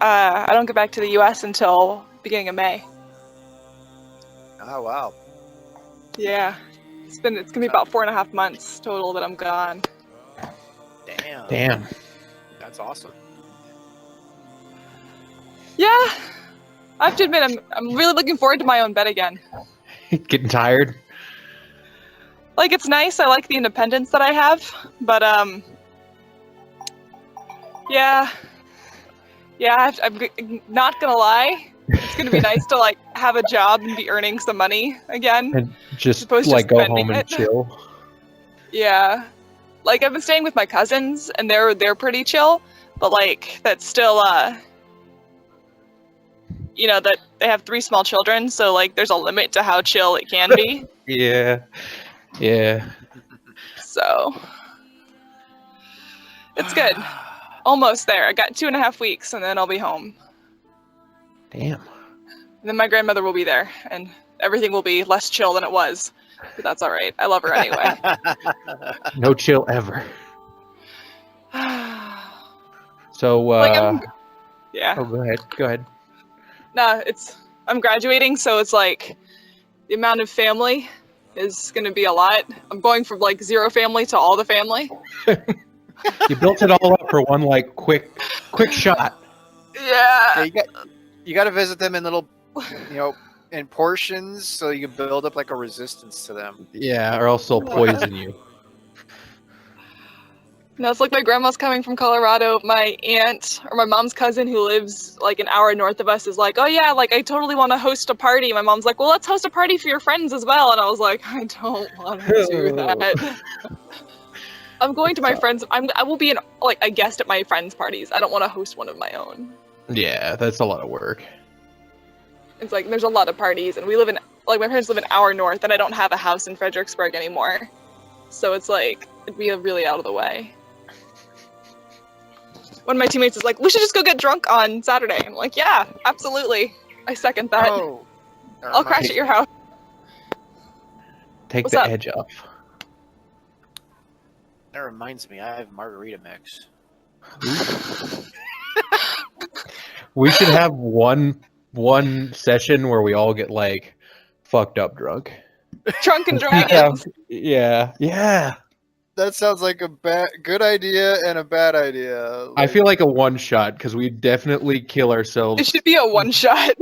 I don't get back to the U.S. until beginning of May. Oh wow. Yeah, it's gonna be about 4.5 months total that I'm gone. Damn. That's awesome. Yeah, I have to admit I'm really looking forward to my own bed again. Getting tired? Like, it's nice. I like the independence that I have, but yeah, I'm not gonna lie. It's gonna be nice to like have a job and be earning some money again, And just opposed to like go spending home and it. chill. Yeah, like I've been staying with my cousins, and they're pretty chill, but like that's still you know, that they have 3 small children, so like there's a limit to how chill it can be. Yeah. So it's good. Almost there. I got 2.5 weeks, and then I'll be home. Damn. And then my grandmother will be there, and everything will be less chill than it was. But that's all right. I love her anyway. No chill ever. So, like yeah. Oh, go ahead. Nah, I'm graduating, so it's like the amount of family is going to be a lot. I'm going from like 0 family to all the family. You built it all up for one like quick shot. Yeah. You got to visit them in little, in portions, so you can build up like a resistance to them. Yeah, or else they'll poison you. No, it's like my grandma's coming from Colorado. My aunt or my mom's cousin who lives like an hour north of us is like, oh yeah, like I totally want to host a party. My mom's like, well, let's host a party for your friends as well. And I was like, I don't want to do that. I'm going to my friends. I will be a guest at my friends' parties. I don't want to host one of my own. Yeah, that's a lot of work. It's like there's a lot of parties, and my parents live an hour north, and I don't have a house in Fredericksburg anymore. So it's like it'd be really out of the way. One of my teammates is like, we should just go get drunk on Saturday. I'm like, yeah, absolutely. I second that. Oh, I'll crash at your house. Take What's the up? edge off. That reminds me, I have margarita mix. We should have one session where we all get like fucked up drunk. Drunk and dragons. Yeah. That sounds like a good idea and a bad idea. I feel like a one shot because we definitely kill ourselves. It should be a one shot.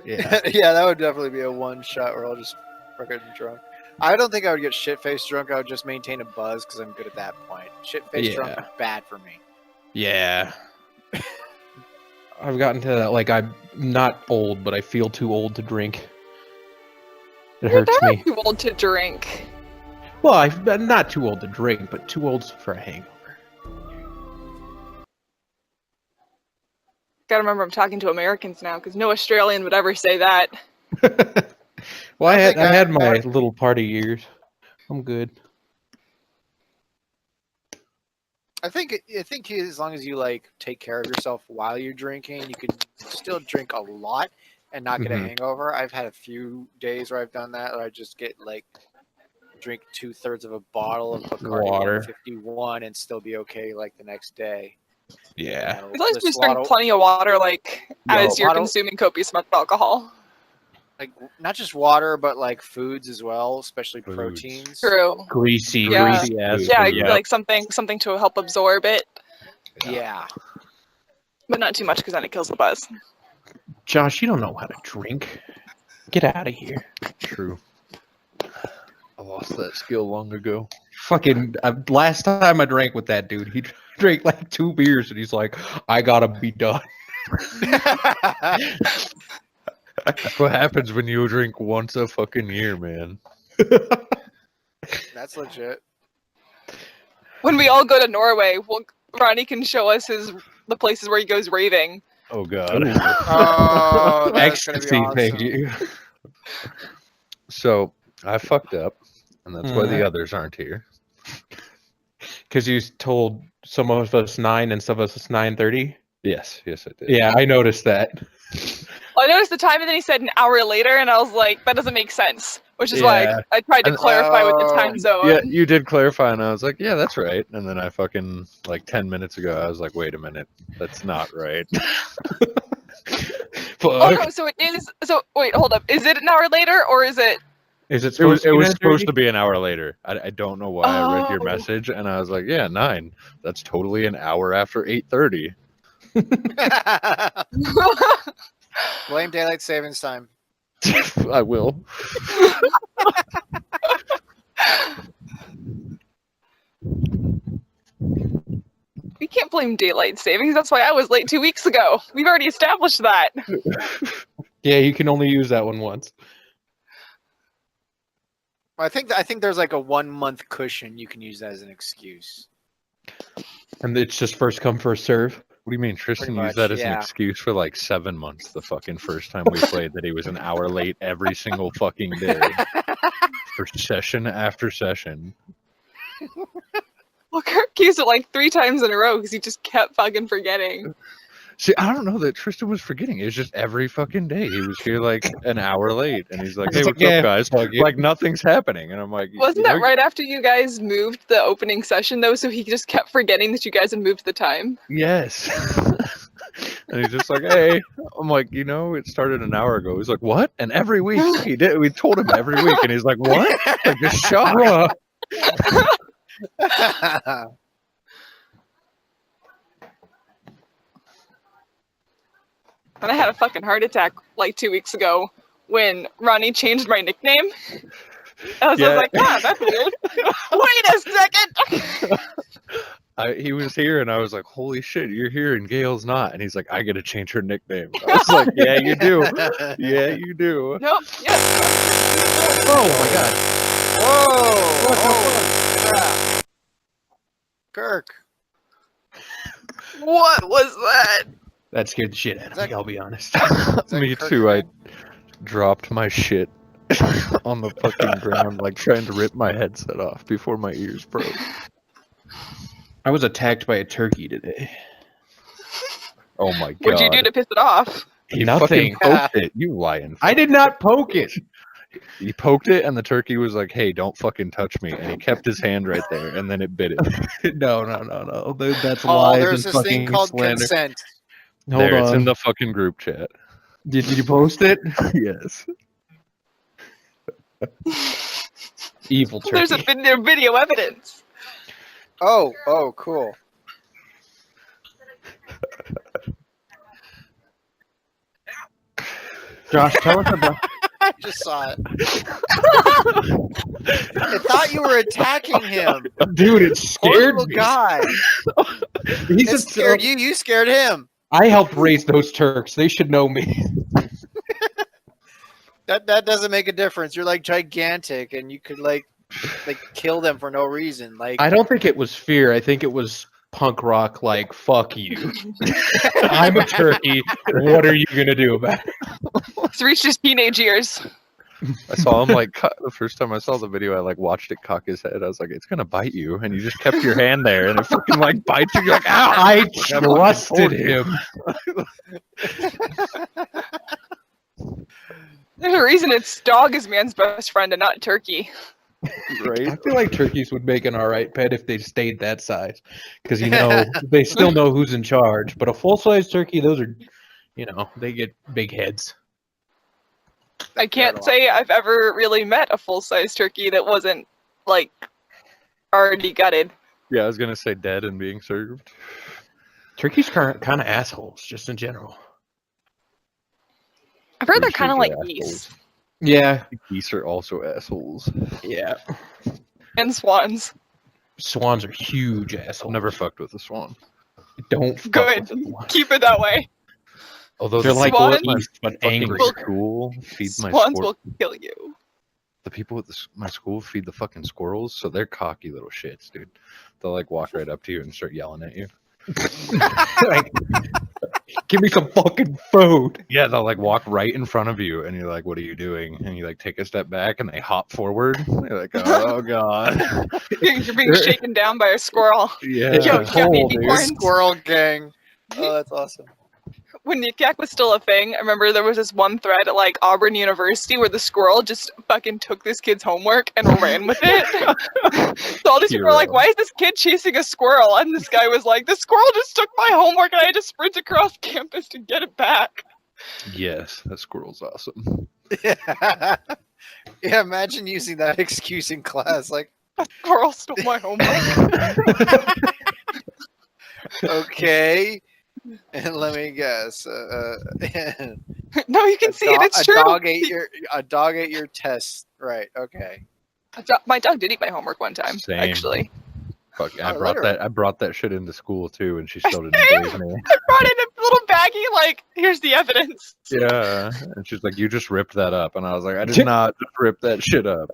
Yeah. Yeah, that would definitely be a one shot where I'll just fucking drunk. I don't think I would get shit-faced drunk. I would just maintain a buzz because I'm good at that point. Shit-faced drunk is bad for me. Yeah. I've gotten to that, like, I'm not old, but I feel too old to drink. It You're hurts never me. too old to drink. Well, I'm not too old to drink, but too old for a hangover. Gotta remember I'm talking to Americans now, because no Australian would ever say that. Well, I had my more... little party years. I'm good. I think as long as you like take care of yourself while you're drinking, you can still drink a lot and not get a hangover. I've had a few days where I've done that. I just get like drink 2/3 of a bottle of Bacardi Water. 151 and still be okay like the next day. Yeah. As long as you just drink plenty of water, as you're consuming copious amounts of alcohol. Like not just water, but like foods as well, especially proteins. True. Greasy ass. Yeah, like something to help absorb it. Yeah. But not too much because then it kills the buzz. Josh, you don't know how to drink. Get out of here. True. I lost that skill long ago. Fucking last time I drank with that dude, he drank like 2 beers and he's like, I gotta be done. That's what happens when you drink once a fucking year, man. That's legit. When we all go to Norway, Ronnie can show us the places where he goes raving. Oh god. Oh, that's gonna be Ecstasy, awesome. thank you. So I fucked up, and that's why the others aren't here. Because you told some of us 9 and some of us 9:30. Yes, I did. Yeah, I noticed that. Well, I noticed the time, and then he said an hour later, and I was like, that doesn't make sense. Which is why I tried to clarify with the time zone. Yeah, you did clarify, and I was like, yeah, that's right. And then I fucking, like 10 minutes ago, I was like, wait a minute, that's not right. Oh no, so it is. So wait, hold up. Is it an hour later or is it? Is it It was, supposed to be supposed 9:30? to be an hour later. I don't know why I read your Oh. message and I was like, yeah, 9. That's totally an hour after 8:30. Blame daylight savings time. I will. We can't blame daylight savings. That's why I was late 2 weeks ago. We've already established that. Yeah, you can only use that one once. I think there's like a 1 month cushion you can use that as an excuse. And it's just first come, first serve. What do you mean? Tristan Pretty used that much, as an yeah. excuse for like 7 months the fucking first time we played that he was an hour late every single fucking day. For session after session. Well, Kirk used it like 3 times in a row because he just kept fucking forgetting. See, I don't know that Tristan was forgetting. It was just every fucking day. He was here like an hour late and he's like, hey, It's like, what's yeah, up, guys? fuck it. Like, nothing's happening. And I'm like, Wasn't that right after you guys moved the opening session though? So he just kept forgetting that you guys had moved the time. Yes. And he's just like, hey. I'm like, it started an hour ago. He's like, what? And every week he did. We told him every week. And he's like, what? Like, just shocked. Bruh. And I had a fucking heart attack like 2 weeks ago when Ronnie changed my nickname. I was Yeah. like, that's weird. Wait a second. He was here and I was like, holy shit, you're here and Gail's not. And he's like, I gotta change her nickname. I was like, yeah, you do. Yeah, you do. Nope. Yes. Oh my god. Whoa! Holy crap. Kirk. What was that? That scared the shit out of Is that- me, I'll be honest. Is that Me Kirk too. I again? dropped my shit on the fucking ground, like trying to rip my headset off before my ears broke. I was attacked by a turkey today. Oh my god. What'd you do to piss it off? You Nothing. fucking poked it, you lying. I did not poke it. He poked it and the turkey was like, hey, don't fucking touch me. And he kept his hand right there and then it bit it. No. Dude, that's Oh, lies there's and this thing fucking called slander. consent. Hold There, on. it's in the fucking group chat. Did you post it? Yes. Evil turkey. There's a video evidence. Oh, cool. Josh, tell us about. I just saw it. I thought you were attacking him. Dude, it scared Horrible me. guy. He's It scared you. You scared him. I helped raise those Turks. They should know me. That doesn't make a difference. You're like gigantic, and you could like kill them for no reason. Like I don't think it was fear. I think it was punk rock. Like fuck you. I'm a turkey. What are you gonna do about it? He's reached his teenage years. I saw him the first time I saw the video, I watched it cock his head. I was like, it's gonna bite you, and you just kept your hand there, and it fucking bites you. You're like, ow! I trusted him. There's a reason it's dog is man's best friend and not turkey. Right? I feel like turkeys would make an alright pet if they stayed that size, because they still know who's in charge. But a full-size turkey, those are, they get big heads. I can't say I've ever really met a full-size turkey that wasn't already gutted. Yeah, I was gonna say dead and being served. Turkeys kind of assholes, just in general. I've heard they're Pretty kind of sure like they're geese Yeah, Geese are also assholes. yeah. and swans. Swans are huge assholes. I've never fucked with a swan. Don't fuck Good. with them. Keep it that way. Although They're like Swans- geese, but fucking angry. school feed my Swans squirrels. will kill you. The people at my school feed the fucking squirrels, so they're cocky little shits, dude. They'll walk right up to you and start yelling at you. Like, give me some fucking food. Yeah, they'll walk right in front of you, and you're like, "What are you doing?" And you take a step back, and they hop forward. You're like, "Oh god." You're being shaken down by a squirrel. Yeah. Yo, It's you got any cold, dude. acorns? Squirrel gang. Oh, that's awesome. When Yik Yak was still a thing, I remember there was this one thread at Auburn University where the squirrel just fucking took this kid's homework and ran with it. So all these people were like, Hero. why is this kid chasing a squirrel? And this guy was like, the squirrel just took my homework and I had to sprint across campus to get it back. Yes, that squirrel's awesome. Yeah. Yeah, imagine using that excuse in class. Like, Carl stole my homework. okay, and let me guess. No, you can see it. It's true. A dog ate your test. Right. Okay. My dog did eat my homework one time, Same. actually. Fuck, Oh, literally. I brought that shit into school too, and she still didn't believe me. I brought in a little baggie, like, here's the evidence. Yeah, and she's like, "You just ripped that up," and I was like, "I did not just rip that shit up."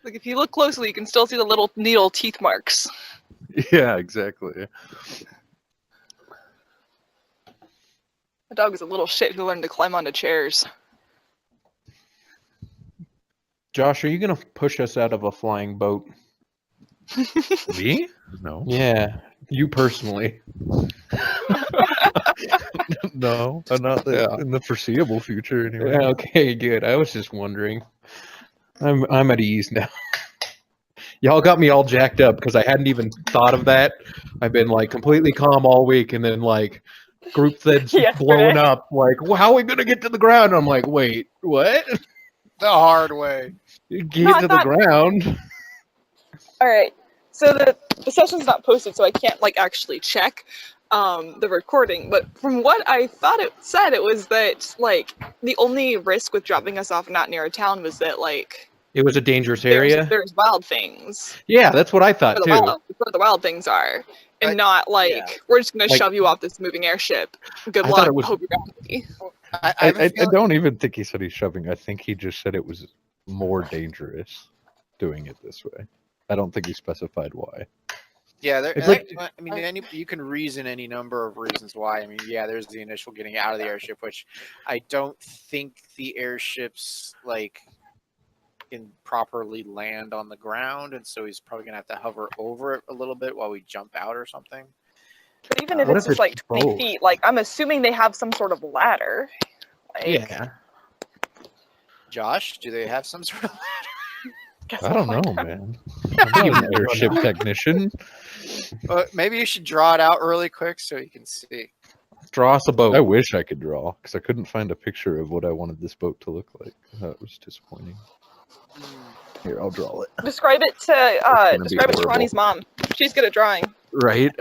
Like, if you look closely, you can still see the little needle teeth marks. Yeah, exactly. The dog is a little shit who learned to climb onto chairs. Josh, are you gonna push us out of a flying boat? Me? No. Yeah, you personally. No, not in the foreseeable future anyway. Yeah, okay, good. I was just wondering. I'm at ease now. Y'all got me all jacked up because I hadn't even thought of that. I've been like completely calm all week, and then like group feds blowing up. Like, well, how are we gonna get to the ground? I'm like, wait, what? The hard way. Get to the ground. All right. So the session's not posted, so I can't like actually check the recording. But from what I thought it said, it was that like the only risk with dropping us off not near a town was that like It was a dangerous area. there's wild things. Yeah, that's what I thought too. Where the wild things are, and not like we're just gonna shove you off this moving airship. Good luck. Hope you're happy. I don't even think he said he's shoving. I think he just said it was more dangerous doing it this way. I don't think he specified why. Yeah, It's like- I mean, you can reason any number of reasons why. I mean, yeah, there's the initial getting out of the airship, which I don't think the airships like can properly land on the ground, and so he's probably gonna have to hover over it a little bit while we jump out or something. But even if What it's if just like it's 20 both? feet, like I'm assuming they have some sort of ladder. Like, Yeah. Josh, do they have some sort of? guess I I'll don't find know, out. man. I'm not an airship technician. Maybe you should draw it out really quick so you can see. Draw us a boat. I wish I could draw because I couldn't find a picture of what I wanted this boat to look like. That was disappointing. Here, I'll draw it. Describe it gonna to be Ronnie's horrible. mom. She's good at drawing. Right?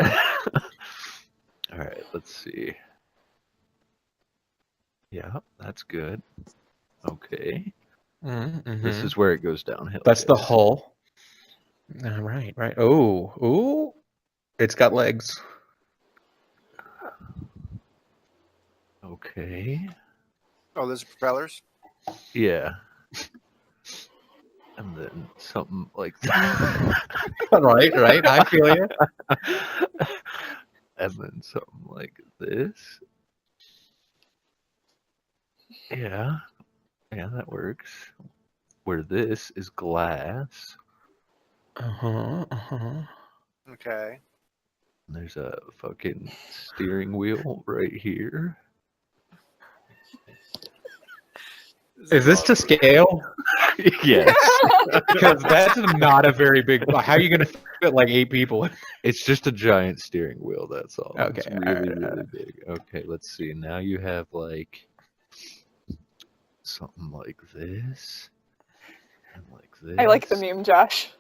All right, let's see. Yeah, that's good. Okay. Mm-hmm. This is where it goes downhill. That's the guys. hull. Right. Oh, it's got legs. Okay. Oh, there's propellers. Yeah. And then something like that. right. I feel you. And then something like this. Yeah. Yeah, that works. Where this is glass. Okay. There's a fucking steering wheel right here. Is this to scale? Yes. Because that's not a very big. How are you going to fit like 8 people? It's just a giant steering wheel, that's all. Okay, It's really, alright, really big. Okay, let's see. Now you have like something like this. And like this. I like the meme, Josh.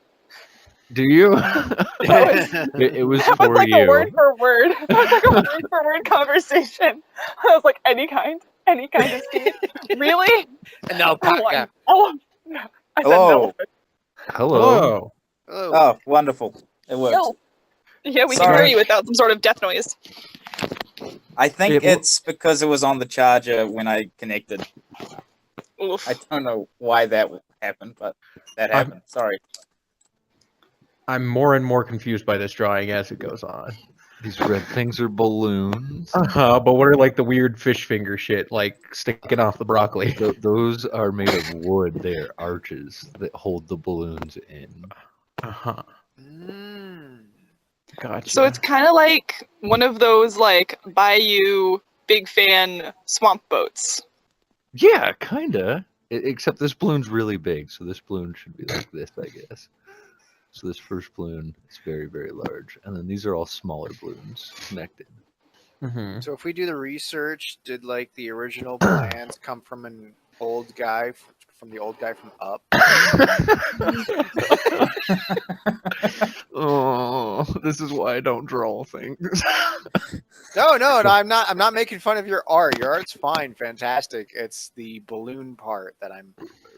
Do you? That it was was for like you. a word for word. That was like a word for word conversation. I was like, any kind of speed. Really? An alpaca. Oh, no. I said Hello. no. Hello. Oh, Oh, wonderful. It works. No. Yeah, we can Sorry. hear you without some sort of death noise. I think It wo- it's because it was on the charger when I connected. Oof. I don't know why that happened, but that I'm- happened. Sorry. I'm more and more confused by this drawing as it goes on. These red things are balloons. But what are like the weird fish finger shit, like sticking off the broccoli? Those are made of wood. They are arches that hold the balloons in. Gotcha. So it's kind of like one of those like Bayou big fan swamp boats. Yeah, kinda. Except this balloon's really big, so this balloon should be like this, I guess. So this first balloon is very, very large, and then these are all smaller balloons connected. Mm-hmm. So if we do the research, did like the original plans come from an old guy from the old guy from Up? Oh, this is why I don't draw things. No, I'm not. I'm not making fun of your art. Your art's fine, fantastic. It's the balloon part that I'm.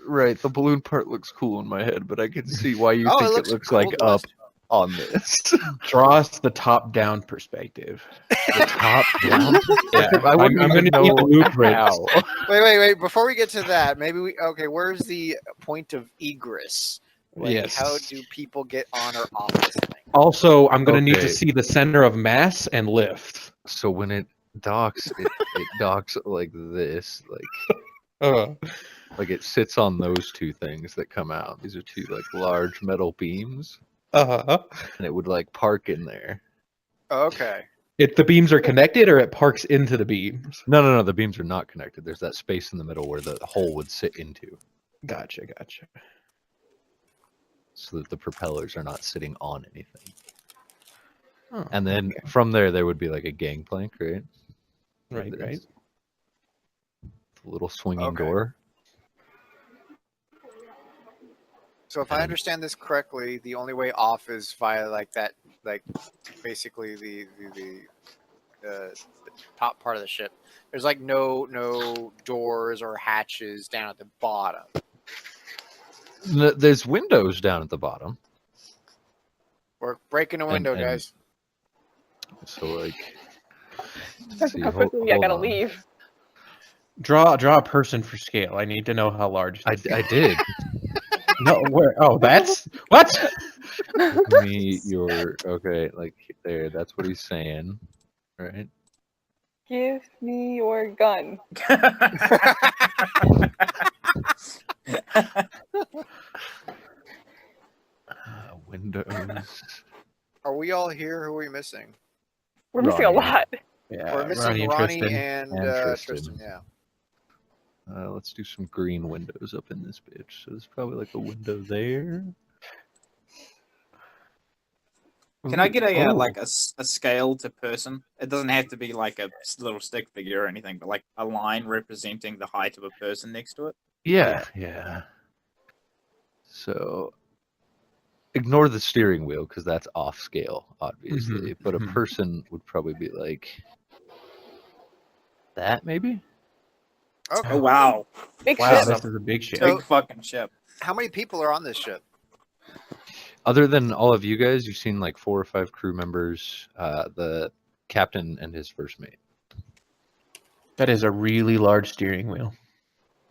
Right, the balloon part looks cool in my head, but I can see why you Oh, think it it looks looks cool like to us. Up on this. Draw us the top-down perspective. The top down. Yeah, I wouldn't I'm even gonna need know blueprints. how. Wait. Before we get to that, maybe we. Okay, where's the point of egress? Like, Yes. how do people get on or off this thing? Also, I'm gonna need Okay. to see the center of mass and lift. So when it docks, it docks like this, like it sits on those two things that come out. These are two like large metal beams, Uh-huh. and it would like park in there. Okay. If the beams are connected, or it parks into the beams. No, the beams are not connected. There's that space in the middle where the hole would sit into, Gotcha. so that the propellers are not sitting on anything. Oh, And then okay. from there would be like a gangplank, right? Right. The little swinging Okay. door. So if I understand this correctly, the only way off is via like that, like basically the top part of the ship. There's like no doors or hatches down at the bottom. There's windows down at the bottom. We're breaking a window, and- guys. So like, That's see, how hold- quickly I hold gotta on. leave. Draw a person for scale. I need to know how large. I this is. did. No, where? Oh, that's what? Give me your okay, like there. That's what he's saying, right? Give me your gun. Windows. Are we all here? Who are we missing? We're missing a Ronnie. lot. Yeah, We're missing Ronnie Ronnie and Tristan. and And Tristan. Tristan. Yeah. Let's do some green windows up in this bitch. So there's probably like a window there. Can I get Oh. a scale to person? It doesn't have to be like a little stick figure or anything, but like a line representing the height of a person next to it. Yeah. So ignore the steering wheel because that's off scale, obviously. But a mhm. person would probably be like that, maybe. Okay. Oh wow, Big Wow, ship. this is a big ship. So- big fucking ship. How many people are on this ship? Other than all of you guys, you've seen like 4 or 5 crew members, the captain and his first mate. That is a really large steering wheel.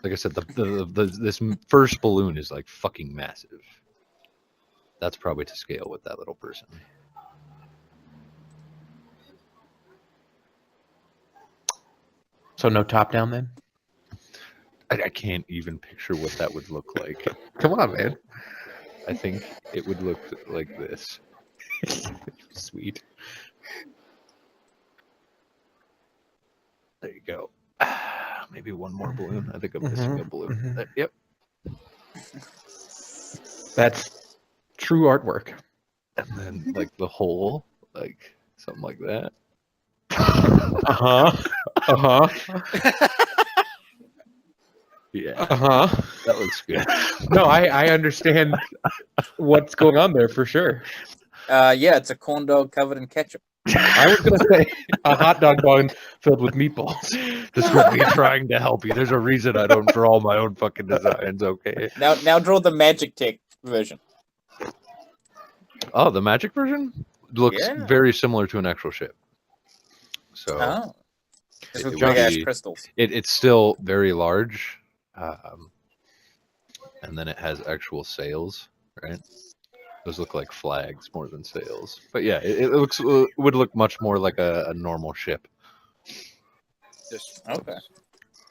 Like I said, this first balloon is like fucking massive. That's probably to scale with that little person. So no top down then? I can't even picture what that would look like. Come on, man. I think it would look like this. Sweet. There you go. Maybe one more balloon. I think I'm missing a balloon. mhm. Yep. That's true artwork. And then like the hole, like something like that. Yeah, that looks good. No, I understand what's going on there for sure. Yeah, it's a corn dog covered in ketchup. I was gonna say a hot dog bun filled with meatballs. This would be trying to help you. There's a reason I don't draw my own fucking designs, okay? Now draw the Magic Tech version. Oh, the magic version looks Yeah. very similar to an actual ship. So Oh, just it with would big ass be- crystals. it's still very large, and then it has actual sails, right? Those look like flags more than sails. But yeah, it would look much more like a normal ship Just Okay.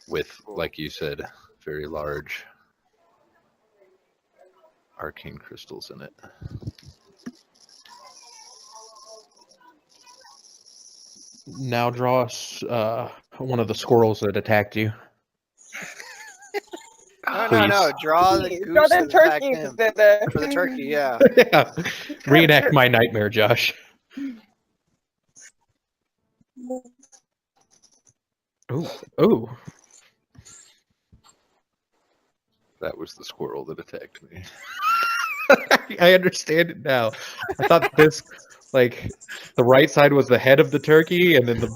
with, like you said, very large arcane crystals in it. Now draw us one of the squirrels that attacked you. No, Please. draw the Please, goose draw the that attacked turkey him. instead of For the turkey, yeah. Yeah. Reenact my nightmare, Josh. Oh. That was the squirrel that attacked me. I understand it now. I thought this, like, the right side was the head of the turkey, and then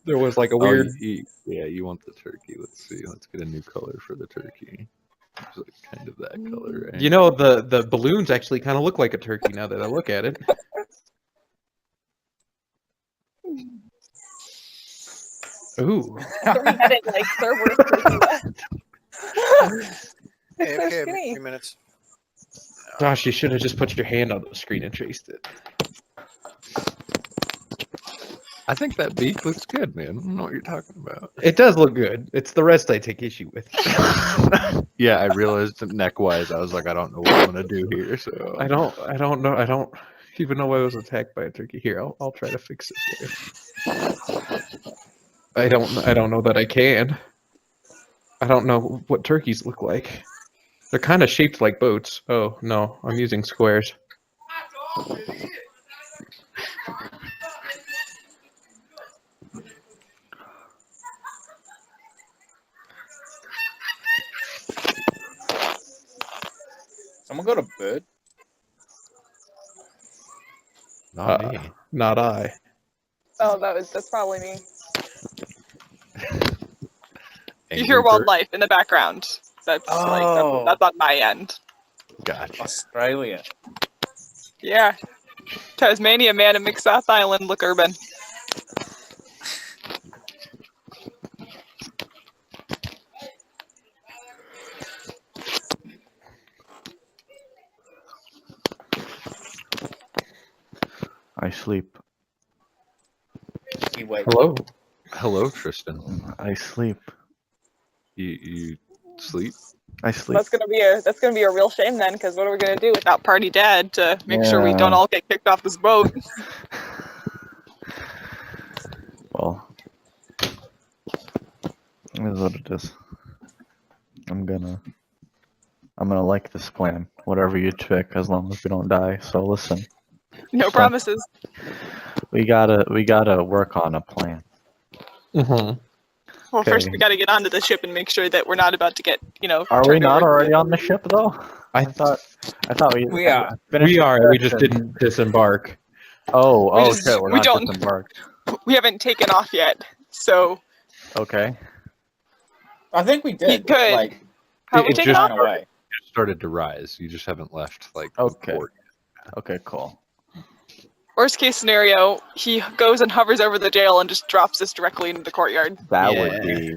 there was like a weird. Yeah, you want the turkey. Let's see. Let's get a new color for the turkey. It's like kind of that color, right? You know, the balloons actually kind of look like a turkey now that I look at it. Ooh. three-headed like Cerberus turkey left. Hey, So okay, skinny. 3 minutes. Josh, you should have just put your hand on the screen and traced it. I think that beak looks good, man. I don't know what you're talking about. It does look good. It's the rest I take issue with. Yeah, I realized neck-wise, I was like, I don't know what I'm gonna do here. So I don't know. I don't even know I was attacked by a turkey. Here, I'll try to fix it for you. I don't know that I can. I don't know what turkeys look like. They're kind of shaped like boats. Oh no, I'm using squares. Someone got a bird. not me. Not I. Oh, that's probably me. You Angry hear bird? wildlife in the background. That's Oh. that's on my end. Gotcha. Australia. Yeah. Tasmania, man, it makes South Island look urban. I sleep. You wait. Hello. Hello, Tristan. I sleep. You sleep? I sleep. That's gonna be a real shame then, because what are we gonna do without Party Dad to make sure we Yeah. don't all get kicked off this boat? Well, it is what it is. I'm gonna like this plan, whatever you pick, as long as we don't die. So listen, No So- promises. we gotta work on a plan. Mm-hmm. Well, first Okay. we gotta get onto the ship and make sure that we're not about to get, Are we turned not over. already on the ship though? I thought We are. finished We are. the We just session. didn't disembark. Oh, just- shit, we're we not don't- disembarked. We haven't taken off yet, so Okay. I think we he did. could. Like, Have we it taken just- off? ran away. It started to rise. You just haven't left like the Okay. port. Okay, cool. Worst case scenario, he goes and hovers over the jail and just drops us directly into the courtyard. That Yeah. would be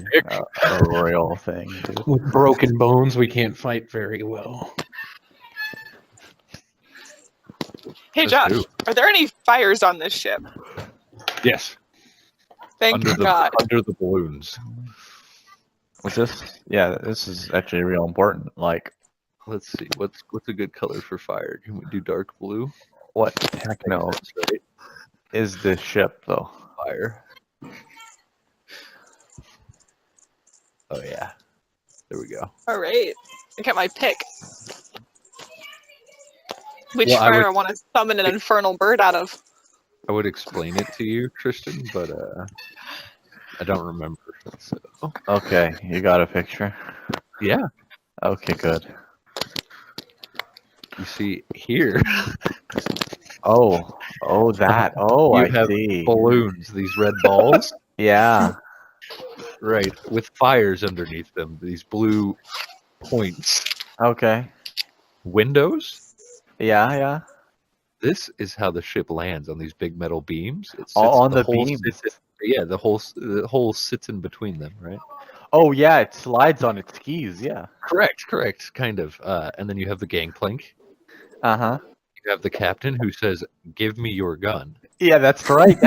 a real thing, dude. With broken bones, we can't fight very well. Hey Us Josh, too. are there any fires on this ship? Yes. Thank God. Under the balloons. Was this? Yeah, this is actually real important. Like, Let's see. What's a good color for fire? Can we do dark blue? what techno That's right. is this ship though? Fire. Oh yeah. There we go. All right, I got my pick. Which Well, I fire would- I want to summon an infernal bird out of? I would explain it to you, Tristan, but I don't remember. So. Okay, you got a picture. Yeah. Okay, good. You see here, Oh, that. Oh, You I have see. balloons, these red balls, Yeah. right, with fires underneath them. These blue points. Okay. Windows. Yeah. This is how the ship lands on these big metal beams. It sits, Oh, on the whole beams. yeah, the whole sits in between them, right? Oh, yeah. It slides on its skis. Yeah. Correct, kind of. And then you have the gangplank. Uh-huh. You have the captain who says, "Give me your gun." Yeah, that's right.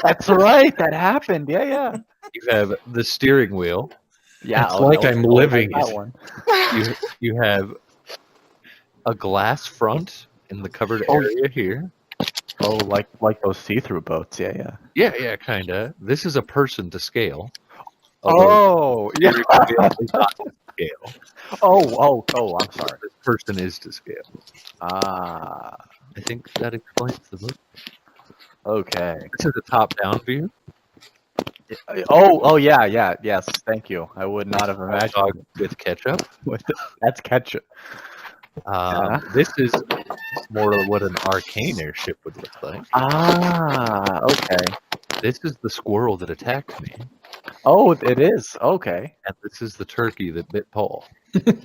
That's right. That happened. Yeah. You have the steering wheel. Yeah. It's like that was I'm cool. I like living that it. one. You have a glass front in the covered Oh. area here. Oh, like those see-through boats. Yeah. Yeah, kinda. This is a person to scale. Although Oh, yeah. very conveniently not. scale. Oh, I'm sorry. This person is to scale. Ah, I think that explains the book. okay. This is a top-down view. Oh, yeah, yes. Thank you. I would not have Dog imagined. with ketchup. That's ketchup. This is more what an arcane airship would look like. Ah, okay. This is the squirrel that attacked me, Oh, it is. Okay. and this is the turkey that bit Paul.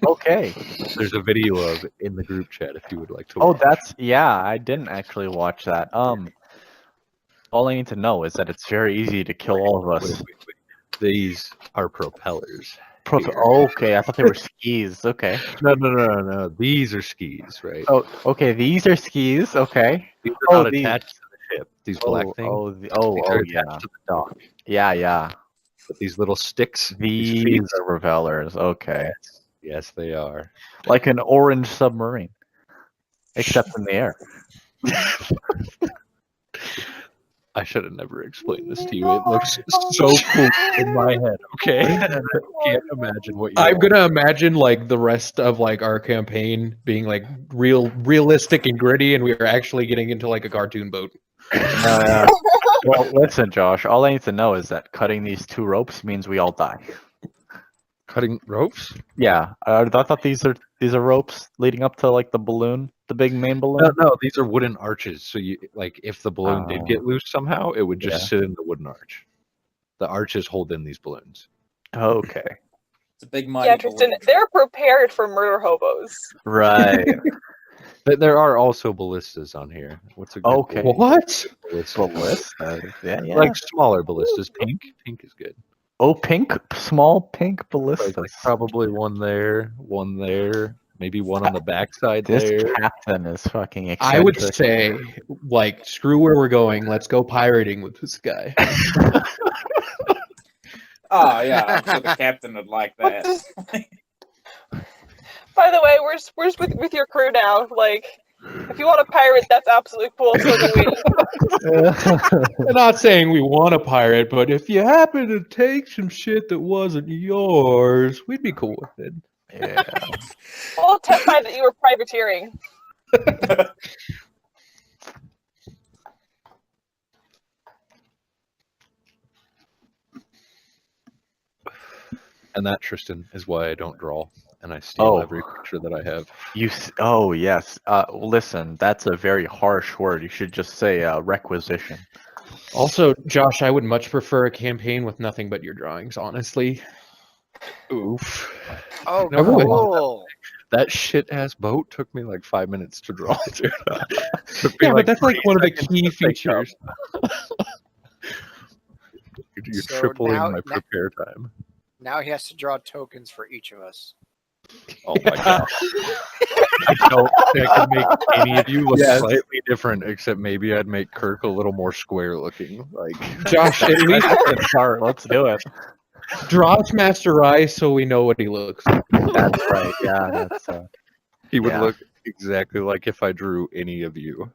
Okay. There's a video of it in the group chat if you would like to Oh, watch. I didn't actually watch that. All I need to know is that it's very easy to kill all of us. Wait. These are propellers. Okay, I thought they were skis. Okay. No. These are skis, right? Oh, okay. These are skis. Okay. These are Oh, not these. attached to the ship. These black things. These are Yeah. attached to the dock. Yeah. But these little sticks. These feet. are propellers. Okay. Yes, they are. Like an orange submarine, except in the air. I should have never explained this to you. It looks so cool in my head, okay? And I can't imagine what you I'm gonna imagine like the rest of like our campaign being like realistic and gritty, and we are actually getting into like a cartoon boat. Well, listen, Josh. All I need to know is that cutting these 2 ropes means we all die. Cutting ropes? Yeah, I thought these are ropes leading up to like the balloon, the big main balloon. No, these are wooden arches. So you like if the balloon did get loose somehow, it would just sit in the wooden arch. The arches hold in these balloons. Okay. It's a big mighty Yeah, Tristan, balloon. they're prepared for murder hobos. Right. But there are also ballistas on here. What's a good Okay. What? Ballista. Yeah. Like smaller ballistas. Pink is good. Oh, small pink ballistas. Like probably one there, maybe one on the backside This there. captain is fucking eccentric. I would say, like, screw where we're going. Let's go pirating with this guy. Oh yeah, I'm sure the captain would like that. By the way, we're just with your crew now. Like, if you want a pirate, that's absolutely cool. So do we. I'm not saying we want a pirate, but if you happen to take some shit that wasn't yours, we'd be cool with it. Yeah. We'll testify that you were privateering. And that, Tristan, is why I don't draw, and I steal every creature that I have. Oh yes. Listen, that's a very harsh word. You should just say requisition. Also, Josh, I would much prefer a campaign with nothing but your drawings, honestly. Oof. Oh, I would. cool. That shit-ass boat took me like 5 minutes to draw. Dude. Yeah, but that's like one of the key features. You're So tripling now- my prepare time. Now he has to draw tokens for each of us. Oh my god. I don't think I could make any of you look slightly different, except maybe I'd make Kirk a little more square looking. Like Josh, at least Start. Let's do it. draw us Master Eye so we know what he looks like. That's right. Yeah. That's. he would Yeah. look exactly like if I drew any of you.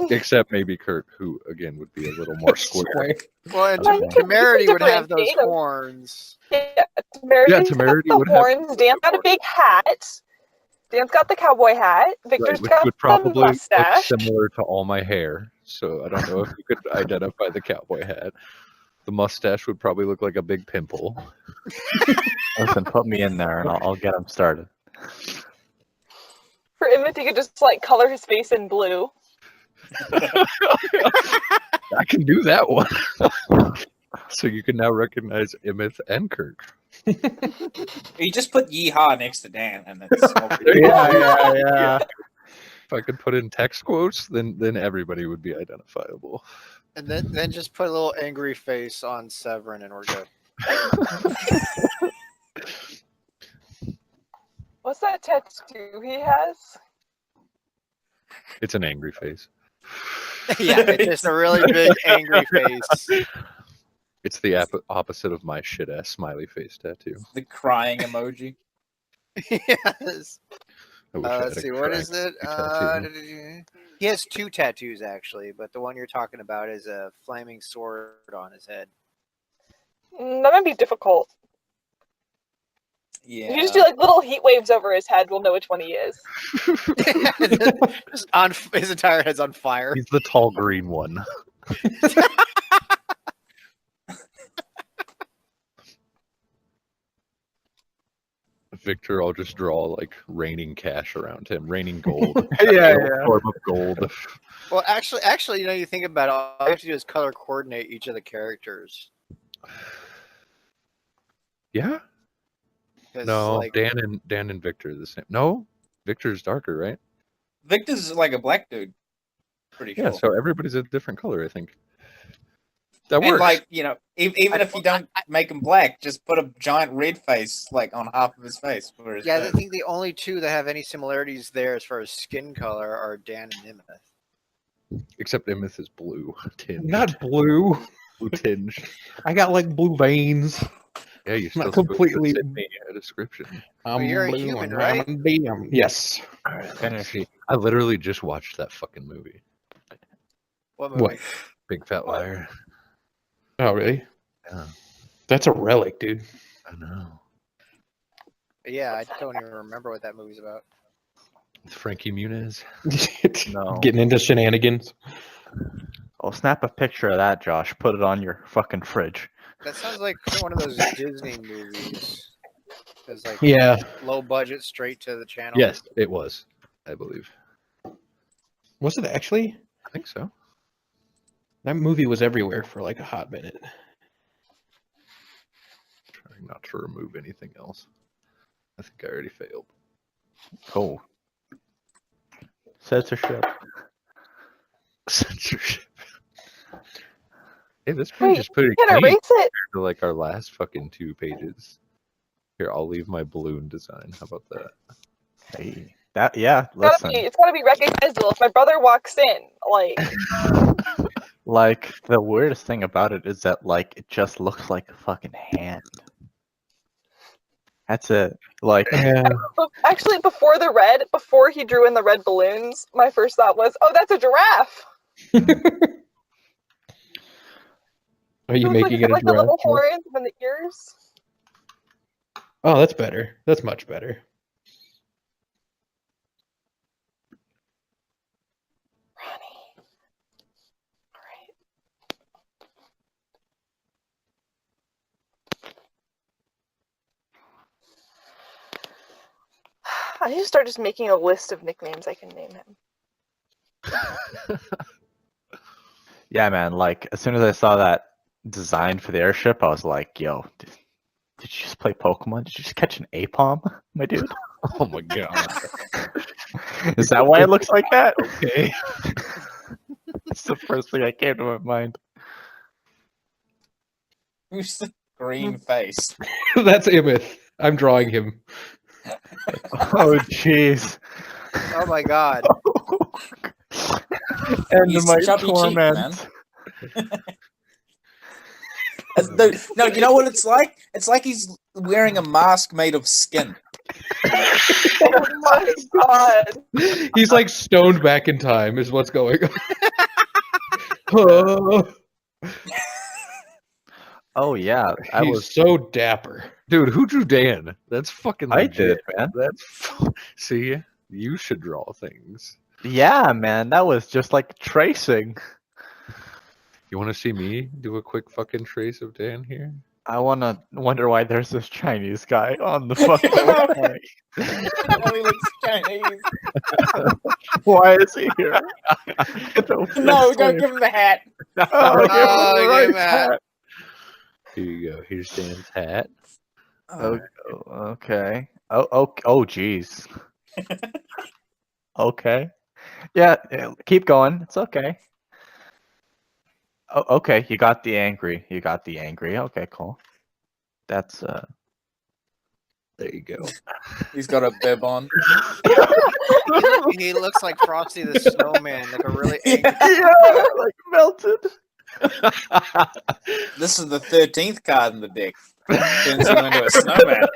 Except maybe Kirk, who again would be a little more square. Well, and Okay. Temerity would have those Differentiate 'em. horns. Yeah, Temerity's Temerity got would the have- horns. Dan's got a big hat. Dan's got the cowboy hat. Victor's Which got would the probably look mustache. similar to all my hair. So I don't know if you could identify the cowboy hat. The mustache would probably look like a big pimple. Listen, put me in there, and I'll get him started. For Immeth, you could just like color his face in blue. I can do that one. So you can now recognize Immeth and Kirk. You just put yeehaw next to Dan, and it's Yeah. If I could put in text quotes, then everybody would be identifiable. And then just put a little angry face on Severin and we're good. What's that tattoo he has? It's an angry face. Yeah, it's just a really big angry face. It's the opposite of my shit ass smiley face tattoo. the crying emoji. Yes. I wish I had Let's a see, what is crack it? tattoo. He has 2 tattoos actually, but the one you're talking about is a flaming sword on his head. That might be difficult. Yeah. You just do like little heat waves over his head. We'll know which one he is. Just on his entire head's on fire. He's the tall green one. Victor, I'll just draw like raining cash around him, raining gold. Yeah, Storm of gold. Well, actually, you think about it, all you have to do is color coordinate each of the characters. Yeah. 'Cause, No, like, Dan and Victor are the same. No, Victor's darker, right? Victor's like a black dude. Pretty Yeah. sure. So everybody's a different color, I think. That And works. like, even if you don't make him black, just put a giant red face like on half of his face. For his yeah, I face. think the only two that have any similarities there as far as skin color are Dan and Immeth. Except Immeth is blue tinged. Not blue. Blue tinged. I got like blue veins. Yeah, you Not still completely- send me a description. I'm you're a blue human, and right? I'm a DM. Yes. See, I literally just watched that fucking movie, What movie? What? Big Fat Liar. Oh, really? Yeah, That's a relic, dude. I know. Yeah, I don't even remember what that movie's about. It's Frankie Muniz. No. Getting into shenanigans. Oh, snap a picture of that, Josh. Put it on your fucking fridge. That sounds like one of those Disney movies. It's like Yeah. low budget, straight to the channel. Yes, it was. I believe. Was it actually? I think so. That movie was everywhere for like a hot minute. Trying not to remove anything else. I think I already failed. Oh. Censorship. Censorship. Hey, this page Wait, is pretty you can clean erase it. compared to like our last fucking 2 pages. Here, I'll leave my balloon design. How about that? Hey. That, yeah, It's listen. gotta be recognizable. If my brother walks in, like, Like, the weirdest thing about it is that, like, it just looks like a fucking hand. That's it. Like, Yeah. actually, before he drew in the red balloons, my first thought was, "Oh, that's a giraffe." Are you Looks making it a like the little giraffe? horns and the ears. Oh, that's better. That's much better. Ronnie. All right. I need to start just making a list of nicknames I can name him. yeah, man, like, as soon as I saw that design for the airship, I was like, yo, did you just play Pokemon? Did you just catch an Apom, my dude? Oh my god. Is that why it looks like that? Okay. It's the first thing that came to my mind. Who's the green face? That's Immeth. I'm drawing him. Oh, jeez. Oh my god. And He's my chubby cheek, torment. No, you know what it's like? It's like he's wearing a mask made of skin. Oh my god! He's like stoned back in time, is what's going on. Oh, yeah. I He's was. so dapper. Dude, who drew Dan? That's fucking I legit. did, man. That's see, you should draw things. Yeah, man. That was just like tracing. You want to see me do a quick fucking trace of Dan here? I wonder why there's this Chinese guy on the fucking website. He looks Chinese. Why is he here? No, don't give him the hat. Oh, give him Oh, the give right him that. hat. Here you go. Here's Dan's hat. Oh, okay. Oh, jeez. Okay. Yeah, keep going. It's okay. Oh, okay. You got the angry. Okay, cool. That's There you go. He's got a bib on. He looks like Frosty the Snowman, like a really angry. yeah, like melted. This is the 13th card in the deck. Turns him into a snowman.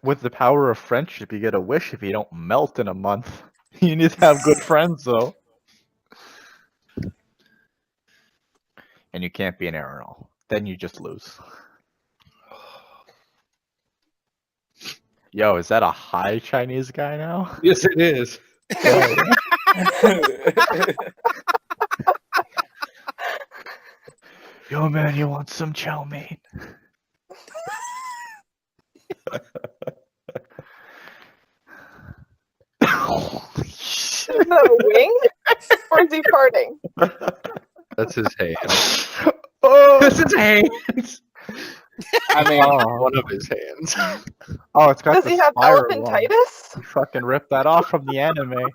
With the power of friendship, you get a wish if you don't melt in a month. You need to have good friends, though. And you can't be an Aerenal. then you just lose. Yo, is that a high Chinese guy now? Yes, it is. Yo, man, you want some chow mein? Holy shit. Is that a wing? Or is he farting? That's his hand. This is hands. I mean, One of his hands. Oh, it's got Does the he have spiral on it. elephantitis? You fucking ripped that off from the anime.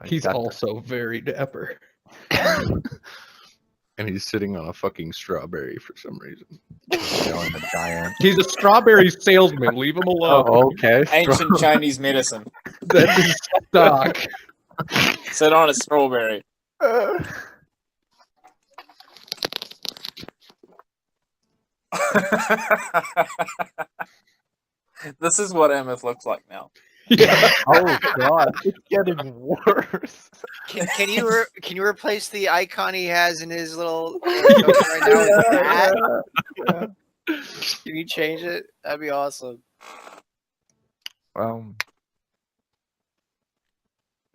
He's got also very dapper. And he's sitting on a fucking strawberry for some reason. showing the giant. He's a strawberry salesman. Leave him alone. Oh, okay. ancient Chinese medicine. That's his stock. Sit on a strawberry. This is what Immeth looks like now. Yeah. Oh god, it's getting worse. Can you replace the icon he has in his little token right now with that? Can you change it? That'd be awesome.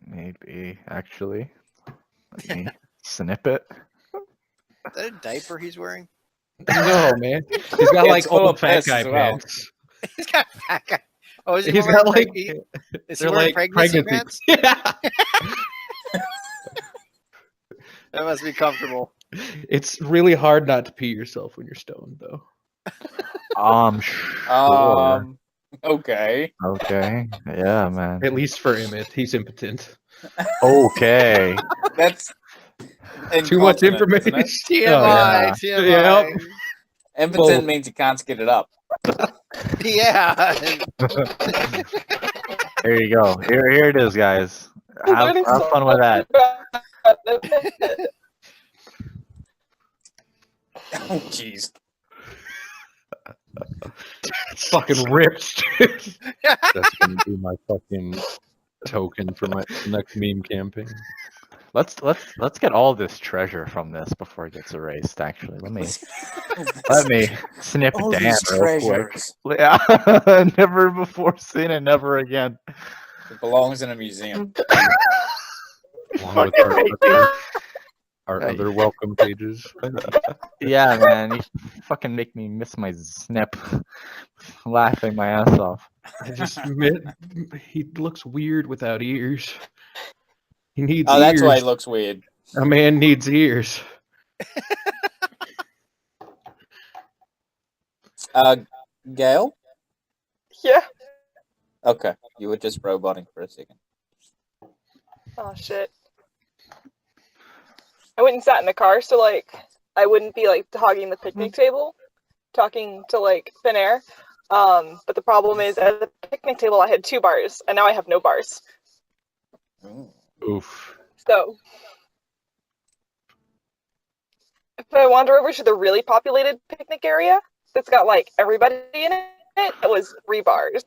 Maybe actually. Let me snip it. Is that a diaper he's wearing? No, man. He's got Yeah, like it's full old of fat piss guy as well. pants. He's got fat guy. Oh, is he He's wearing got like is he they're wearing like pregnancy pregnancy. pants? Yeah. That must be comfortable. It's really hard not to pee yourself when you're stoned, though. Sure. Okay. Okay. Yeah, man. At least for Immeth, he's impotent. Okay. That's Too much incontinent, isn't information. it? TMI, yeah. TMI. Yep. Impotent Well- means you can't get it up. Yeah. Here you go. Here it is, guys. Have fun with that. Oh, jeez. It's fucking ripped. That's gonna be my fucking token for my next meme campaign. Let's get all this treasure from this before it gets erased. Actually, let me snip All Dan these real quick. treasures. Yeah, never before seen it, never again. It belongs in a museum. Along with our other welcome pages. Yeah, man, you fucking make me miss my snip. Laughing my ass off. I just admit, he looks weird without ears. He needs Oh, ears. that's why it looks weird. A man needs ears. Gail? Yeah. Okay, you were just roboting for a second. Oh shit. I went and sat in the car, so like I wouldn't be like hogging the picnic table, talking to like thin air. But the problem is at the picnic table I had 2 bars, and now I have no bars. Oof. So if I wander over to the really populated picnic area that's got like everybody in it, it was 3 bars.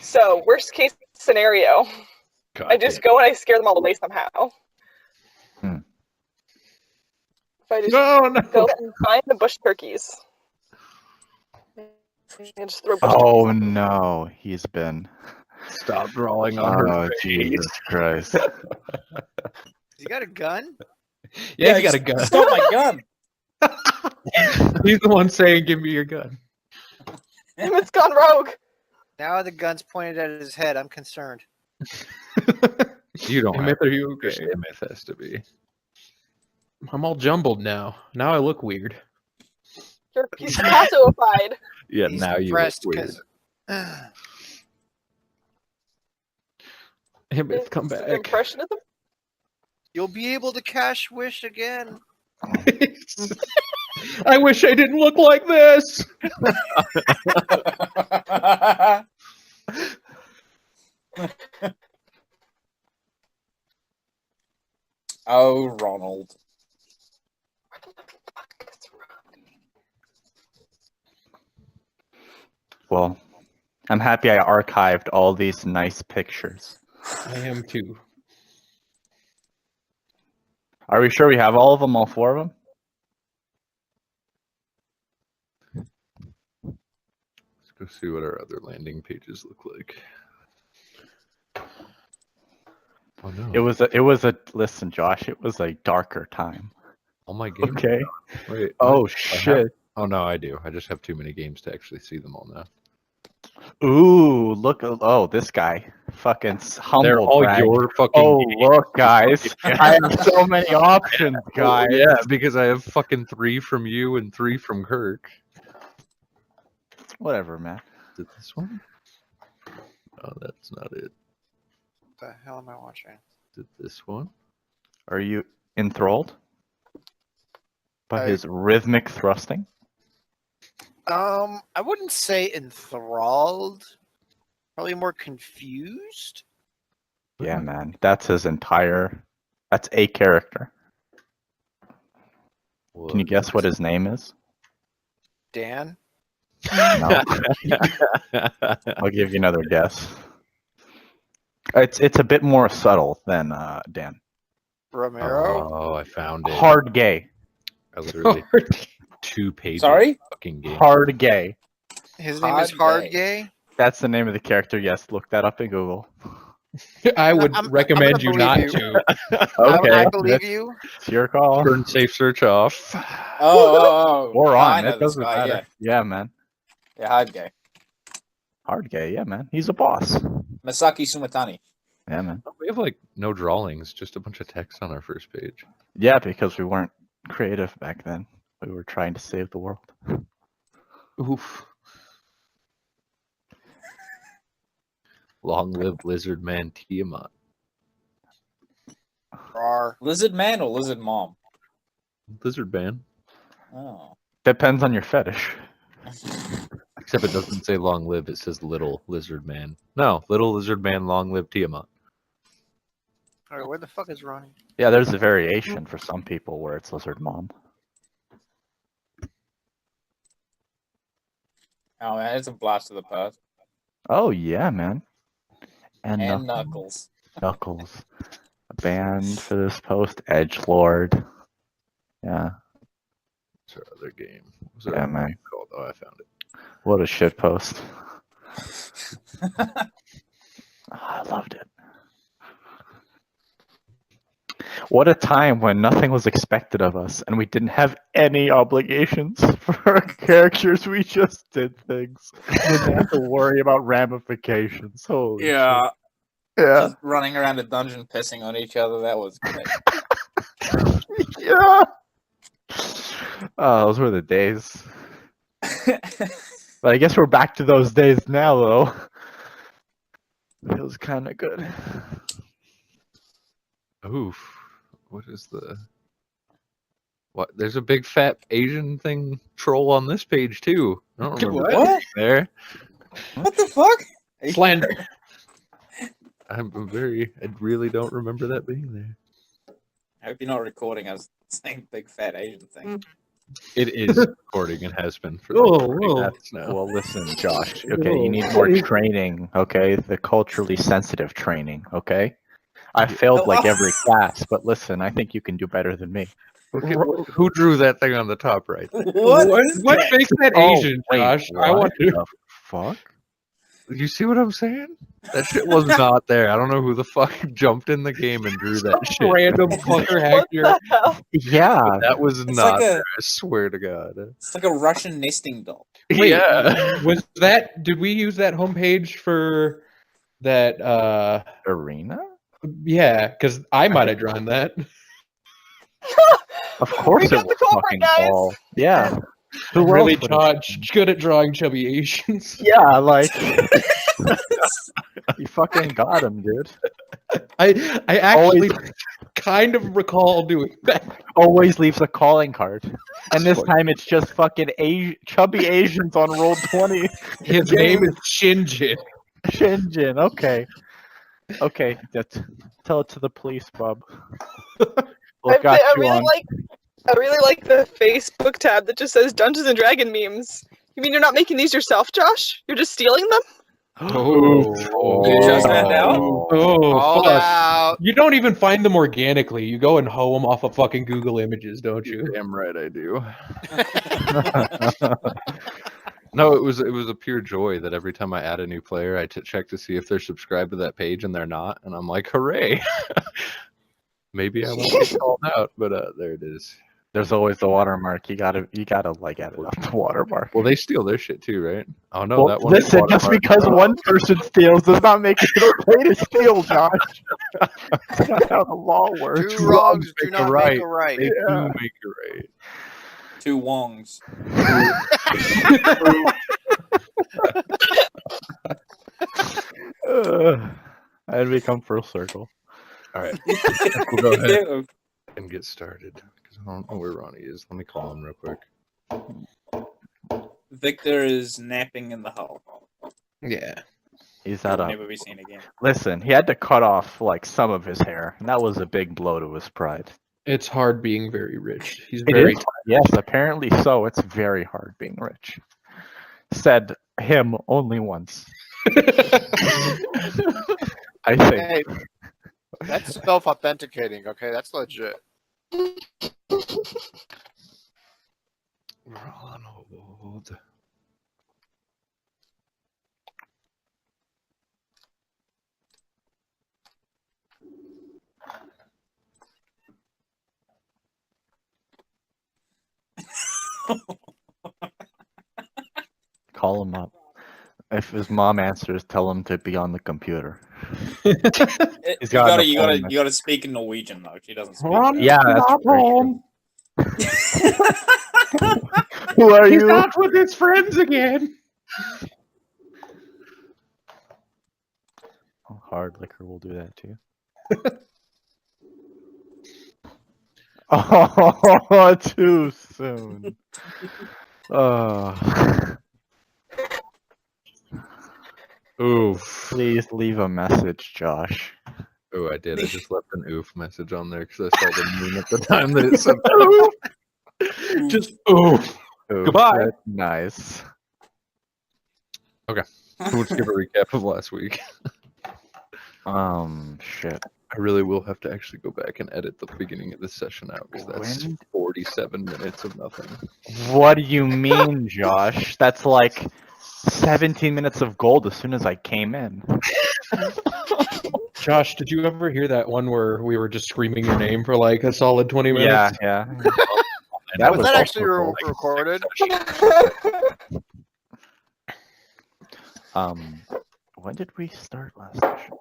So worst case scenario, God I just go and I scare them all away somehow. Hmm. If I just No. go and find the bush turkeys. And just throw bush Oh turkeys. no, he's been. Stop drawing on her Oh face. Jesus Christ! You got a gun? Yeah, I got a gun. Stop my gun! He's the one saying, "Give me your gun." Emmett's gone rogue. Now the gun's pointed at his head. I'm concerned. You don't have Immeth, are you to. okay? Immeth has to be. I'm all jumbled now. Now I look weird. He's pacified. Yeah, He's now you look depressed weird. 'cause- Immeth, come back. Impressionism? You'll be able to cash wish again. I wish I didn't look like this. Oh, Ronald. Well, I'm happy I archived all these nice pictures. I am too. Are we sure we have all of them, all 4 of them? Let's go see what our other landing pages look like. Oh no! It was a listen, Josh. It was a darker time. All my games. Okay. Wait. Oh what? shit. Oh no, I do. I just have too many games to actually see them all now. Ooh, look! Oh, this guy, fucking humble. They're all brag. your fucking. Oh, games. look, guys! I have so many options, guys. Yeah, because I have fucking 3 from you and 3 from Kirk. Whatever, man. Is it this one? Oh, that's not it. What the hell am I watching? Is it this one? Are you enthralled by I- his rhythmic thrusting? I wouldn't say enthralled. Probably more confused. Yeah, man. That's his entire. That's a character. Can you guess what his name is? Dan. No. I'll give you another guess. It's a bit more subtle than Dan. Romero. Oh, I found it. Hard gay. I literally 2 pages. Sorry? Fucking game. Hard gay. His name is Hard Hard Gay. That's the name of the character. Yes, look that up in Google. I would I'm recommend gonna you not believe you. to. Okay, I believe that's you. your call. Turn safe search off. Oh. Or I on. know It this doesn't guy, matter. Yeah, man. Yeah, hard gay. Hard gay. Yeah, man. He's a boss. Masaki Sumatani. Yeah, man. We have like no drawings, just a bunch of text on our first page. Yeah, because we weren't creative back then. We were trying to save the world. Oof. Long live Lizard Man Tiamat. Rar. Lizard man or lizard mom? Lizard Man. Oh. Depends on your fetish. Except it doesn't say long live, it says little lizard man. No, little lizard man, long live Tiamat. Alright, where the fuck is Ronnie? Yeah, there's a variation for some people where it's lizard mom. Oh man, it's a blast of the past. Oh yeah, man. And, And Knuckles. Knuckles. A band for this post, Edgelord. Yeah, What's our other game? What was our Yeah, other man. game called? Oh, I found it. what a shit post. I loved it. What a time when nothing was expected of us and we didn't have any obligations for our characters. We just did things. We didn't have to worry about ramifications. Holy Yeah. shit. Yeah. Just running around a dungeon pissing on each other. That was great. Yeah. Oh, those were the days. But I guess we're back to those days now, though. Feels kind of good. Oof. What is the... What? There's a big fat Asian thing troll on this page, too. I don't remember What? that What? being there. What the fuck? Slander. I really don't remember that being there. I hope you're not recording us saying big fat Asian thing. It is recording and has been for Whoa, like 40 whoa. minutes now. Well, listen, Josh. Okay, you need more training. Okay, the culturally sensitive training. Okay, I failed like every class, but listen, I think you can do better than me. Okay, who drew that thing on the top right? What? What makes that Asian, wait, Josh? I what want to. the fuck? You see what I'm saying? That shit was not there. I don't know who the fuck jumped in the game and drew that shit. Random fucker hacked your. Yeah, That was It's not like a- there. I swear to God. It's like a Russian nesting doll. Wait, Yeah. was that? Did we use that homepage for that? arena. Yeah, because I might have drawn that. Of course, We it got the was culprit, fucking guys. Paul. Yeah, who I'm really else would have- good at drawing chubby Asians. Yeah, like you fucking got him, dude. I actually kind of recall doing that. Always leaves a calling card, and this time it's just fucking chubby Asians on roll 20. His name is Shinjin. Shinjin. Okay. Tell it to the police, bub. We'll got I you really on. like the Facebook tab that just says Dungeons and Dragon memes. You mean you're not making these yourself, Josh? You're just stealing them? Oh, You just found out? All fuck. out. You don't even find them organically. You go and hoe them off of fucking Google Images, don't you? You're damn right I do. No, it was a pure joy that every time I add a new player, I check to see if they're subscribed to that page, and they're not, and I'm like, hooray! Maybe I won't get called out, but there it is. There's always the watermark. You gotta like add it up the watermark. Well, they steal their shit too, right? Oh no, Well, that one. listen, just because one person steals does not make it okay to steal, Josh. That's not how the law works. Two wrongs do not make a right. They do make it right. Two Wongs. And we come full circle. All right, we'll go ahead and get started because I don't know where Ronnie is. Let me call him real quick. Victor is napping in the hull. Yeah. He's He'll at a. never be seen again. Listen, he had to cut off like some of his hair, and that was a big blow to his pride. It's hard being very rich. He's It very is. Yes, apparently so. It's very hard being rich. Said him only once. I think. Hey, that's self-authenticating. Okay, that's legit. We're all on hold. Call him up. If his mom answers, tell him to be on the computer. You got an gotta speak in Norwegian though. She doesn't speak. Yeah, that's very true. Who are He's you? out with his friends again. Oh, hard liquor will do that too. Oh, too soon. Oof. Please leave a message, Josh. Oh, I did. I just left an oof message on there because I saw the meme at the time that it said oof. Just oof. Ooh, Goodbye. that's nice. Let's give a recap of last week. Shit. I really will have to actually go back and edit the beginning of this session out because that's When? 47 minutes of nothing. What do you mean, Josh? That's like 17 minutes of gold as soon as I came in. Josh, did you ever hear that one where we were just screaming your name for like a solid 20 minutes? Yeah. Was that also actually gold. recorded? When did we start last session?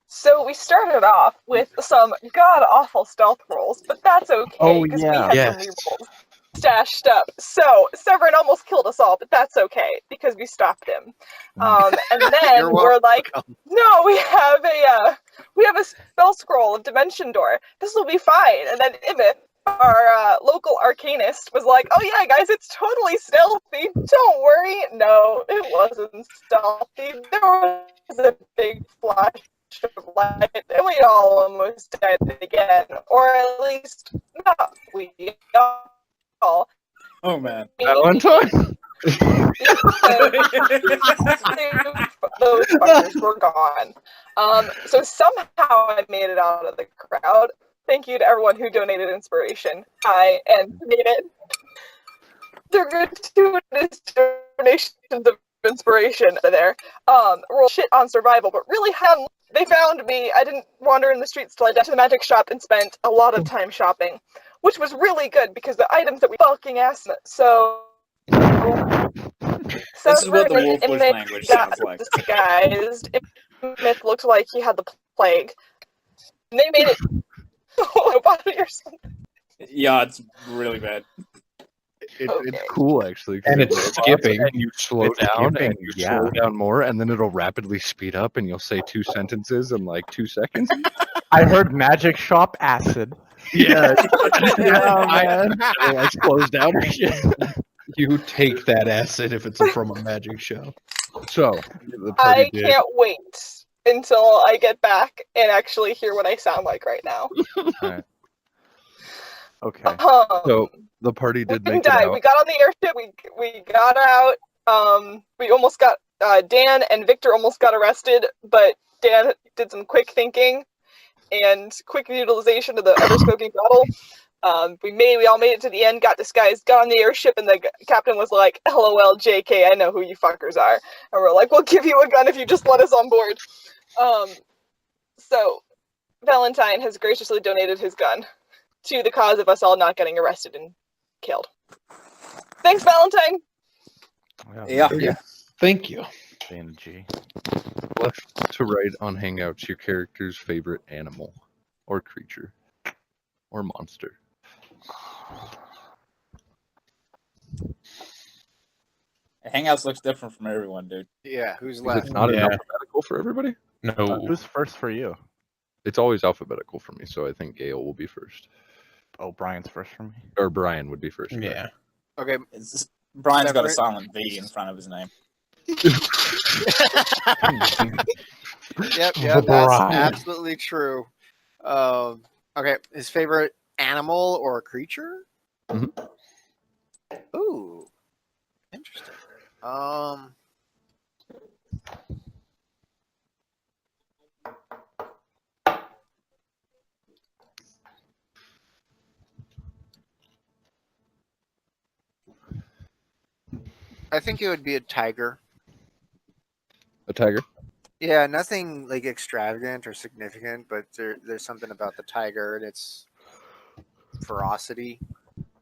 So we started off with some god-awful stealth rolls, but that's okay, Oh, because yeah. we had some rerolls stashed up. So Severin almost killed us all, but that's okay, because we stopped him. And then You're we're like, welcome. no, we have a spell scroll of Dimension Door. This will be fine. And then Immeth, our local arcanist, was like, oh yeah, guys, it's totally stealthy. Don't worry. No, it wasn't stealthy. There was a big flash of light, and we all almost died again. Or at least, not we all. Oh man. Valentine? Those fuckers were gone. So somehow I made it out of the crowd. Thank you to everyone who donated inspiration. And made it. They're gratuitous donations of inspiration there. Roll shit on survival, but really they found me. I didn't wander in the streets till I got to the magic shop and spent a lot of time shopping, which was really good because the items that we fucking asked. So This is what the Wolfbush language sounds like. Disguised. Immeth looked like he had the plague. And they made it body or something. Yeah, it's really bad. It's Okay. cool actually. 'cause And it it's robots skipping. And you slow It's down skipping, and you yeah. slow down more, and then it'll rapidly speed up, and you'll say 2 sentences in like 2 seconds. I heard magic shop acid. Yeah, Man. it like slows down or shit. You take that acid if it's from a magic show. So the party I did. can't wait until I get back and actually hear what I sound like right now. Okay. So the party We did didn't make it die. out. We got on the airship. We got out. We almost got Dan and Victor almost got arrested, but Dan did some quick thinking and quick utilization of the ever-smoking bottle. We all made it to the end, got disguised, got on the airship, and the captain was like, "LOL, JK, I know who you fuckers are." And we're like, "We'll give you a gun if you just let us on board." So Valentine has graciously donated his gun to the cause of us all not getting arrested and killed. Thanks, Valentine. Yeah. Thank you. G. Left to right on Hangouts, your character's favorite animal, or creature, or monster. Hangouts looks different from everyone, dude. Yeah, who's Is left? it not in Yeah. alphabetical for everybody? No. Who's first for you? It's always alphabetical for me, so I think Gale will be first. Oh, Brian's first for me. Or Brian would be first. Yeah. Okay. It's just, Brian's got a Separate. silent V in front of his name. Yep, that's Brian. absolutely true. Okay, his favorite animal or creature? Mhm. Ooh, interesting. I think it would be a tiger. A tiger? Yeah, nothing like extravagant or significant, but there's something about the tiger and its ferocity,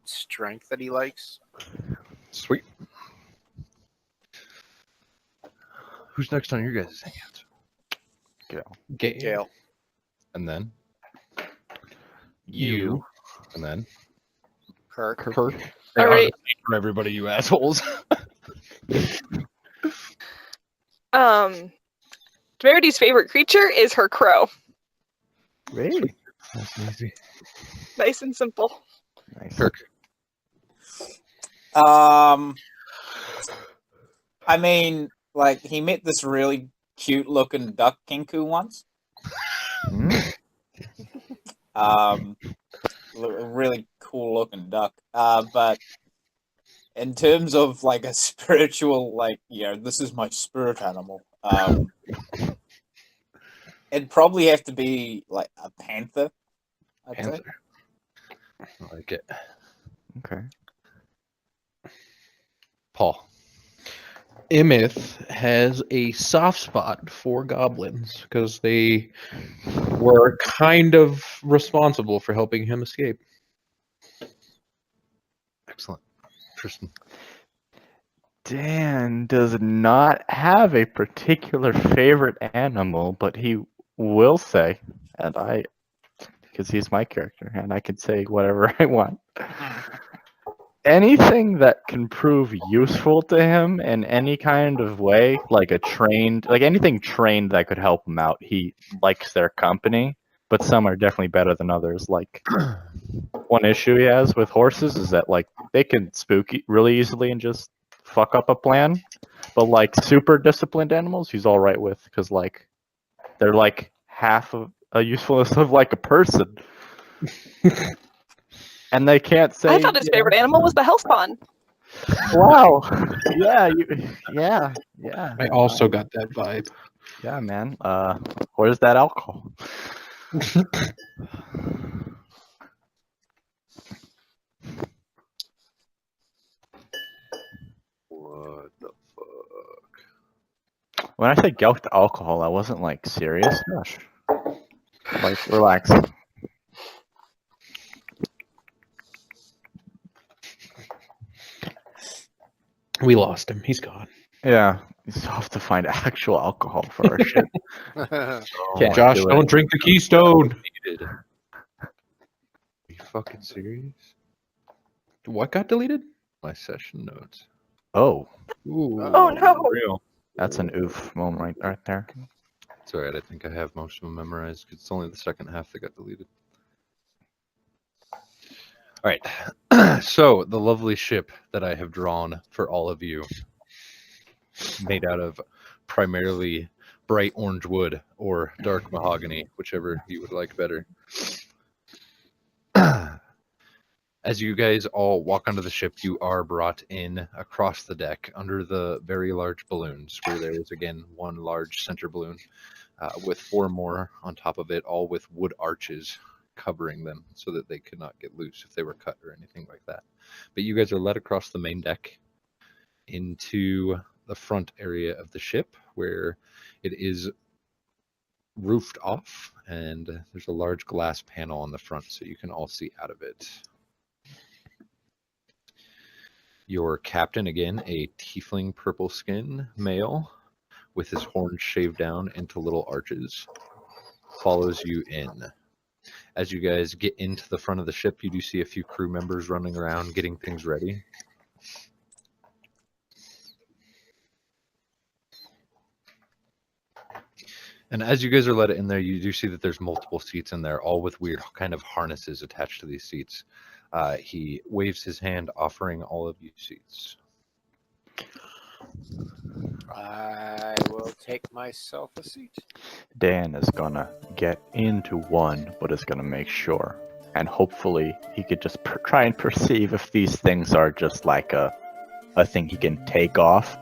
strength that he likes. Sweet. Who's next on your guys' Hangouts? Gale. And then? You. And then? Kirk. Kirk. All right. For everybody, you assholes. Temerity's favorite creature is her crow. Really? That's easy. Nice and simple. Nice. Kirk. I mean, like, he met this really cute looking duck kinku once. Mm. A really cool looking duck. But in terms of like a spiritual, like, this is my spirit animal. It'd probably have to be like a panther. I'd say. Panther. I like it. Okay. Paul. Immeth has a soft spot for goblins because they were kind of responsible for helping him escape. Excellent. Tristan. Dan does not have a particular favorite animal, but he will say, because he's my character, and I can say whatever I want. Anything that can prove useful to him in any kind of way, like anything trained that could help him out, he likes their company, but some are definitely better than others. Like, one issue he has with horses is that, like, they can spook really easily and just fuck up a plan, but, like, super disciplined animals he's all right with, because, like, they're, like, half of a usefulness of, like, a person. And they can't say. I thought his favorite animal was the health spawn. Wow. Yeah. I also got that vibe. Yeah, man. Where's that alcohol? What the fuck? When I say gulped alcohol, I wasn't like serious. Gosh. Like, relax. We lost him. He's gone. Yeah. You still have to find actual alcohol for our shit. Can't Josh, do it. don't drink the Keystone. Are you fucking serious? What got deleted? My session notes. Oh, Ooh. Oh no! Real. that's an oof moment right there. It's alright, I think I have most of them memorized. 'Cause it's only the second half that got deleted. Alright, so the lovely ship that I have drawn for all of you, made out of primarily bright orange wood or dark mahogany, whichever you would like better. As As you guys all walk onto the ship, you are brought in across the deck under the very large balloons, where there is again one large center balloon with 4 more on top of it, all with wood arches covering them so that they could not get loose if they were cut or anything like that. But you guys are led across the main deck into the front area of the ship, where it is roofed off, and there's a large glass panel on the front so you can all see out of it. Your captain, again, a tiefling purple skin male with his horns shaved down into little arches, follows you in. As you guys get into the front of the ship, you do see a few crew members running around getting things ready. And as you guys are let in there, you do see that there's multiple seats in there, all with weird kind of harnesses attached to these seats. He waves his hand, offering all of you seats. I will take myself a seat. Dan is gonna get into one, but is gonna make sure. And hopefully he could just try and perceive if these things are just like a thing he can take off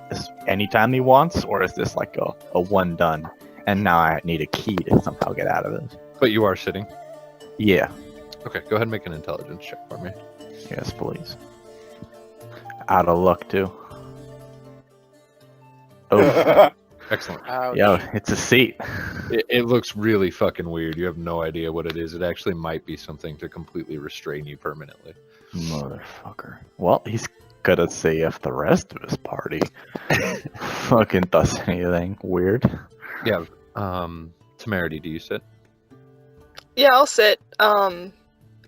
anytime he wants, or is this like a one done? And now I need a key to somehow get out of this. But you are sitting. Yeah. Okay, go ahead and make an intelligence check for me. Yes, please. Out of luck, too. Oh, Excellent. Ouch. yo, it's a seat. It looks really fucking weird. You have no idea what it is. It actually might be something to completely restrain you permanently. Motherfucker. Well, he's gonna see if the rest of his party fucking does anything weird. Yeah. Temerity, do you sit? Yeah, I'll sit.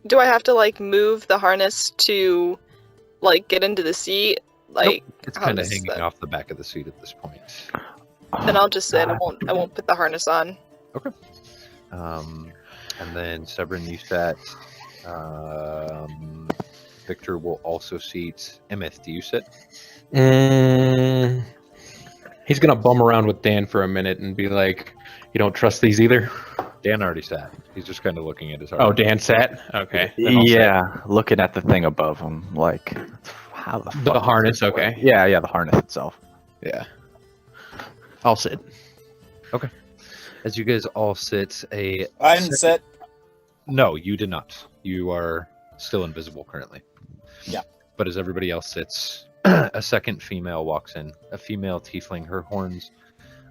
Do I have to like move the harness to like get into the seat? Like It's how kind of does hanging that- off the back of the seat at this point. Then I'll just sit. I won't put the harness on. And then Severin, you sat. Victor will also seat. Immeth, do you sit? He's gonna bum around with Dan for a minute and be like, "You don't trust these either." Dan already sat. He's just kind of looking at his Oh, Dan sat. Okay. then I'll sit. Yeah, looking at the thing above him, like, how the fuck The does harness. this work? Okay. Yeah, the harness itself. Yeah. I'll sit. As you guys all sit, I didn't sit. No, you did not. You are still invisible currently. Yeah. But as everybody else sits, a second female walks in. A female tiefling, her horns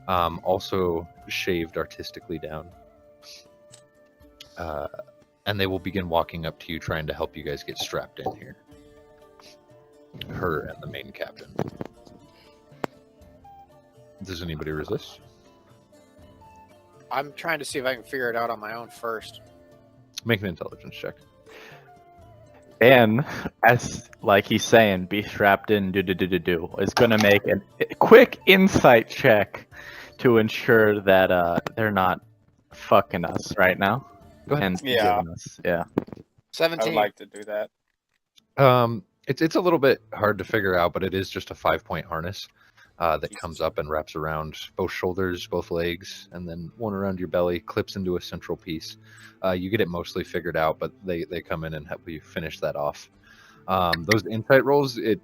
also shaved artistically down. And they will begin walking up to you, trying to help you guys get strapped in here. Her and the main captain. Does anybody resist? I'm trying to see if I can figure it out on my own first. Make an intelligence check. And as like he's saying, be strapped in, is gonna make a quick insight check to ensure that they're not fucking us right now. Go ahead. And Yeah. giving us, yeah. I would 17. like to do that. It's a little bit hard to figure out, but it is just a 5-point harness that comes up and wraps around both shoulders, both legs, and then one around your belly, clips into a central piece. You get it mostly figured out, but they come in and help you finish that off. Those insight rolls, it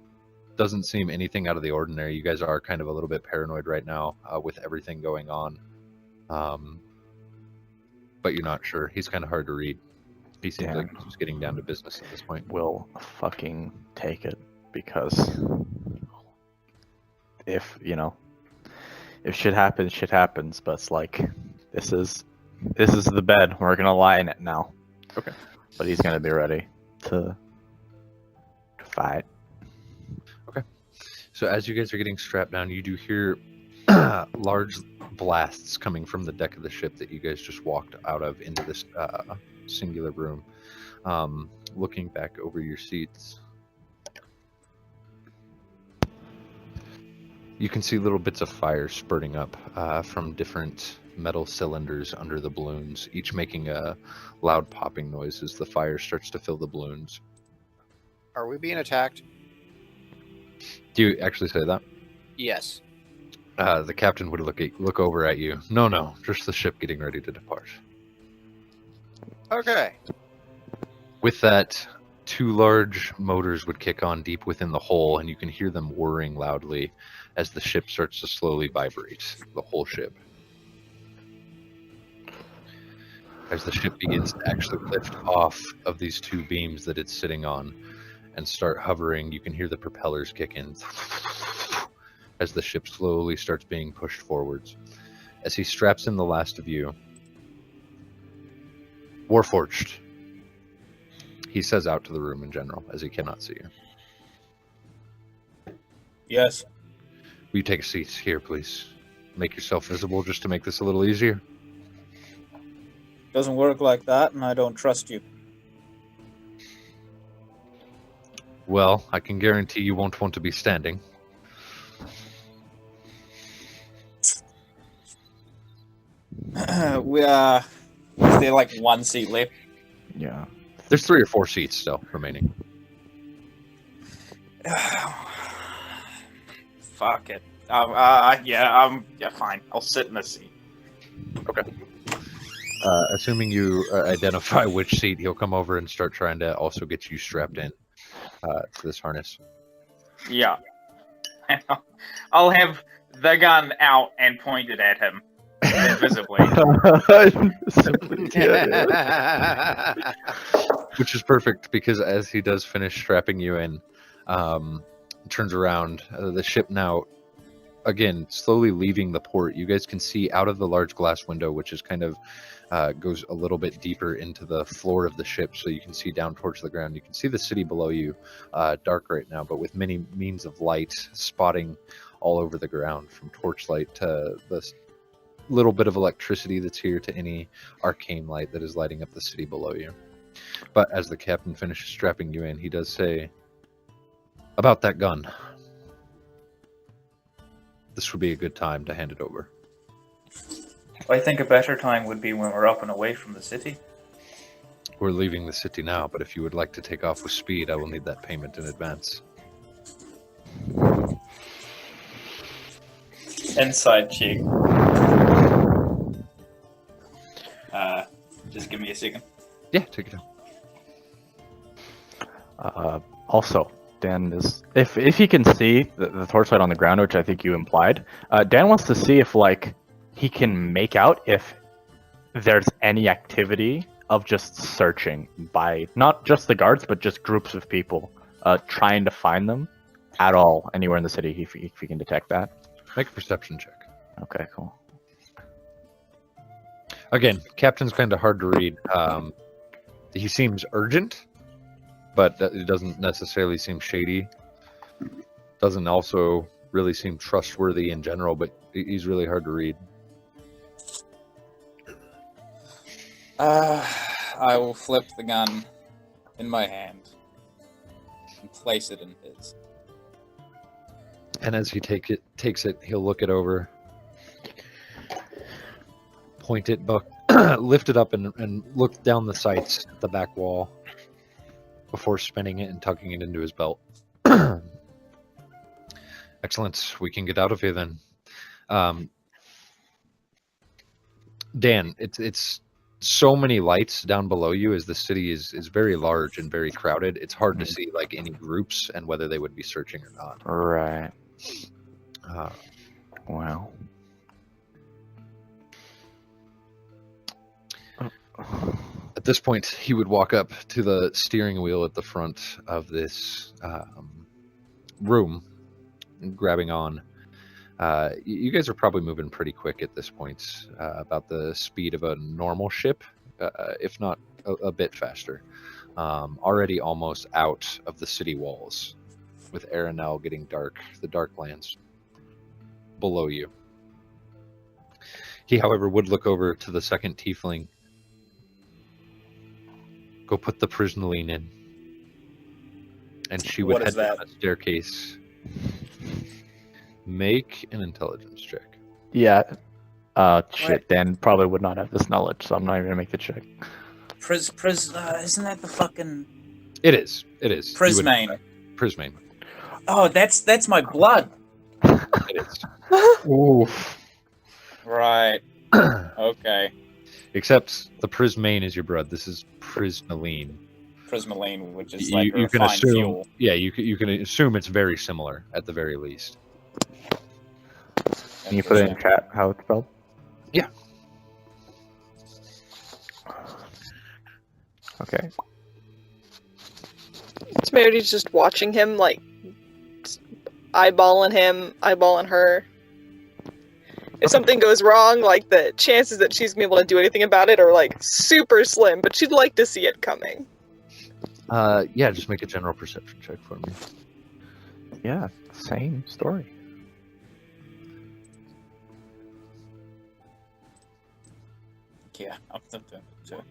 doesn't seem anything out of the ordinary. You guys are kind of a little bit paranoid right now with everything going on. But you're not sure. He's kind of hard to read. He seems like he's just getting down to business at this point. We'll fucking take it, because if shit happens, but it's like this is the bed, we're gonna lie in it now. Okay. But he's gonna be ready to fight. So as you guys are getting strapped down, you do hear large blasts coming from the deck of the ship that you guys just walked out of into this singular room. Looking back over your seats, you can see little bits of fire spurting up from different metal cylinders under the balloons, each making a loud popping noise as the fire starts to fill the balloons. Are we being attacked? Do you actually say that? Yes. The captain would look over at you. No, just the ship getting ready to depart. Okay. With that, two large motors would kick on deep within the hull, and you can hear them whirring loudly as the ship starts to slowly vibrate, the whole ship. As the ship begins to actually lift off of these two beams that it's sitting on and start hovering, you can hear the propellers kick in as the ship slowly starts being pushed forwards. As he straps in the last of you, Warforged, he says out to the room in general, as he cannot see you. Yes. Will you take a seat here, please? Make yourself visible just to make this a little easier. Doesn't work like that, and I don't trust you. Well, I can guarantee you won't want to be standing. Is there like one seat left? Yeah. There's 3 or 4 seats still remaining. Fuck it. Yeah, fine. I'll sit in the seat. Okay. Assuming you identify which seat, he'll come over and start trying to also get you strapped in to this harness. Yeah. I'll have the gun out and pointed at him invisibly. Which is perfect, because as he does finish strapping you in, turns around, the ship now, again, slowly leaving the port. You guys can see out of the large glass window, which is kind of goes a little bit deeper into the floor of the ship, so you can see down towards the ground. You can see the city below you, dark right now, but with many means of light spotting all over the ground, from torchlight to the little bit of electricity that's here to any arcane light that is lighting up the city below you. But as the captain finishes strapping you in, he does say, about that gun, this would be a good time to hand it over. I think a better time would be when we're up and away from the city. We're leaving the city now, but if you would like to take off with speed, I will need that payment in advance. Inside cheek. Just give me a second. Yeah, take it down. Also, Dan is if he can see the torchlight on the ground, which I think you implied. Dan wants to see if he can make out if there's any activity of just searching by not just the guards, but just groups of people trying to find them at all anywhere in the city. If he can detect that. Make a perception check. Okay, cool. Again, Captain's kind of hard to read. He seems urgent, but it doesn't necessarily seem shady. Doesn't also really seem trustworthy in general, but he's really hard to read. I will flip the gun in my hand and place it in his. And as he takes it, he'll look it over, point it, lift it up, and look down the sights at the back wall before spinning it and tucking it into his belt. Excellent. We can get out of here then. Dan, it's so many lights down below you as the city is very large and very crowded. It's hard to see any groups and whether they would be searching or not. Right. Wow. At this point, he would walk up to the steering wheel at the front of this room, grabbing on. You guys are probably moving pretty quick at this point, about the speed of a normal ship, if not a bit faster. Already almost out of the city walls, with Aerenal getting dark, the dark lands below you. He, however, would look over to the second tiefling. Go put the prisonerine in. And she would head down a staircase. Make an intelligence check. Yeah. Shit, Dan probably would not have this knowledge, so I'm not even gonna make the check. Isn't that the fucking... It is. Prismane. Prismane. Oh, that's my blood. It is. Oof. Right. Okay. Except the Prismane is your blood. This is Prismaline. prismaline, which is You, like you can refined assume, fuel. yeah, you can assume it's very similar at the very least. Can you put it in chat how it's spelled? Yeah. Okay. Temerity's just watching him, like, eyeballing him, eyeballing her. If something goes wrong, like, the chances that she's gonna be able to do anything about it are, like, super slim, but she'd like to see it coming. Yeah, just make a general perception check for me. Yeah, same story. Yeah,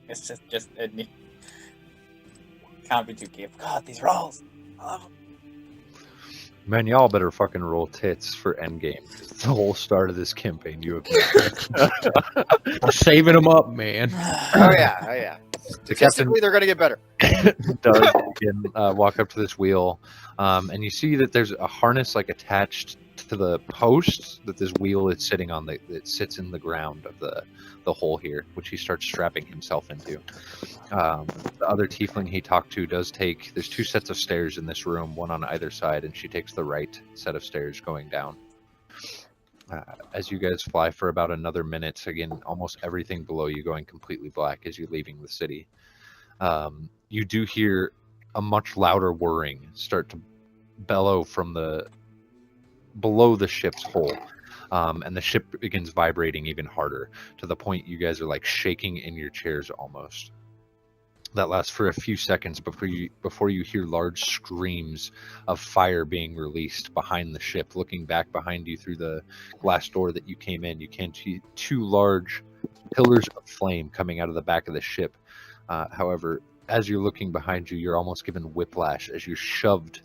it's just it can't be too careful. God, these rolls. Oh. Man, y'all better fucking roll tits for endgame. It's the whole start of this campaign. You have I'm saving them up, man. Oh yeah. The captain Statistically, they're gonna get better. does again, walk up to this wheel, and you see that there's a harness like attached to the post that this wheel is sitting on that sits in the ground of the hole here, which he starts strapping himself into. The other tiefling he talked to does take. There's 2 sets of stairs in this room, one on either side, and she takes the right set of stairs going down. As you guys fly for about another minute, again, almost everything below you going completely black as you're leaving the city. You do hear a much louder whirring start to bellow from below the ship's hull, and the ship begins vibrating even harder to the point you guys are like shaking in your chairs almost. That lasts for a few seconds before you hear large screams of fire being released behind the ship. Looking back behind you through the glass door that you came in, you can see 2 large pillars of flame coming out of the back of the ship. However, as you're looking behind you, you're almost given whiplash as you're shoved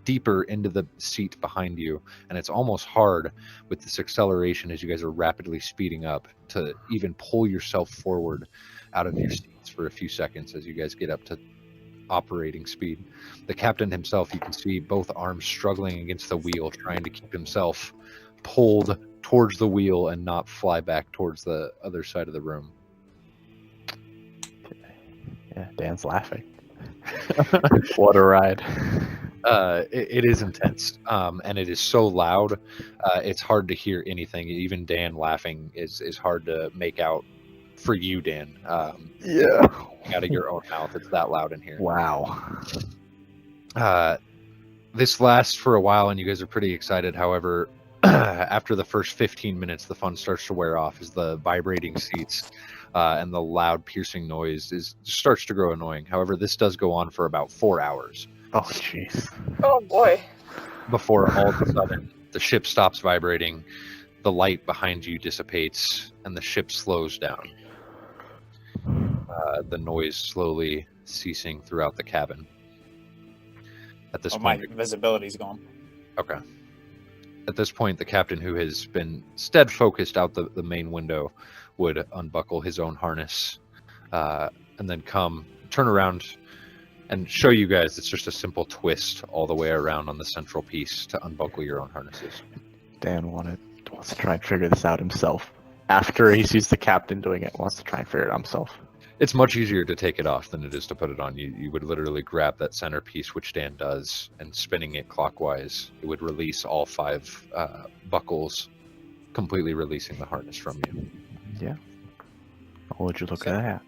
deeper into the seat behind you, and it's almost hard with this acceleration as you guys are rapidly speeding up to even pull yourself forward out of your seats for a few seconds as you guys get up to operating speed. The captain himself, you can see both arms struggling against the wheel, trying to keep himself pulled towards the wheel and not fly back towards the other side of the room. Yeah, Dan's laughing. What a ride. It is intense, and it is so loud, it's hard to hear anything. Even Dan laughing is hard to make out for you, Dan. Yeah. Out of your own mouth, it's that loud in here. Wow. This lasts for a while, and you guys are pretty excited. However, after the first 15 minutes, the fun starts to wear off as the vibrating seats and the loud, piercing noise starts to grow annoying. However, this does go on for about 4 hours. Oh, jeez. Oh boy. Before all of a sudden the ship stops vibrating, the light behind you dissipates, and the ship slows down. The noise slowly ceasing throughout the cabin. At this My point, visibility's gone. okay. At this point, the captain, who has been stead focused out the main window, would unbuckle his own harness, and then turn around, and show you guys it's just a simple twist all the way around on the central piece to unbuckle your own harnesses. Dan wants to try and figure this out himself. After he sees the captain doing it, wants to try and figure it out himself. It's much easier to take it off than it is to put it on. You would literally grab that center piece, which Dan does, and spinning it clockwise, it would release all 5 buckles, completely releasing the harness from you. Yeah. Oh, would you look at that?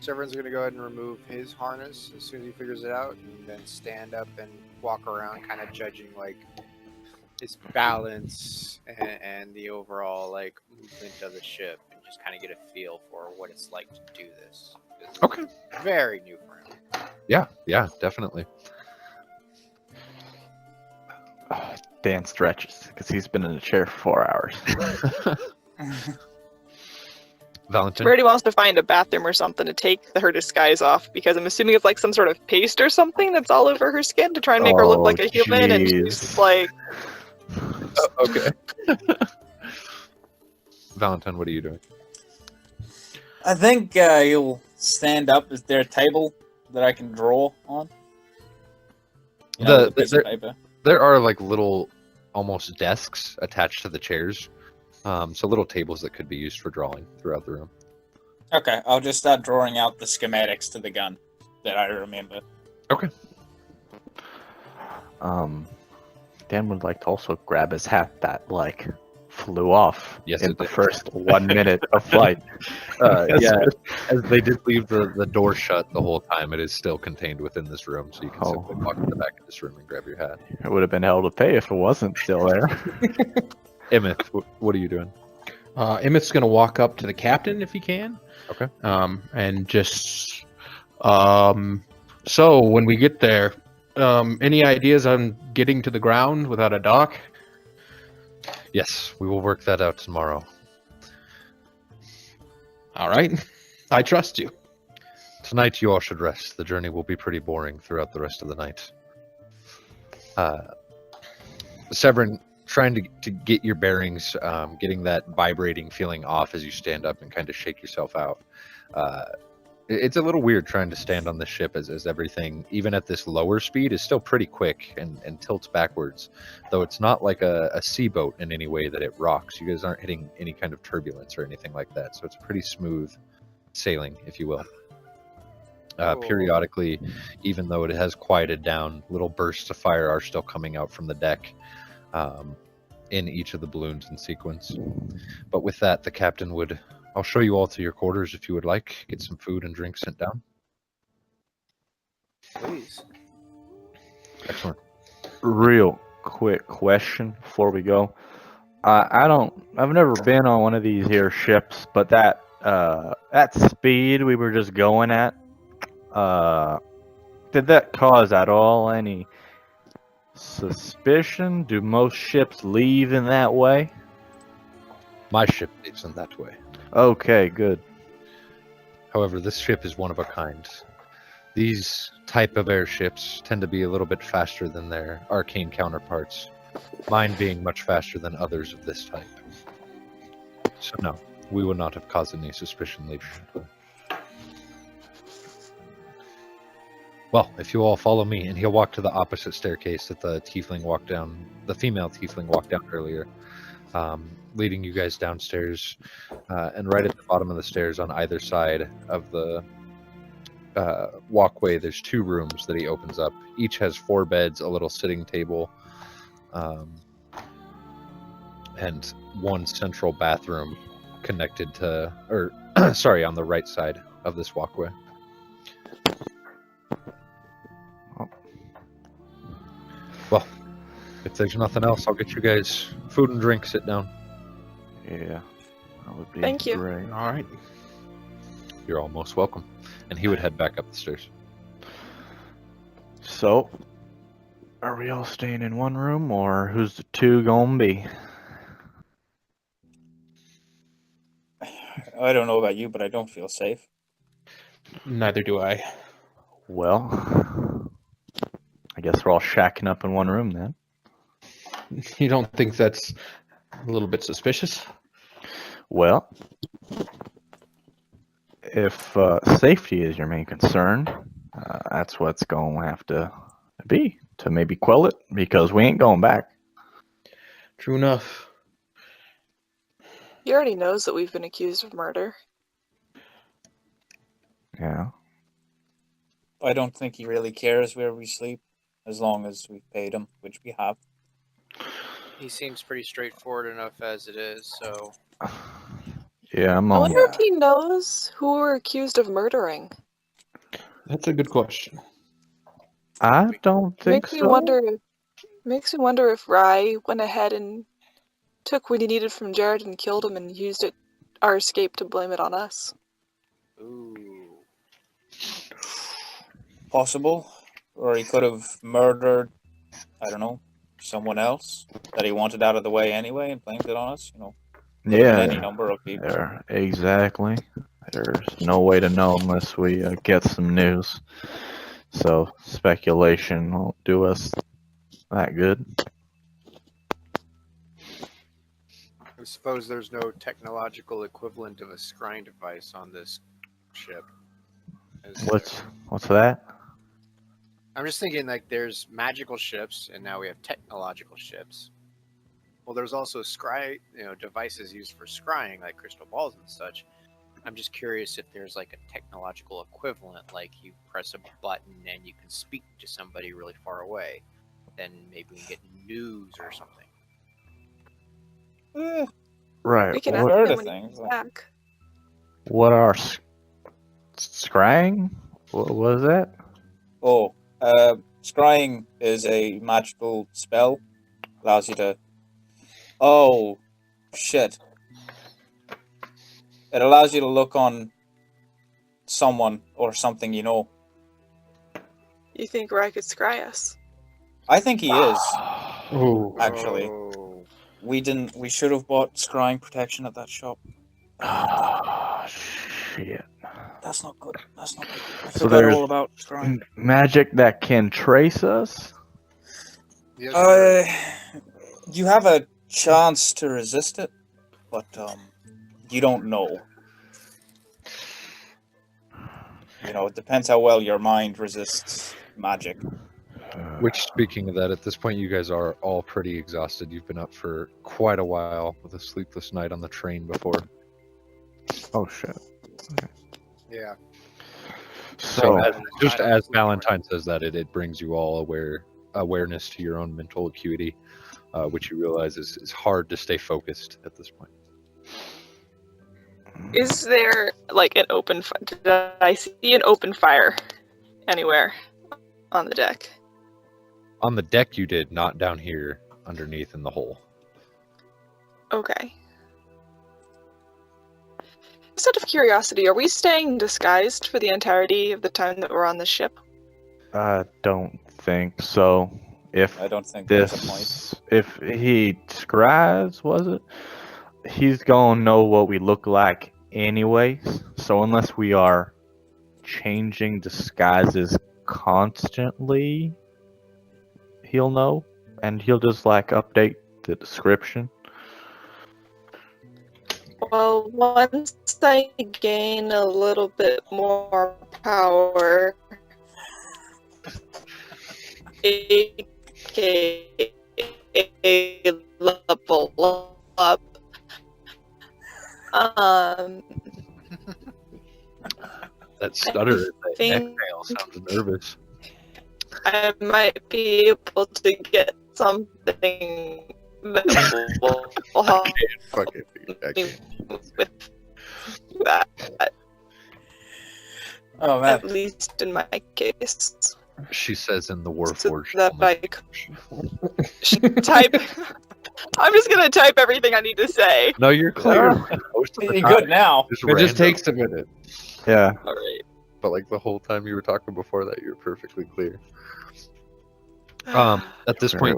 So everyone's gonna go ahead and remove his harness as soon as he figures it out, and then stand up and walk around, kind of judging like its balance and the overall like movement of the ship, and just kind of get a feel for what it's like to do this. It's Okay. very new for him. Yeah, definitely. Dan stretches because he's been in a chair for 4 hours. Valentine? Temerity wants to find a bathroom or something to take her disguise off, because I'm assuming it's like some sort of paste or something that's all over her skin to try and make her look like a human, and she's just like... Okay. Valentine, what are you doing? I think you'll stand up. Is there a table that I can draw on? You know, with a piece of paper. There are like little, almost desks attached to the chairs. So little tables that could be used for drawing throughout the room. Okay, I'll just start drawing out the schematics to the gun that I remember. Dan would like to also grab his hat that like flew off Yes, in it the did. first 1 minute of flight. Yeah, as they did leave the door shut the whole time, it is still contained within this room, so you can simply walk to the back of this room and grab your hat. It would have been hell to pay if it wasn't still there. Immeth, what are you doing? Emmeth's going to walk up to the captain if he can. Okay. And just so when we get there, any ideas on getting to the ground without a dock? Yes, we will work that out tomorrow. All right. I trust you. Tonight you all should rest. The journey will be pretty boring throughout the rest of the night. Severin, trying to get your bearings, getting that vibrating feeling off as you stand up and kind of shake yourself out. It's a little weird trying to stand on the ship as everything, even at this lower speed, is still pretty quick and tilts backwards. Though it's not like a sea boat in any way that it rocks. You guys aren't hitting any kind of turbulence or anything like that. So it's pretty smooth sailing, if you will. Periodically, even though it has quieted down, little bursts of fire are still coming out from the deck in each of the balloons in sequence. But with that, the captain would... I'll show you all to your quarters if you would like. Get some food and drink sent down. Please. Excellent. Real quick question before we go. I've never been on one of these here ships, but that speed we were just going at, did that cause at all any suspicion? Do most ships leave in that way? My ship leaves in that way. Okay, good. However, this ship is one of a kind. These type of airships tend to be a little bit faster than their arcane counterparts, mine being much faster than others of this type. So no, we would not have caused any suspicion leaving. Well, if you all follow me, and he'll walk to the opposite staircase that the tiefling walked down, the female tiefling walked down earlier, leading you guys downstairs, and right at the bottom of the stairs on either side of the walkway, there's 2 rooms that he opens up. Each has 4 beds, a little sitting table, and 1 central bathroom connected to, or sorry, on the right side of this walkway. Well, if there's nothing else, I'll get you guys food and drink. Sit down. Yeah, that would be Thank you. great. All right. You're all most welcome. And he would head back up the stairs. So, are we all staying in one room, or who's the 2 gonna be? I don't know about you, but I don't feel safe. Neither do I. Well, I guess we're all shacking up in one room then. You don't think that's a little bit suspicious? Well, if safety is your main concern, that's what's going to have to be to maybe quell it, because we ain't going back. True enough. He already knows that we've been accused of murder. Yeah. I don't think he really cares where we sleep, as long as we've paid him, which we have. He seems pretty straightforward enough as it is, so Yeah, I'm I on. wonder if he knows who we're accused of murdering. That's a good question. I don't think Makes me so. wonder if Rye went ahead and took what he needed from Jared and killed him and used our escape to blame it on us. ooh. Possible. Or he could have murdered, I don't know, someone else that he wanted out of the way anyway and blamed it on us. You know, could have been any Yeah, number of people. there, exactly. There's no way to know unless we get some news. So speculation won't do us that good. I suppose there's no technological equivalent of a scrying device on this ship. Is there? What's that? I'm just thinking, like, there's magical ships, and now we have technological ships. Well, there's also devices used for scrying, like crystal balls and such. I'm just curious if there's like a technological equivalent, like you press a button and you can speak to somebody really far away. Then maybe we can get news or something. Right. We can I've ask heard him of when he things. comes back. What are scrying? What was that? Oh, scrying is a magical spell. Allows you to. Oh, shit! It allows you to look on someone or something you know. You think Rai could scry us? I think he is. Ooh. Actually, Oh. we didn't. We should have bought scrying protection at that shop. Shit. That's not good. That's not good. I So forgot there's all about scrying. magic that can trace us? Yes, sir. You have a chance to resist it, but you don't know. You know, it depends how well your mind resists magic. Which, speaking of that, at this point, you guys are all pretty exhausted. You've been up for quite a while with a sleepless night on the train before. Oh shit. Yeah. So, So just as Valentine says that, it brings you all awareness to your own mental acuity, which you realize is hard to stay focused at this point. Is there like an open? Did I see an open fire anywhere on the deck? On the deck, you did, not down here underneath in the hole. Okay. Just out of curiosity, are we staying disguised for the entirety of the time that we're on the ship? I don't think so. If I don't think there's a point. if he scries, was it? He's gonna know what we look like anyways. So unless we are changing disguises constantly, he'll know, and he'll just like update the description. Well, once I gain a little bit more power, aka level up, That stutter, that think- exhale sounds nervous. I might be able to get something that will help Fucking, I me can't. with that, Oh man. at least in my case. She says in the So Warforged. that I should type. I'm just gonna type everything I need to say. No, you're clear. Most of the You're time, good now. it's It just random, takes a minute. Yeah. All right. but like the whole time you were talking before that, you're perfectly clear. At this point,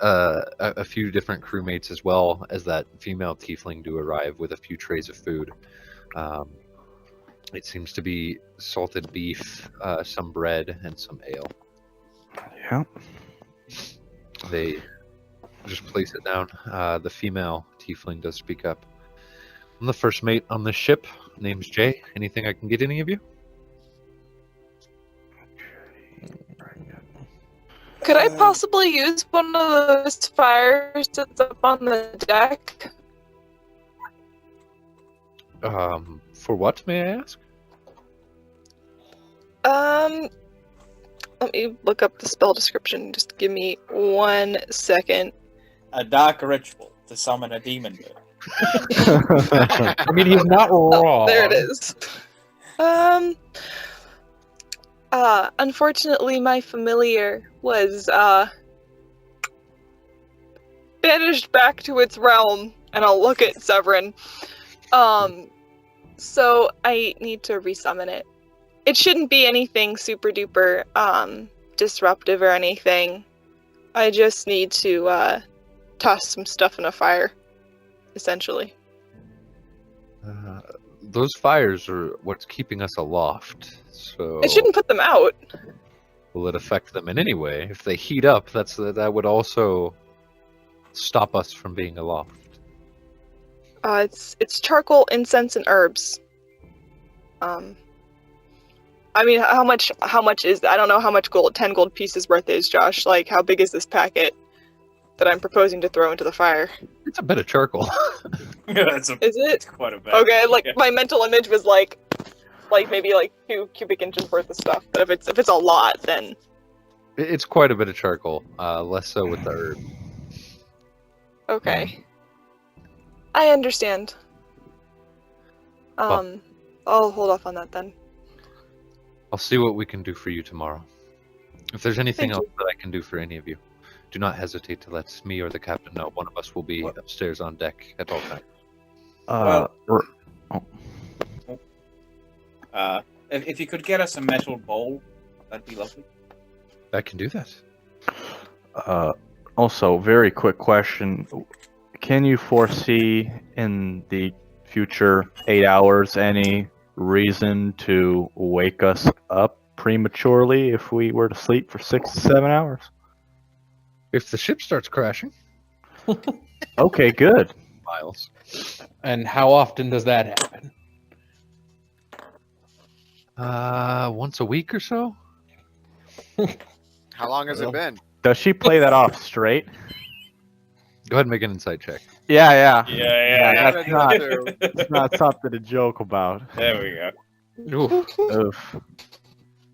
a few different crewmates as well as that female tiefling do arrive with a few trays of food. It seems to be salted beef, some bread, and some ale. Yeah. They just place it down. The female tiefling does speak up. I'm the first mate on this ship. Name's Jay. Anything I can get any of you? Could I possibly use one of those fires that's up on the deck? For what, may I ask? Let me look up the spell description. Just give me 1 second. A dark ritual to summon a demon. I mean, he's not wrong. There it is. Unfortunately, my familiar was, banished back to its realm, and I'll look at Severin. So I need to resummon it. It shouldn't be anything super duper, disruptive or anything. I just need to, toss some stuff in a fire, essentially. Those fires are what's keeping us aloft. So It shouldn't put them out. will it affect them in any way? If they heat up, that would also stop us from being aloft. It's charcoal, incense, and herbs. I mean, how much is, I don't know how much gold, 10 gold pieces worth is, Josh. Like, how big is this packet that I'm proposing to throw into the fire? It's a bit of charcoal. Is Is it? It's quite a bit. Okay, like my mental image was like maybe like 2 cubic inches worth of stuff. But if it's a lot, then It's quite a bit of charcoal. Less so with the herb. okay. I understand. I'll hold off on that then. I'll see what we can do for you tomorrow. If there's anything Thank else that I can do for any of you, do not hesitate to let me or the captain know. One of us will be upstairs on deck at all times. If you could get us a metal bowl, that'd be lovely. I can do that. Also, very quick question. Can you foresee in the future 8 hours any reason to wake us up prematurely if we were to sleep for 6 to 7 hours? If the ship starts crashing, Okay, good. Miles. And how often does that happen? Once a week or so. How long has it been? Does she play that off straight? Go ahead and make an insight check. Yeah. Yeah. That's not, it's not something to joke about. There we go. Oof. Oof.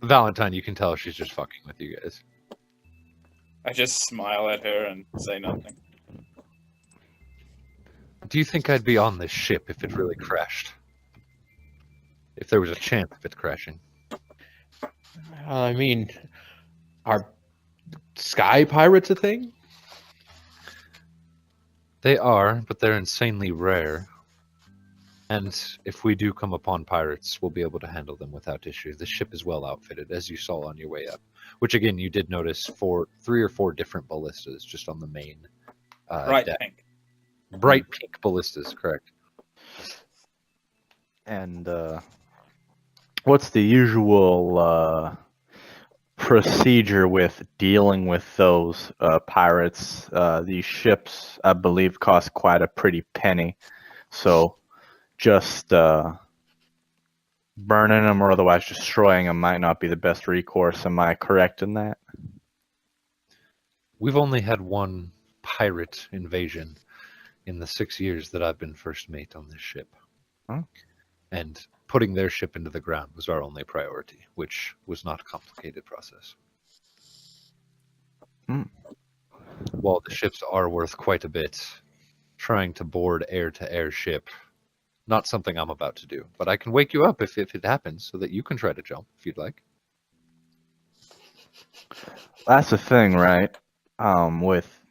Valentine, you can tell she's just fucking with you guys. I just smile at her and say nothing. Do you think I'd be on this ship if it really crashed? If there was a chance of it crashing? I mean, are sky pirates a thing? They are, but they're insanely rare. And if we do come upon pirates, we'll be able to handle them without issue. The ship is well outfitted, as you saw on your way up. Which, again, you did notice 3 or 4 different ballistas just on the main Right, deck. pink. Bright pink ballistas, correct. And what's the usual procedure with dealing with those pirates? These ships, I believe, cost quite a pretty penny. So just burning them or otherwise destroying them might not be the best recourse. Am I correct in that? We've only had one pirate invasion in the 6 years that I've been first mate on this ship. Huh? And putting their ship into the ground was our only priority, which was not a complicated process. While the ships are worth quite a bit, trying to board air-to-air ship, not something I'm about to do. But I can wake you up if it happens so that you can try to jump if you'd like. That's the thing, right? With,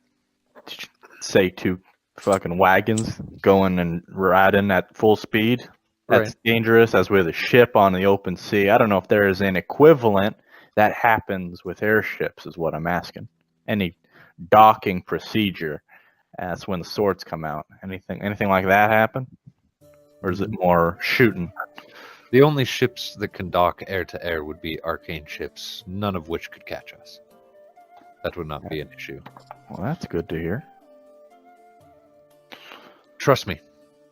say, 2 fucking wagons going and riding at full speed. That's dangerous, as with a ship on the open sea. I don't know if there is an equivalent that happens with airships, is what I'm asking. Any docking procedure. That's when the swords come out. Anything like that happen? Or is it more shooting? The only ships that can dock air-to-air would be arcane ships, none of which could catch us. That would not be an issue. Well, that's good to hear. Trust me,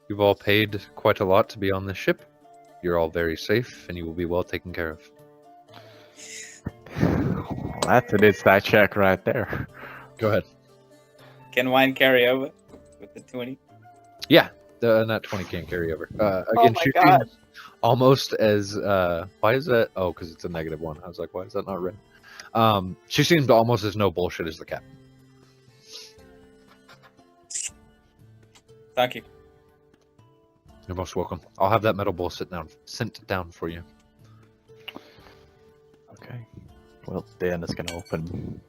you've all paid quite a lot to be on this ship. You're all very safe, and you will be well taken care of. Well, that's an inside check right there. Go ahead. Can wine carry over with the 20? Yeah, that 20 can't carry over. Again, Oh my she God. seems almost as... why is that? Oh, because it's a -1. I was like, why is that not red? She seems almost as no bullshit as the captain. Thank you. You're most welcome. I'll have that metal bowl sent down for you. Okay. Well, Dan is going to open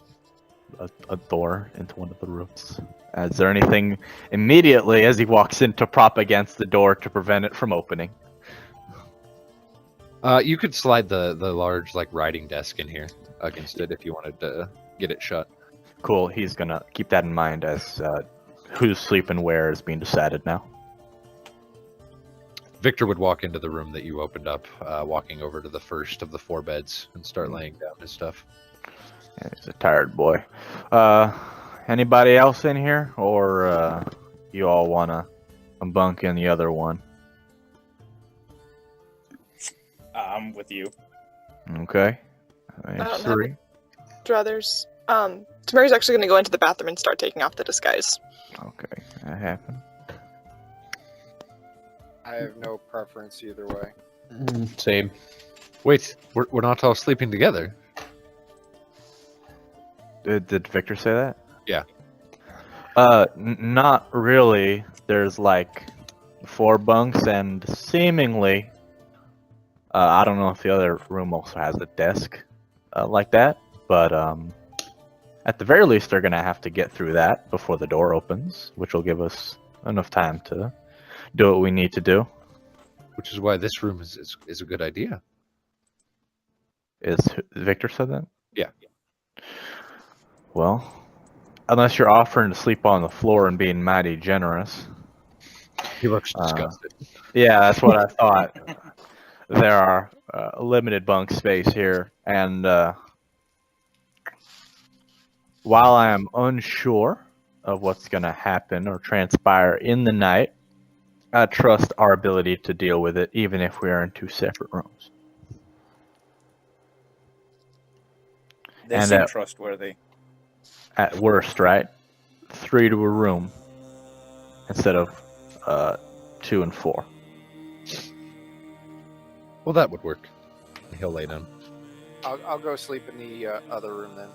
a door into one of the rooms. Is there anything immediately as he walks in to prop against the door to prevent it from opening? You could slide the large writing desk in here against it if you wanted to get it shut. Cool. He's going to keep that in mind as who's sleeping where is being decided now. Victor would walk into the room that you opened up, walking over to the first of the 4 beds and start laying down his stuff. Yeah, he's a tired boy. Anybody else in here? Or you all want to bunk in the other one? I'm with you. Okay. I don't have 3. Druthers. Tamari's actually going to go into the bathroom and start taking off the disguise. Okay. that happen. I have no preference either way. Same. Wait, we're not all sleeping together. Did Victor say that? Yeah. Not really. There's like 4 bunks, and seemingly, I don't know if the other room also has a desk like that, but at the very least, they're gonna have to get through that before the door opens, which will give us enough time to do what we need to do. Which is why this room is a good idea. Is Victor said that? Yeah. Well, unless you're offering to sleep on the floor and being mighty generous. He looks disgusted. Yeah, that's what I thought. There are limited bunk space here, and while I am unsure of what's going to happen or transpire in the night, I trust our ability to deal with it, even if we are in 2 separate rooms. They And seem trustworthy. At worst, right? 3 to a room instead of 2 and 4. Well, that would work. He'll lay down. I'll go sleep in the other room then.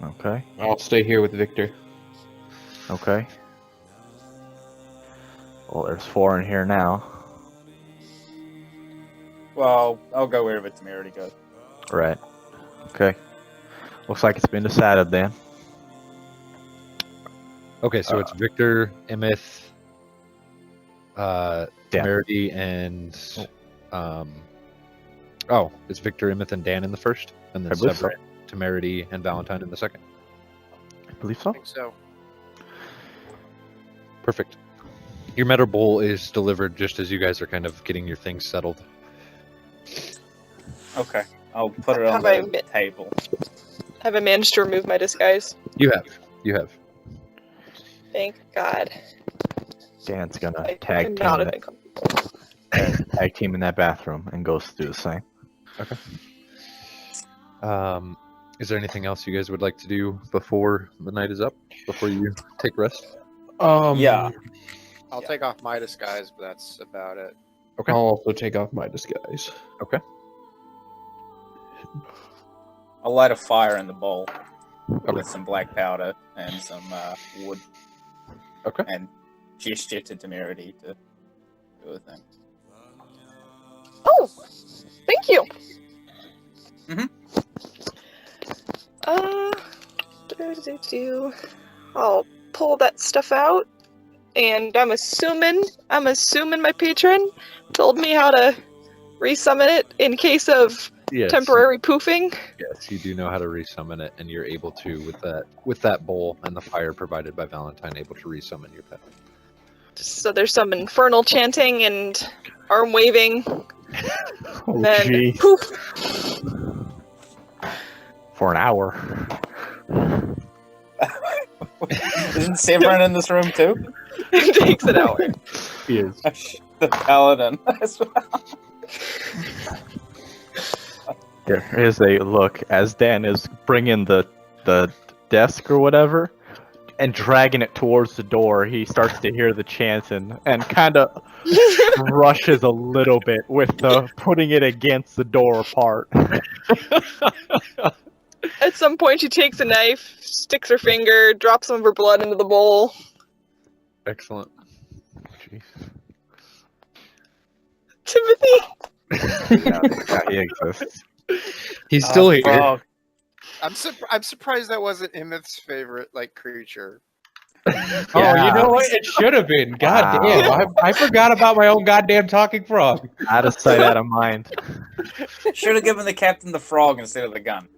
Okay. I'll stay here with Victor. Okay. Well, there's 4 in here now. Well, I'll go wherever Temerity goes. Right. Okay. Looks like it's been decided then. Okay, so it's Victor, Immeth, Temerity, and it's Victor, Immeth, and Dan in the first, and then I believe so. separate Temerity and Valentine in the second. I believe so. I think so. Perfect. Your meta bowl is delivered just as you guys are kind of getting your things settled. Okay, I'll put it on Have the table. Have I managed to remove my disguise? You have. Thank God. Dan's gonna I tag could team, not have that, been comfortable. tag team in that bathroom and goes through the same. Is there anything else you guys would like to do before the night is up? Before you take rest? Yeah. I'll take off my disguise, but that's about it. Okay. I'll also take off my disguise. Okay. I'll light a fire in the bowl Okay. with some black powder and some wood. Okay. And gesture to Temerity to do a thing. Oh, thank you. Mhm. I'll pull that stuff out, and I'm assuming my patron told me how to resummon it in case of Yes. temporary poofing. Yes, you do know how to resummon it, and you're able to with that bowl and the fire provided by Valentine, able to resummon your pet. So there's some infernal chanting and arm waving. Oh, Then gee. poof. For an hour. Isn't Severin in this room too? It takes an hour. He is. The paladin as well. Here is a look as Dan is bringing the desk or whatever and dragging it towards the door. He starts to hear the chanting and kind of rushes a little bit with the putting it against the door part. At some point, she takes a knife, sticks her finger, drops some of her blood into the bowl. Excellent. Jeez. Timothy! Yeah, he exists. He's still here. Frog. I'm surprised that wasn't Immeth's favorite creature. Oh, you know what? It should have been. God damn. I forgot about my own goddamn talking frog. Out of sight, out of mind. Should have given the captain the frog instead of the gun.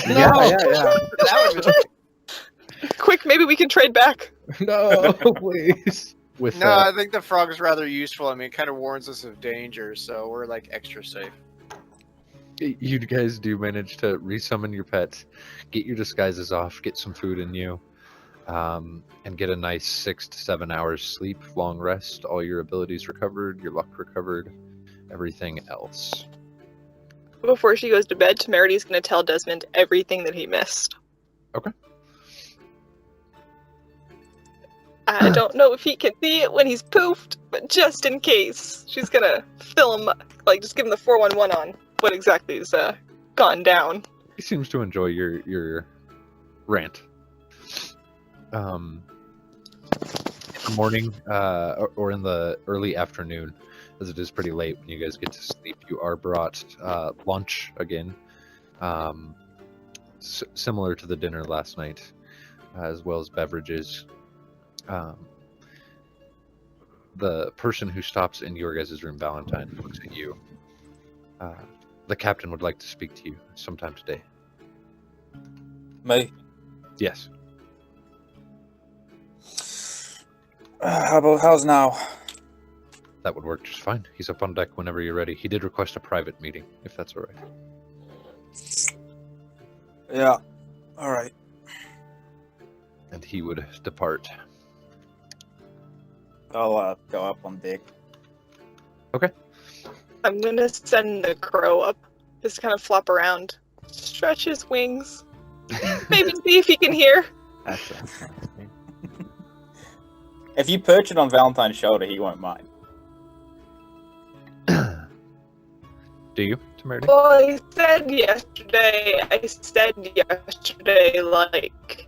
Yeah. That would be Quick, maybe we can trade back. No, please. With No, I think the frog is rather useful. I mean, it kind of warns us of danger, so we're extra safe. you guys do manage to resummon your pets, get your disguises off, get some food in you, and get a nice 6 to 7 hours sleep, long rest, all your abilities recovered, your luck recovered, everything else. Before she goes to bed, Temerity's going to tell Desmond everything that he missed. Okay. I don't know if he can see it when he's poofed, but just in case, she's gonna film, like, just give him the 411 on what exactly is gone down. He seems to enjoy your rant. In the morning, or in the early afternoon, as it is pretty late when you guys get to sleep, you are brought lunch again, similar to the dinner last night, as well as beverages. The person who stops in your guys' room, Valentine, looks at you. The captain would like to speak to you sometime today. Me? Yes. How's now? That would work just fine. He's up on deck whenever you're ready. He did request a private meeting, if that's all right. Yeah. All right. And he would depart. I'll go up on deck. I'm gonna send the crow up, just kind of flop around, stretch his wings, maybe see if he can hear. That's interesting. If you perch it on Valentine's shoulder, he won't mind. Do you, Temerity? Well, I said yesterday, like,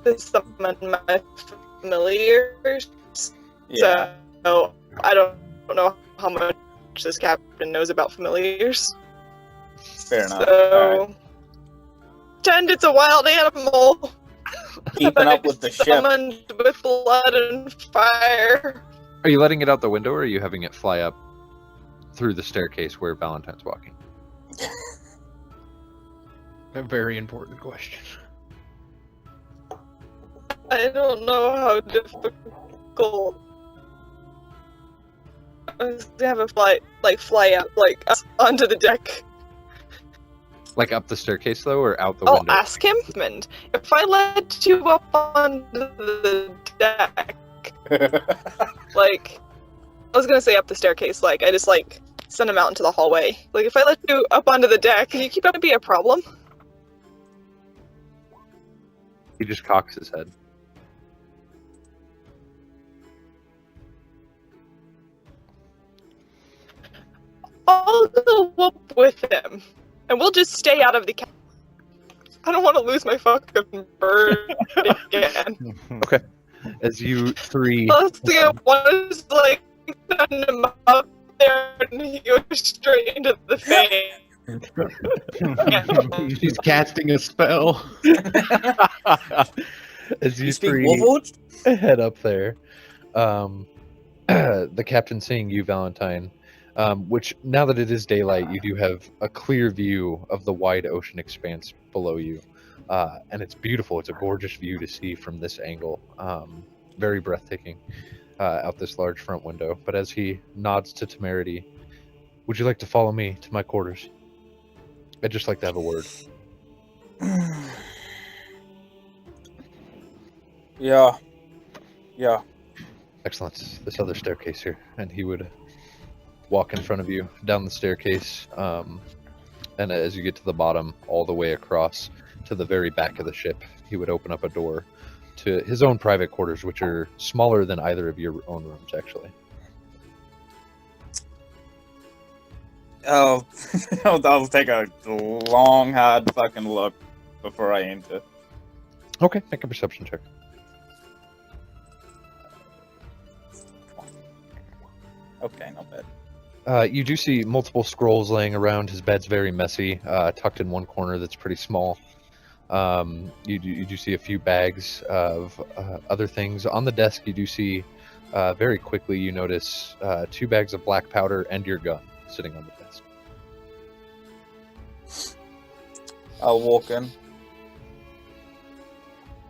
to summon my familiars. Yeah. So, I don't know how much this captain knows about familiars. Fair enough. So, Alright. pretend it's a wild animal. Keeping up with the ship. Summoned with blood and fire. Are you letting it out the window, or are you having it fly up through the staircase where Valentine's walking? A very important question. I don't know how difficult. I was gonna have a fly up, like, onto the deck. Like up the staircase, though, or out the I'll window? ask him. If I let you up onto the deck, like, I was gonna say up the staircase, like, I just, like, send him out into the hallway. Like, if I let you up onto the deck, can you keep up to be a problem? He just cocks his head. I'll go up with him, and we'll just stay out of the ca- I don't want to lose my fucking bird again. As you three... Let's get one is like send him up there and he goes straight into the fan. She's casting a spell. As you You speak three Wolfwood? head up there, the captain seeing you, Valentine, which now that it is daylight, you do have a clear view of the wide ocean expanse below you. And it's beautiful. It's a gorgeous view to see from this angle. Very breathtaking out this large front window. But as he nods to Temerity, would you like to follow me to my quarters? I'd just like to have a word. Yeah. Excellent. This other staircase here. And he would walk in front of you down the staircase. And as you get to the bottom, all the way across to the very back of the ship, he would open up a door to his own private quarters, which are smaller than either of your own rooms, actually. I'll take a long, hard fucking look before I enter. Okay, make a perception check. Okay, not bad. You do see multiple scrolls laying around. His bed's very messy, tucked in one corner that's pretty small. You do see a few bags of other things. On the desk, you do see, very quickly, you notice 2 bags of black powder and your gun sitting on the desk. I'll walk in.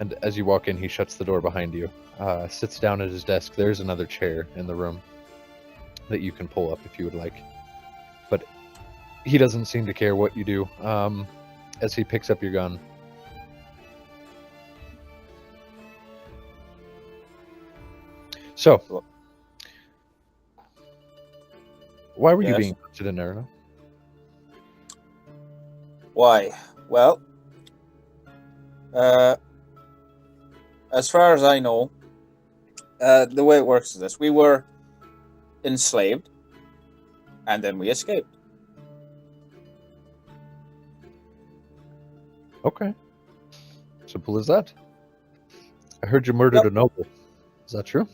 And as you walk in, he shuts the door behind you, sits down at his desk. There's another chair in the room that you can pull up if you would like. But he doesn't seem to care what you do. As he picks up your gun. So, why were you Yes? being posted in Aerenal? Why? Well, as far as I know, The way it works is this: we were enslaved, and then we escaped. Okay. Simple as that. I heard you murdered a noble. Is that true?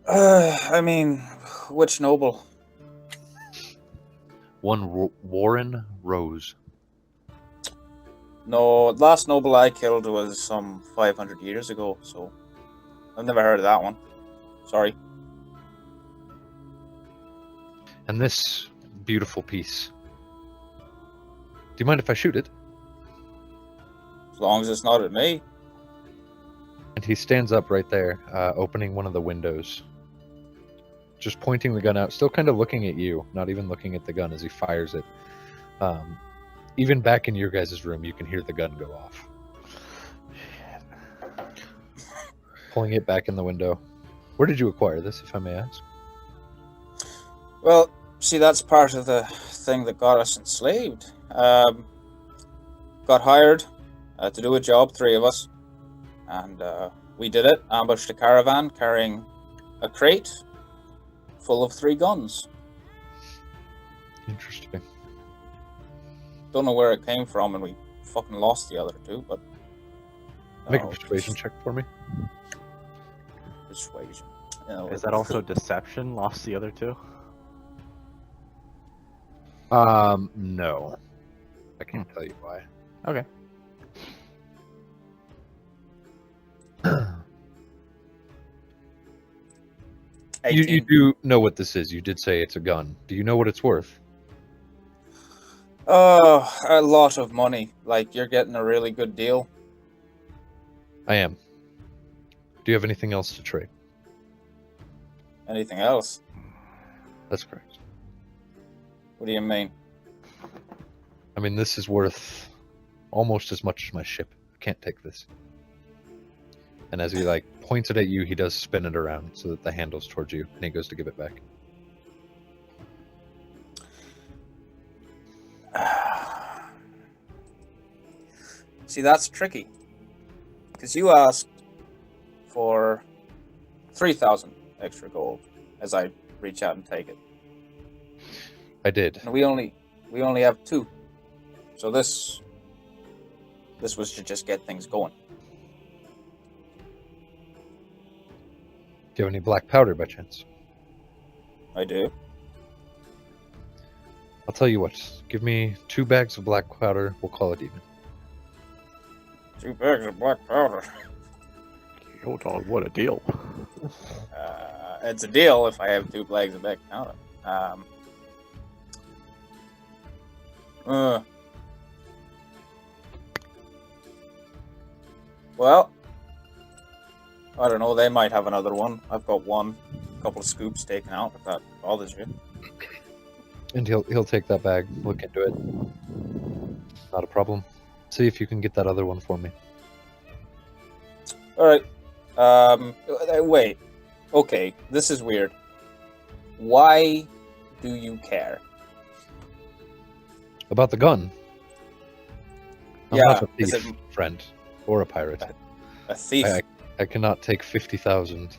I mean, which noble? One Warren Rose. No, last noble I killed was some 500 years ago, so I've never heard of that one. Sorry. And this beautiful piece. Do you mind if I shoot it? As long as it's not at me. And he stands up right there, opening one of the windows. Just pointing the gun out, still kind of looking at you, not even looking at the gun as he fires it. Even back in your guys' room, you can hear the gun go off. Pulling it back in the window. Where did you acquire this, if I may ask? Well, see, that's part of the thing that got us enslaved. Got hired to do a job, 3 of us. And we did it, ambushed a caravan carrying a crate full of 3 guns. Interesting. Don't know where it came from, and we fucking lost the other 2, but... Make a persuasion check for me. Persuasion. You know, Is that also deception? Lost the other 2? No. I can't tell you why. Okay. You 18. do know what this is. You did say it's a gun. Do you know what it's worth? Oh, a lot of money. Like, you're getting a really good deal. I am. Do you have anything else to trade? Anything else? That's correct. What do you mean? I mean, this is worth almost as much as my ship. I can't take this. And as he points it at you, he does spin it around so that the handle's towards you, and he goes to give it back. See, that's tricky. Because you asked for 3,000 extra gold as I reach out and take it. I did. And we only have 2. So this was to just get things going. Do you have any black powder by chance? I do. I'll tell you what. Give me 2 bags of black powder. We'll call it even. 2 bags of black powder. Oh, dog, what a deal. It's a deal if I have 2 bags of black powder. Well, I don't know. They might have another one. I've got one. A couple of scoops taken out, if that bothers you. And he'll take that bag, look into it. Not a problem. See if you can get that other one for me. All right. Wait. Okay, this is weird. Why do you care? About the gun. I'm Yeah, not a is thief, friend, or a pirate. A thief. I cannot take 58,000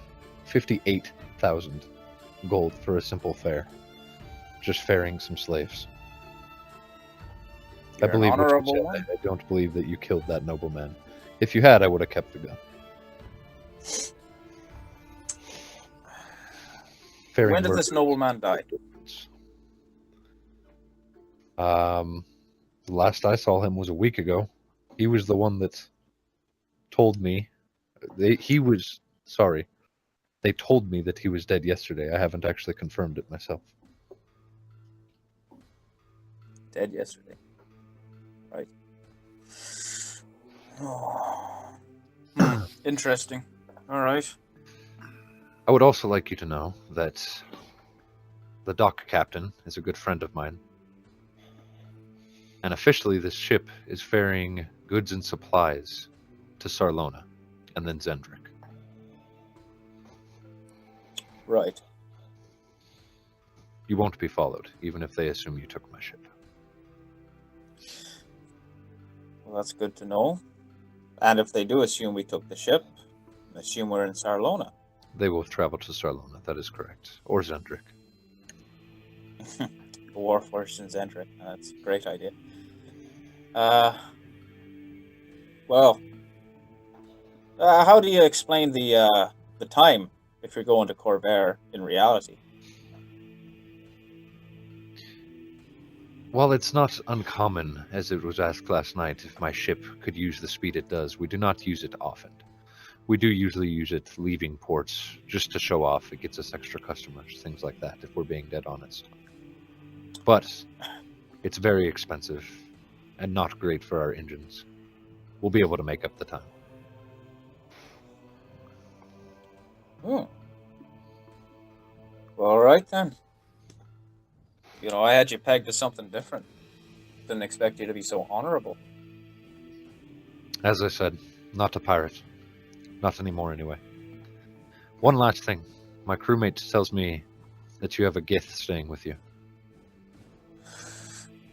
gold for a simple fare. Just faring some slaves. You're I believe an what you honorable said. man. I don't believe that you killed that nobleman. If you had, I would have kept the gun. Faring When did this murder- nobleman die? The last I saw him was a week ago. He was the one that told me. They told me that he was dead yesterday. I haven't actually confirmed it myself. Dead yesterday. Right. Oh. Interesting. All right. I would also like you to know that the dock captain is a good friend of mine. And officially, this ship is ferrying goods and supplies to Sarlona and then Zendrick. Right. You won't be followed, even if they assume you took my ship. Well, that's good to know. And if they do assume we took the ship, assume we're in Sarlona. They will travel to Sarlona, that is correct. Or Zendrick. Dwarf versus Zendrick. That's a great idea. Well, how do you explain the time if you're going to Corvair in reality? While it's not uncommon, as it was asked last night, if my ship could use the speed it does, we do not use it often. We do usually use it leaving ports just to show off. It gets us extra customers, things like that, if we're being dead honest. But it's very expensive and not great for our engines. We'll be able to make up the time. Hmm. Well, all right then. You know, I had you pegged to something different. Didn't expect you to be so honorable. As I said, not a pirate. Not anymore, anyway. One last thing. My crewmate tells me that you have a Gith staying with you.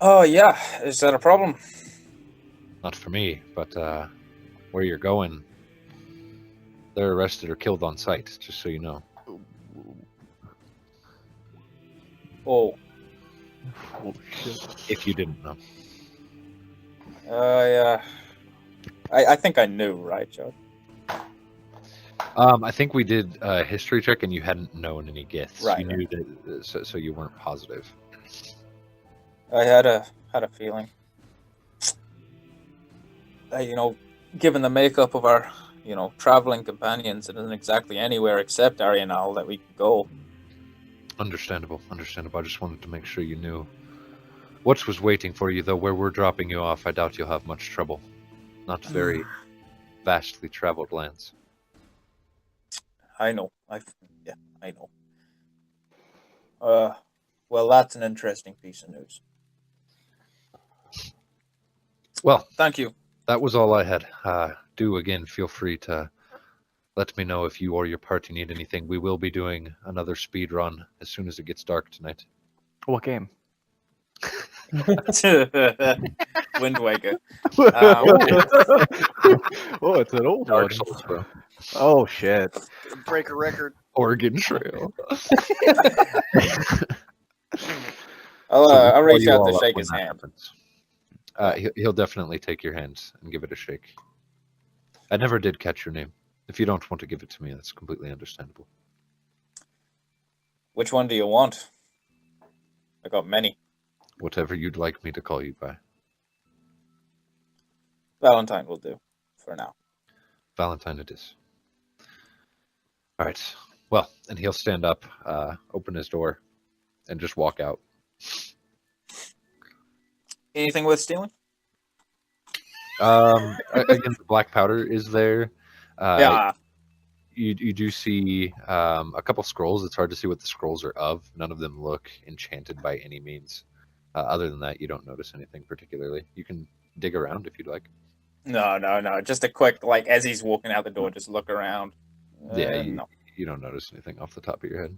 Oh, yeah. Is that a problem? Not for me, but where you're going, they're arrested or killed on sight, just so you know. Oh, Oh, shit. If you didn't know. yeah. I think I knew, right, Joe? I think we did a history check and you hadn't known any Giths. Right, You knew that, so you weren't positive. I had a feeling. You know, given the makeup of our, traveling companions, it isn't exactly anywhere except Aerenal that we could go. Understandable. I just wanted to make sure you knew what was waiting for you, though. Where we're dropping you off, I doubt you'll have much trouble. Not very vastly traveled lands. I know. I know. Well, that's an interesting piece of news. Well, Thank you. that was all I had. Do again, feel free to let me know if you or your party need anything. We will be doing another speed run as soon as it gets dark tonight. What game? Wind Waker. Oh, it's an old Dark one. Souls, bro. Oh, shit. Break a record. Oregon Trail. I'll reach you out all to up shake when his that hand. happens. He'll definitely take your hand and give it a shake. I never did catch your name. If you don't want to give it to me, that's completely understandable. Which one do you want? I got many. Whatever you'd like me to call you by. Valentine will do for now. Valentine it is. All right. Well, and he'll stand up, open his door, and just walk out. Anything worth stealing? Again, the black powder is there. Yeah. You do see a couple scrolls. It's hard to see what the scrolls are of. None of them look enchanted by any means. Other than that, you don't notice anything particularly. You can dig around if you'd like. No. Just a quick, as he's walking out the door, just look around. No. You don't notice anything off the top of your head.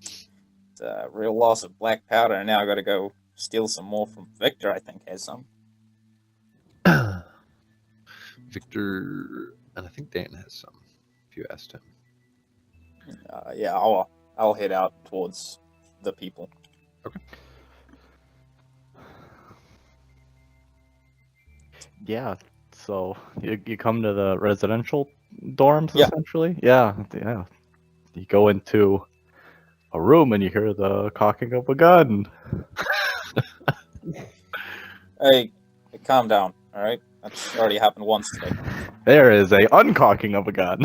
It's a real loss of black powder, and now I got to go steal some more from Victor. I think has some. Victor, and I think Dan has some. If you asked him. Yeah, I'll head out towards the people. Okay. Yeah, so you come to the residential dorms, Yeah. essentially? Yeah. You go into a room and you hear the cocking of a gun. Hey, calm down, all right? That's already happened once today. There is a uncocking of a gun.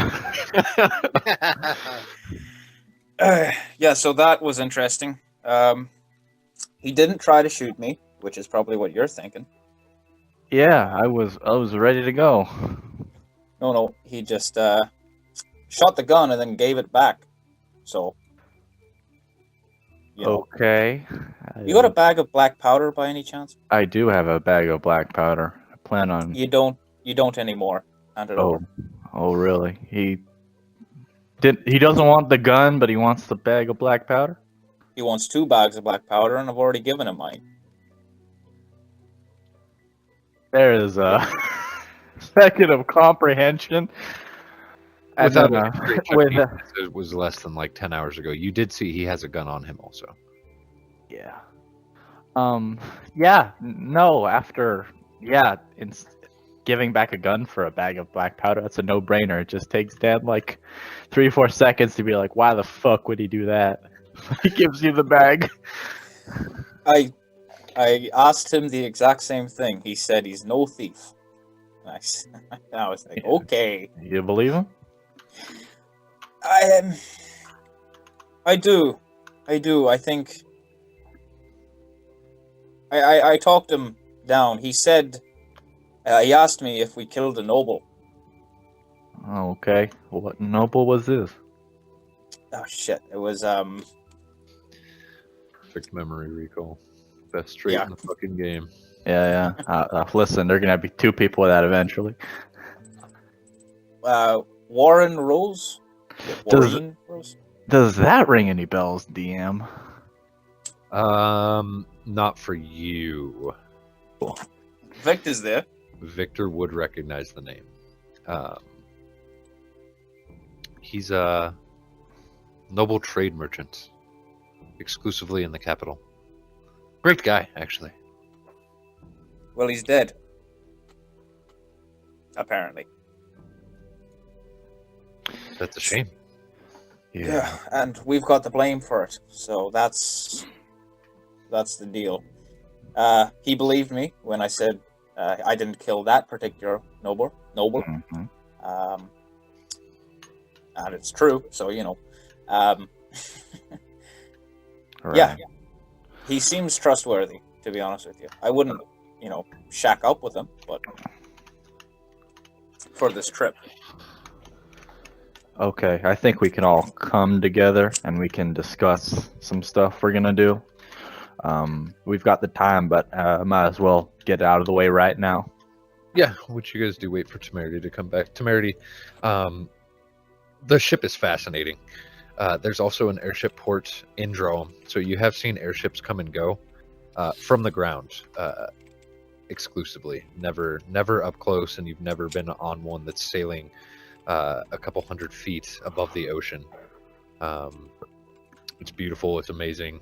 Yeah, so that was interesting. He didn't try to shoot me, which is probably what you're thinking. Yeah, I was ready to go. No, he just shot the gun and then gave it back. So, Okay. You got a bag of black powder by any chance? I do have a bag of black powder. I plan on. You don't anymore. Hand it over. Oh, really? He doesn't want the gun, but he wants the bag of black powder. He wants 2 bags of black powder, and I've already given him mine. There is a second of comprehension. And Without then, a straight check, with it was less than like 10 hours ago. You did see he has a gun on him also. yeah, yeah, no. After giving back a gun for a bag of black powder, that's a no-brainer. It just takes Dan like 3 or 4 seconds to be like, why the fuck would he do that? He gives you the bag. I asked him the exact same thing. He said he's no thief. Nice. I was like, okay. You believe him? I do. I think I talked him down. He said he asked me if we killed a noble. Okay. What noble was this? Oh shit! It was Quick memory recall. Best trait Yeah. in the fucking game. Yeah. Listen, there are gonna be 2 people with that eventually. Warren Rose. Does- Warren Rose. Does that ring any bells, DM? Not for you. Victor's there. Victor would recognize the name. He's a noble trade merchant, exclusively in the capital. Great guy, actually. Well, he's dead. Apparently. That's a shame. Yeah, and we've got the blame for it. So that's the deal. He believed me when I said I didn't kill that particular noble. Mhm. And it's true. So Right. yeah, he seems trustworthy. To be honest with you, I wouldn't shack up with him, but for this trip. Okay, I think we can all come together and we can discuss some stuff we're gonna do. We've got the time, but might as well get it out of the way right now. Yeah, what you guys do, wait for Temerity to come back. Temerity, the ship is fascinating. There's also an airship port in Drome, so you have seen airships come and go from the ground exclusively. Never up close, and you've never been on one that's sailing a couple 100 feet above the ocean. It's beautiful. It's amazing.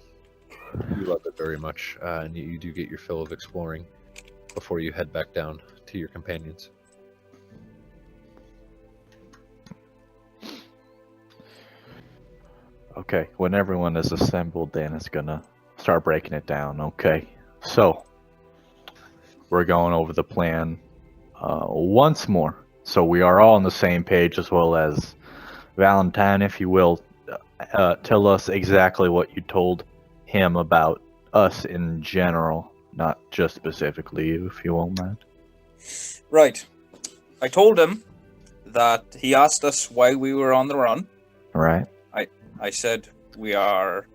You love it very much, and you do get your fill of exploring before you head back down to your companions. Okay, when everyone is assembled, Dan is gonna start breaking it down. Okay, so we're going over the plan once more, so we are all on the same page, as well as Valentine, if you will. Tell us exactly what you told him about us in general, not just specifically you, if you won't mind. Right. I told him that he asked us why we were on the run. All right. I said we are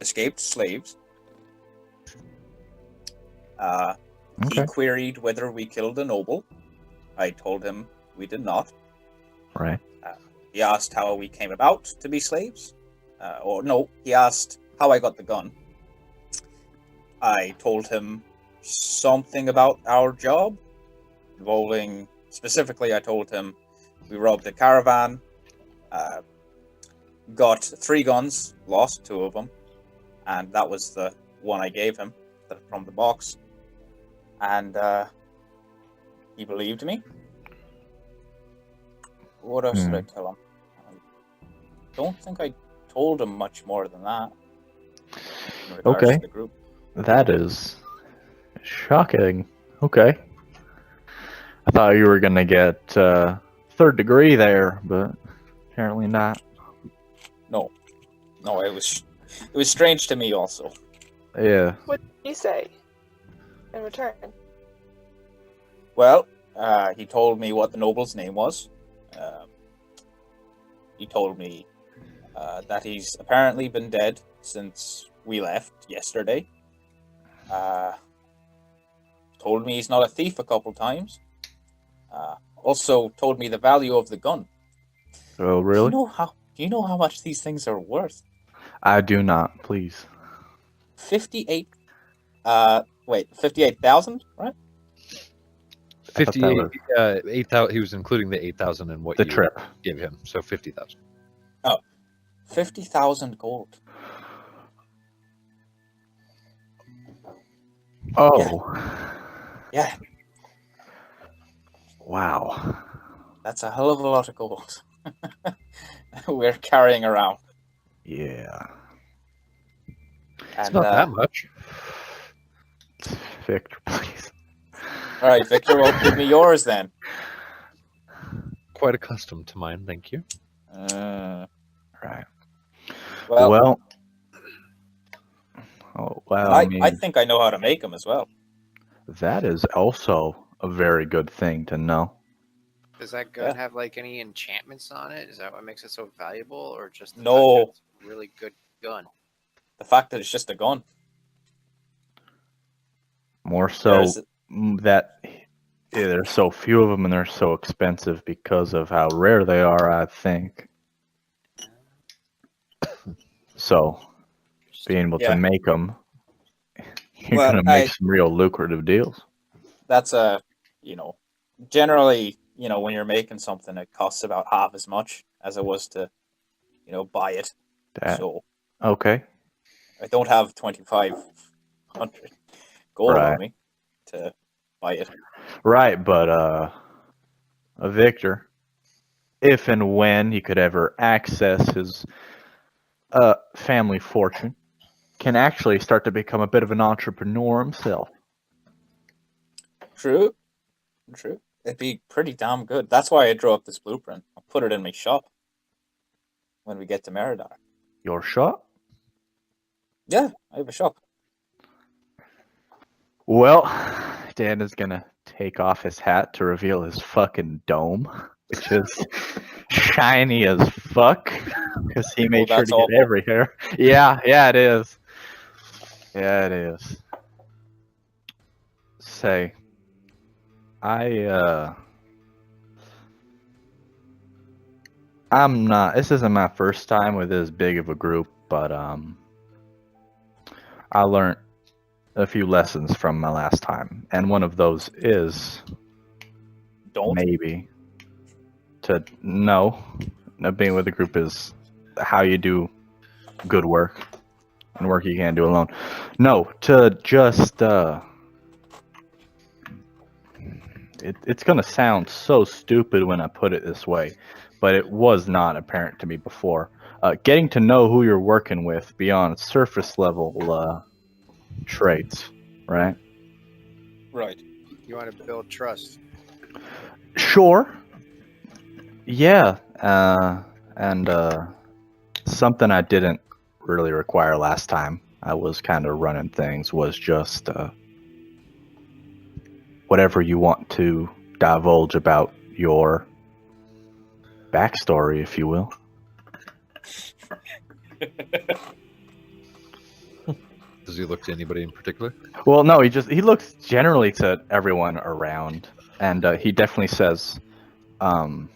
escaped slaves. He Okay. queried whether we killed a noble. I told him we did not. Right. He asked how we came about to be slaves. He asked how I got the gun. I told him something about our job, involving, specifically I told him we robbed a caravan, got 3 guns, lost 2 of them, and that was the one I gave him from the box. And he believed me. What else did I tell him? I don't think I told him much more than that. In regards Okay. to the group. That is shocking. Okay. I thought you were gonna get 3rd degree there, but apparently not. No, it was strange to me also. Yeah. What did he say in return? Well, he told me what the noble's name was. He told me that he's apparently been dead since we left yesterday. Told me he's not a thief a couple times. Also told me the value of the gun. Oh, really? Do you know how much these things are worth? I do not. Please. 58,000, right? thought that 58, 8,000. He was including the 8,000 in what the you trip. gave him, so 50,000. 50,000 gold. Oh. Yeah, Wow. that's a hell of a lot of gold. We're carrying around. Yeah. It's And, not that much. Victor, please. all right, Victor, well, give me yours then. Quite accustomed to mine, thank you. Right. Well, Well. Oh, well, I, I mean, I think I know how to make them as well. that is also a very good thing to know. Does that gun Yeah. have like any enchantments on it? Is that what makes it so valuable, or just the No. fact that it's a really good gun? The fact that it's just a gun. More so There's- that there's so few of them and they're so expensive because of how rare they are, I think. So, being able Yeah. to make them, you're Well, going to make some real lucrative deals. That's generally, when you're making something, it costs about half as much as it was to, buy it. That, So okay. I don't have 2,500 gold Right. on me to buy it. Right, but Victor, if and when he could ever access his family fortune, can actually start to become a bit of an entrepreneur himself. True. It'd be pretty damn good. That's why I drew up this blueprint. I'll put it in my shop when we get to Meridar. Your shop? Yeah, I have a shop. Well, Dan is gonna take off his hat to reveal his fucking dome, which is shiny as fuck because he made sure that's to get awful. every hair. Yeah, it is. Yeah, it is. Say, I'm not. This isn't my first time with this big of a group, but I learned a few lessons from my last time, and one of those is Don't. maybe to know that being with a group is how you do good work and work you can't do alone. No, to just it's gonna sound so stupid when I put it this way, but it was not apparent to me before. Getting to know who you're working with beyond surface level traits, right? Right. You want to build trust. Sure. Yeah, and something I didn't really require last time. I was kind of running things was just whatever you want to divulge about your backstory, if you will. Does he look to anybody in particular? Well, no, he looks generally to everyone around, and he definitely says, "I'm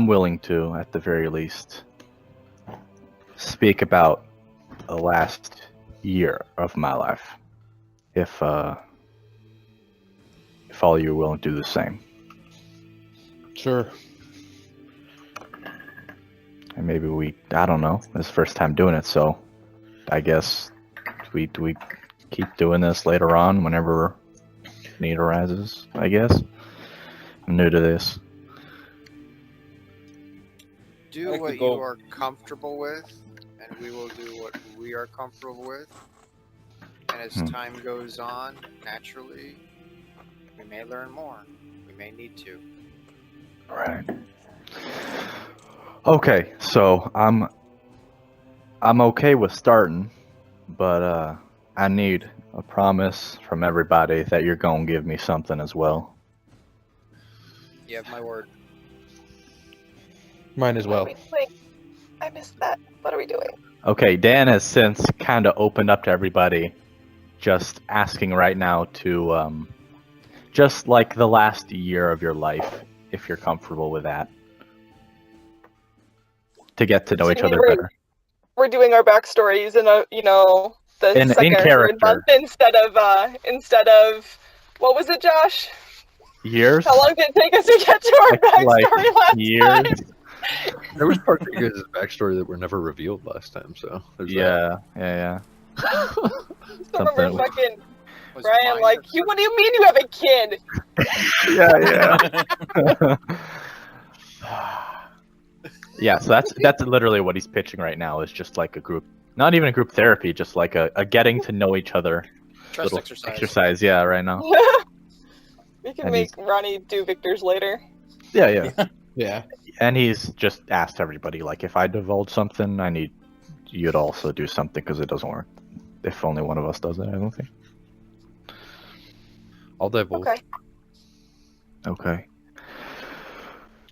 willing to, at the very least, speak about the last year of my life, if all you are willing to do the same." Sure. And maybe I don't know, this is the first time doing it, so I guess we keep doing this later on whenever need arises, I guess. I'm new to this. Do I what could go- you are comfortable with, and we will do what we are comfortable with. And as time goes on, naturally, we may learn more. We may need to. Right. Okay, so I'm okay with starting, but I need a promise from everybody that you're gonna give me something as well. You have my word. Mine as well. Wait, I missed that. What are we doing? Okay, Dan has since kind of opened up to everybody, just asking right now to just like the last year of your life, if you're comfortable with that, to get to know So each you other mean better. We're doing our backstories in the In second or third character. month instead of what was it, Josh? Years? How long did it take us to get to our backstory last years? time? There was parts of your guys' backstory that were never revealed last time, so there's Yeah. I Something- remember fucking Was Brian mine like, your what do you mean you have a kid? Yeah. Yeah, so that's literally what he's pitching right now, is just like a group, not even a group therapy, just like a getting to know each other trust little exercise. yeah, right now. We can And make Ronnie do Victor's later. Yeah. Yeah. And he's just asked everybody, like, if I divulge something, I need you to also do something, because it doesn't work if only one of us does it, I don't think. I'll divulge. Okay. Okay.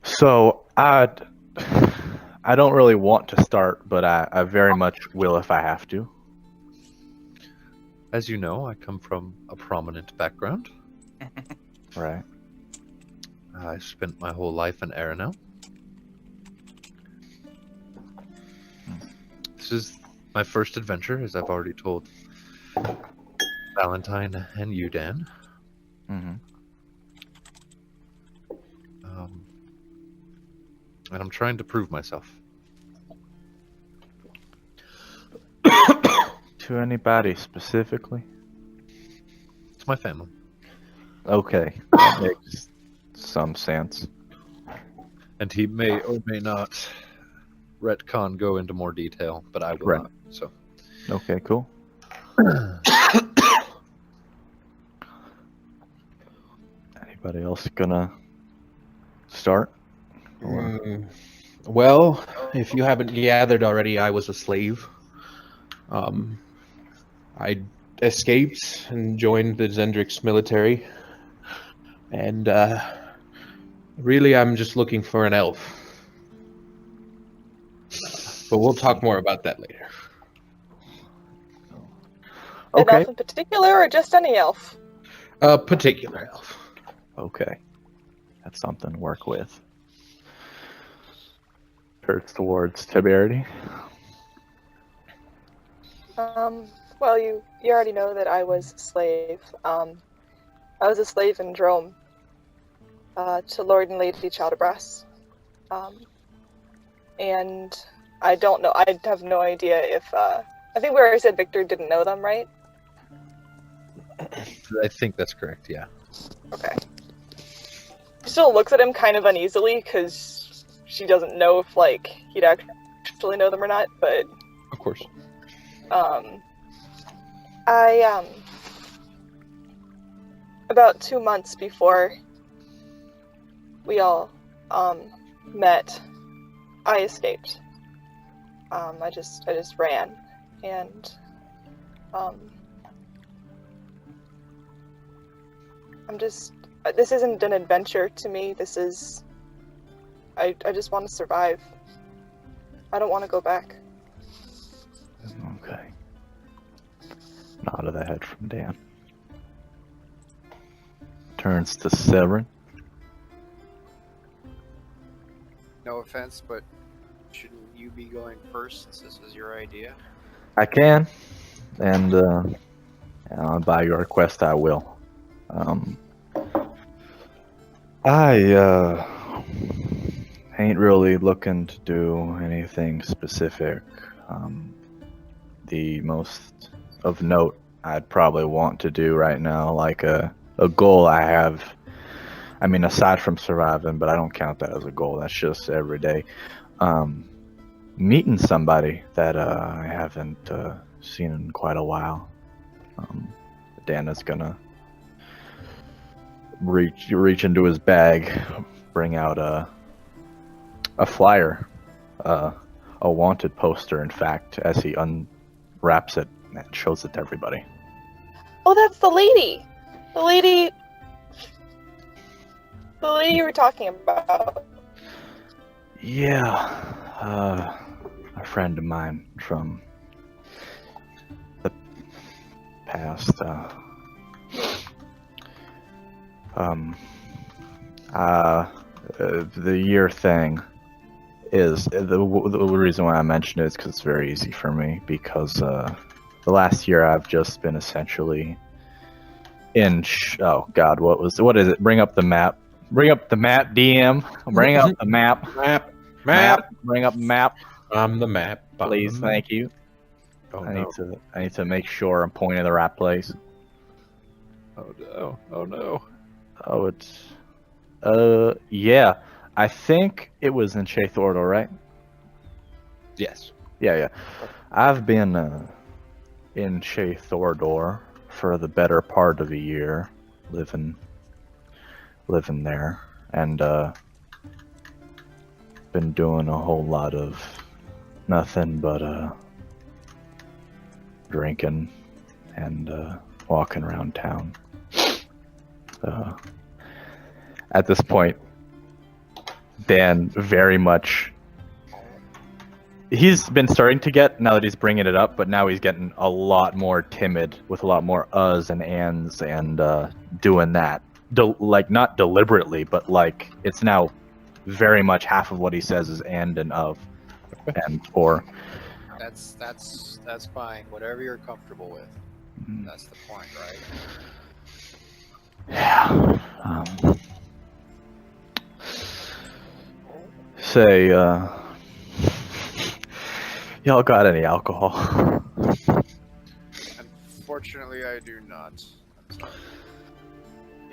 So I don't really want to start, but I very much will if I have to. As you know, I come from a prominent background. Right. I spent my whole life in Aerenal. This is my first adventure, as I've already told Valentine and you, Dan. Mm-hmm. And I'm trying to prove myself. To anybody specifically? It's my family. Okay, that makes some sense. And he may or may not retcon go into more detail, but I will Right. not. So Okay, cool. Anybody else gonna start? Or- Well, if you haven't gathered already, I was a slave. I escaped and joined the Zendrix military. And really, I'm just looking for an elf. But we'll talk more about that later. An Okay. elf in particular, or just any elf? A particular elf. Okay. That's something to work with. Turns towards Temerity. Well, you already know that I was a slave. I was a slave in Drome to Lord and Lady Chowderbrass. And I don't know, I have no idea if, I think we already said Victor didn't know them, right? I think that's correct, yeah. Okay. She still looks at him kind of uneasily, because she doesn't know if, like, he'd actually know them or not, but Of course. About 2 months before we all, met, I escaped. I just ran, and, this isn't an adventure to me, this is, I just want to survive. I don't want to go back. Okay. Nod of the head from Dan. Turns to Severin. No offense, but shouldn't you be going first since this was your idea? I can, and by your request, I will. I ain't really looking to do anything specific. The most of note I'd probably want to do right now, like a goal I have. I mean, aside from surviving, but I don't count that as a goal. That's just every day. Meeting somebody that I haven't seen in quite a while. Dan is gonna reach into his bag, bring out a flyer, a wanted poster. In fact, as he unwraps it and shows it to everybody. Oh, that's the lady! The lady you were talking about. Yeah, a friend of mine from the past. The year thing is the reason why I mentioned it is because it's very easy for me, because the last year I've just been essentially Oh God, what is it? Bring up the map. Bring up the map, DM. Bring up the map. Map. Bring up map, I'm the map. I'm please. the map. Thank you. Oh I no. need to make sure I'm pointing in the right place. Oh no. Oh no. Oh, it's yeah. I think it was in Shea Thordor, right? Yes. Yeah. I've been in Shea Thordor for the better part of a year, living there, and been doing a whole lot of nothing but drinking and walking around town. At this point, Dan very much. He's been starting to get, now that he's bringing it up, but now he's getting a lot more timid with a lot more uhs and ands and doing that. Like, not deliberately, but like, it's now very much half of what he says is and of. And or. That's fine. Whatever you're comfortable with. That's the point, right? Yeah. Say, y'all got any alcohol? Unfortunately, I do not. I'm sorry.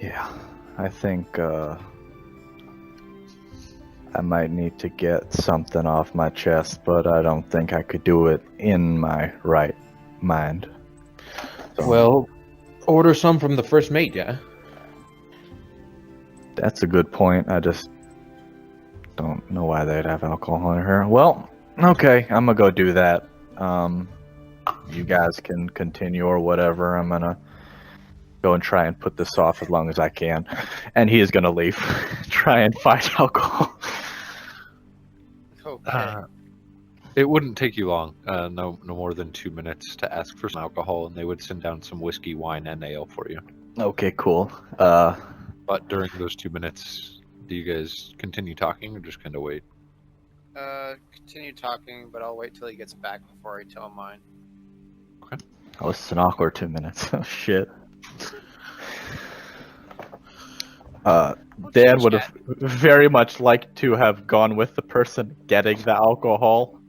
Yeah, I think I might need to get something off my chest, but I don't think I could do it in my right mind. So, Well, order some from the first mate, yeah? that's a good point. I just don't know why they'd have alcohol in here. Well, okay, I'm gonna go do that. You guys can continue or whatever. I'm gonna go and try and put this off as long as I can. And he is gonna leave. Try and find alcohol. Okay. It wouldn't take you long, no more than 2 minutes to ask for some alcohol, and they would send down some whiskey, wine, and ale for you. Okay, cool. But during those 2 minutes, do you guys continue talking or just kind of wait? Continue talking, but I'll wait till he gets back before I tell him mine. Oh, it's an awkward 2 minutes. Oh, shit. Dan would have very much liked to have gone with the person getting the alcohol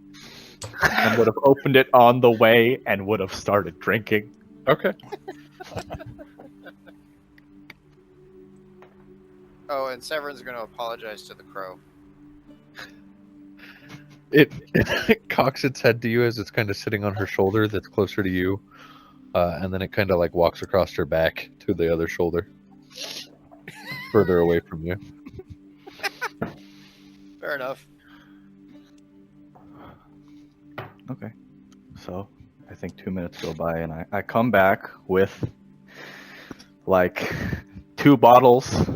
and would have opened it on the way and would have started drinking. Okay. Oh, and Severin's going to apologize to the crow. It cocks its head to you as it's kind of sitting on her shoulder that's closer to you, and then it kind of like walks across her back to the other shoulder, further away from you. Fair enough. Okay. So, I think 2 minutes go by and I come back with like 2 bottles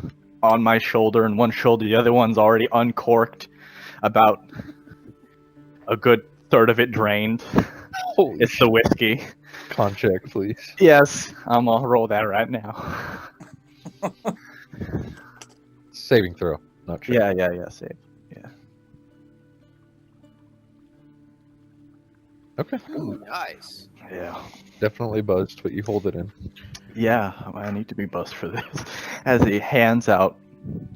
on my shoulder and one shoulder. The other one's already uncorked. About a good third of it drained. Holy It's the whiskey. Con check, please. Yes, I'm gonna roll that right now. Saving throw, not check. Yeah, save. Yeah. Okay. Ooh, nice. Yeah. Definitely buzzed, but you hold it in. Yeah, I need to be buzzed for this. As he hands out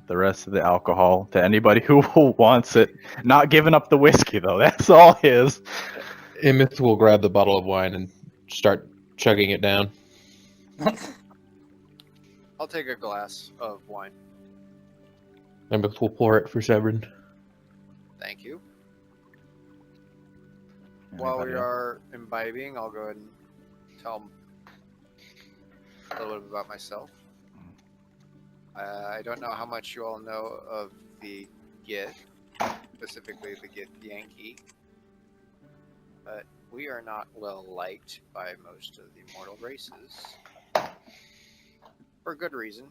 the rest of the alcohol to anybody who wants it. Not giving up the whiskey, though. That's all his. Immeth will grab the bottle of wine and start chugging it down. I'll take a glass of wine. Immeth will pour it for Severin. Thank you. While we are imbibing, I'll go ahead and tell him a little bit about myself. I don't know how much you all know of the Git, specifically the Git Yankee, but we are not well liked by most of the mortal races, for good reason.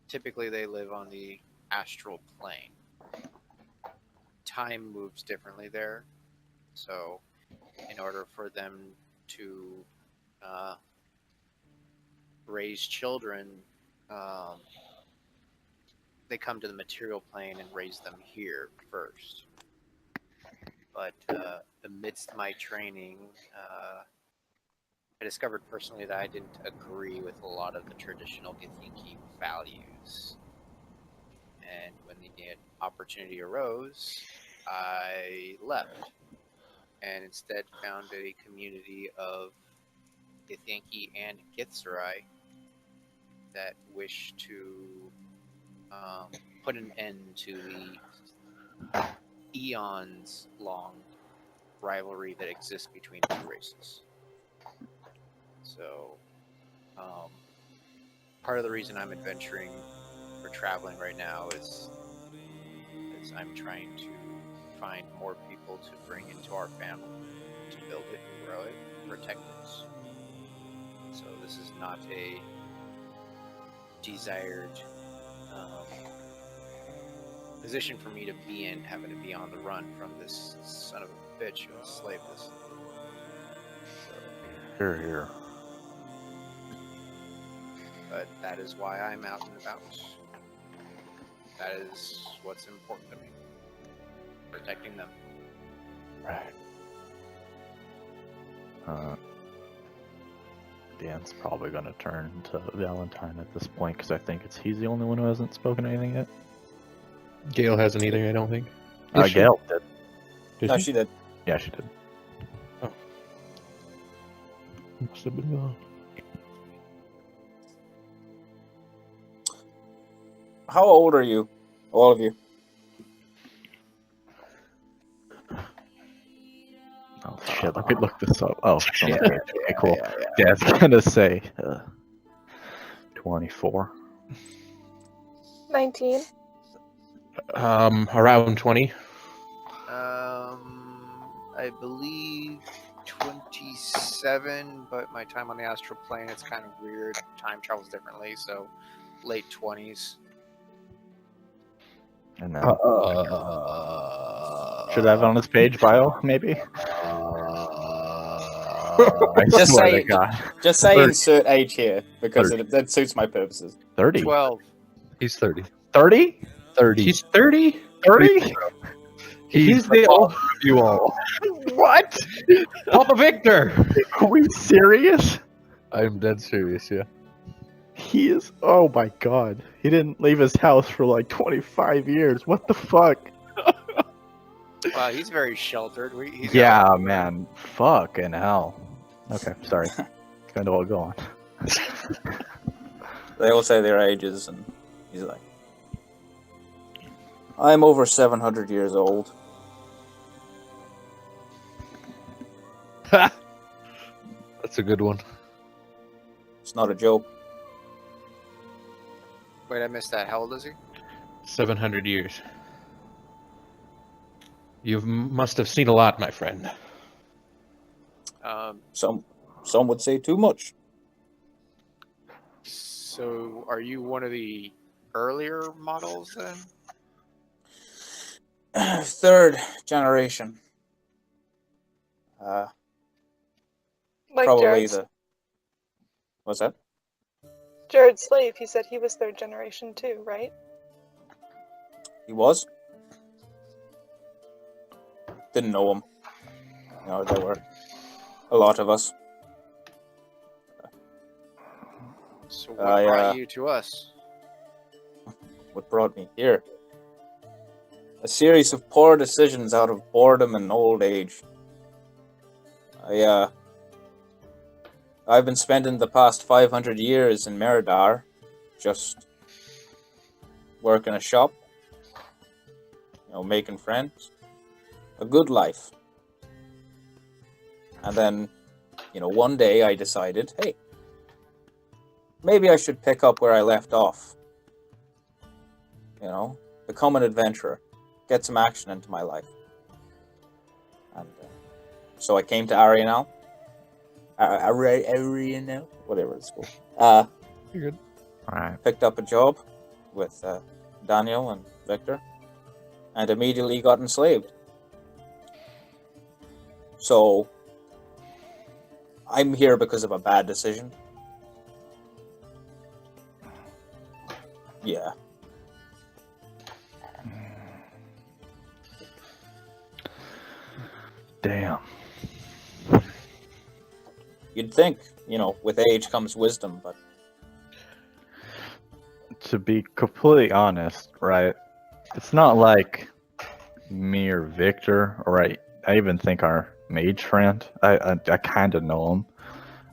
Typically they live on the astral plane. Time moves differently there, so in order for them to raise children, they come to the material plane and raise them here first. But amidst my training, I discovered personally that I didn't agree with a lot of the traditional Githyanki values. And when the opportunity arose, I left and instead found a community of Githyanki and Githzerai that wish to put an end to the eons-long rivalry that exists between the two races. So, part of the reason I'm adventuring or traveling right now is I'm trying to find more people to bring into our family, to build it, grow it, protect it. So this is not a desired position for me to be in, having to be on the run from this son of a bitch who enslaved us. So, Here. but that is why I'm out and about. That is what's important to me. Protecting them. Right. Dan's probably gonna turn to Valentine at this point because I think he's the only one who hasn't spoken anything yet. Gail hasn't either, I don't think. Did she? Gail did. Did No, she? she did. Yeah, she did. Must have been gone. How old are you? All of you. Oh shit! Let me look this up. Oh, it's on the Yeah, page. Okay, cool. Dad's gonna say 24. 19. Around 20. I believe 27, but my time on the astral plane, it's kind of weird. Time travels differently, so late 20s. And then should I have it on his page bio, maybe? I Just swear say- to God. Just say 30. insert age here because 30. that suits my purposes. 30. 12. He's 30. 30? 30. He's 30? 30? He's the old of you all. What? Papa Victor! Are we serious? I'm dead serious, yeah. He is. Oh my God. He didn't leave his house for like 25 years. What the fuck? Wow, he's very sheltered. He's Yeah, man. Fucking hell. Okay, sorry. Kind of all go on. They all say their ages, and he's like, I'm over 700 years old. That's a good one. It's not a joke. Wait, I missed that. How old is he? 700 years. You must have seen a lot, my friend. Some would say too much. So, are you one of the earlier models then? Third generation. Like Probably Jared's, What's that? Jared's slave, he said he was third generation too, right? He was. Didn't know him. You know, there were a lot of us. So, what brought you to us? What brought me here? A series of poor decisions out of boredom and old age. I've been spending the past 500 years in Meridar, just working a shop, making friends, a good life. And then, one day I decided, hey, maybe I should pick up where I left off. Become an adventurer, get some action into my life. And so I came to Aerenal. Aerenal, whatever it's called. You're good. Alright. Picked up a job with Daniel and Victor, and immediately got enslaved. So I'm here because of a bad decision. Yeah. Damn. You'd think, with age comes wisdom, but To be completely honest, right? It's not like me or Victor, or I even think our mage friend. I kind of know him.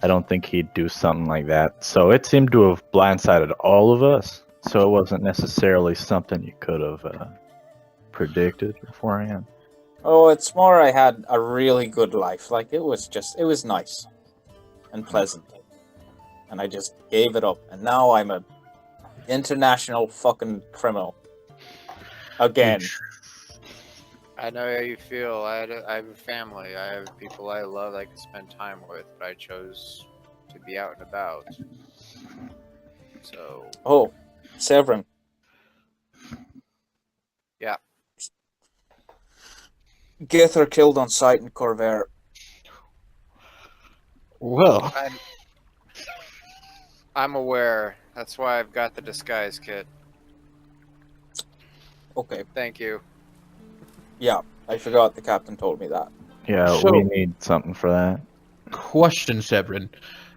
I don't think he'd do something like that. So it seemed to have blindsided all of us. So it wasn't necessarily something you could have predicted beforehand. oh, it's more I had a really good life. Like, it was nice and pleasant. And I just gave it up. And now I'm a international fucking criminal. Again. I know how you feel. I have a family. I have people I love I can spend time with, but I chose to be out and about. So. Oh, Severin. Yeah. Gether killed on sight in Corvair. Well, I'm aware. That's why I've got the disguise kit. Okay. Thank you. Yeah, I forgot the captain told me that. Yeah, So- we need something for that. question, Severin.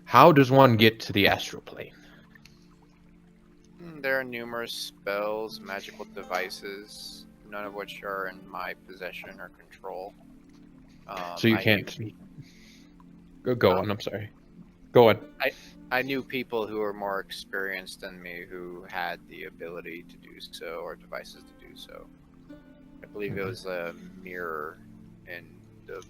How does one get to the astral plane? There are numerous spells, magical devices, none of which are in my possession or control. So you I can't. knew- Go on. I'm sorry. Go on. I knew people who were more experienced than me who had the ability to do so, or devices to do so. I believe it was a mirror in the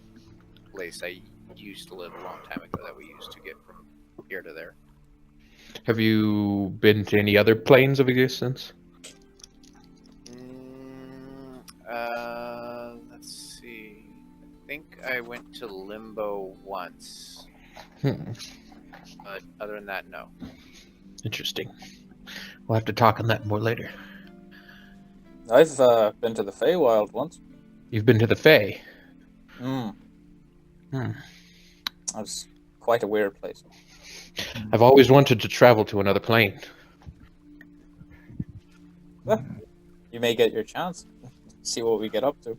place I used to live a long time ago that we used to get from here to there. Have you been to any other planes of existence? Let's see. I think I went to Limbo once, but other than that, no. Interesting. We'll have to talk on that more later. I've been to the Feywild once. You've been to the Fae. Hmm. Hmm. That was quite a weird place. I've always wanted to travel to another plane. You may get your chance. See what we get up to.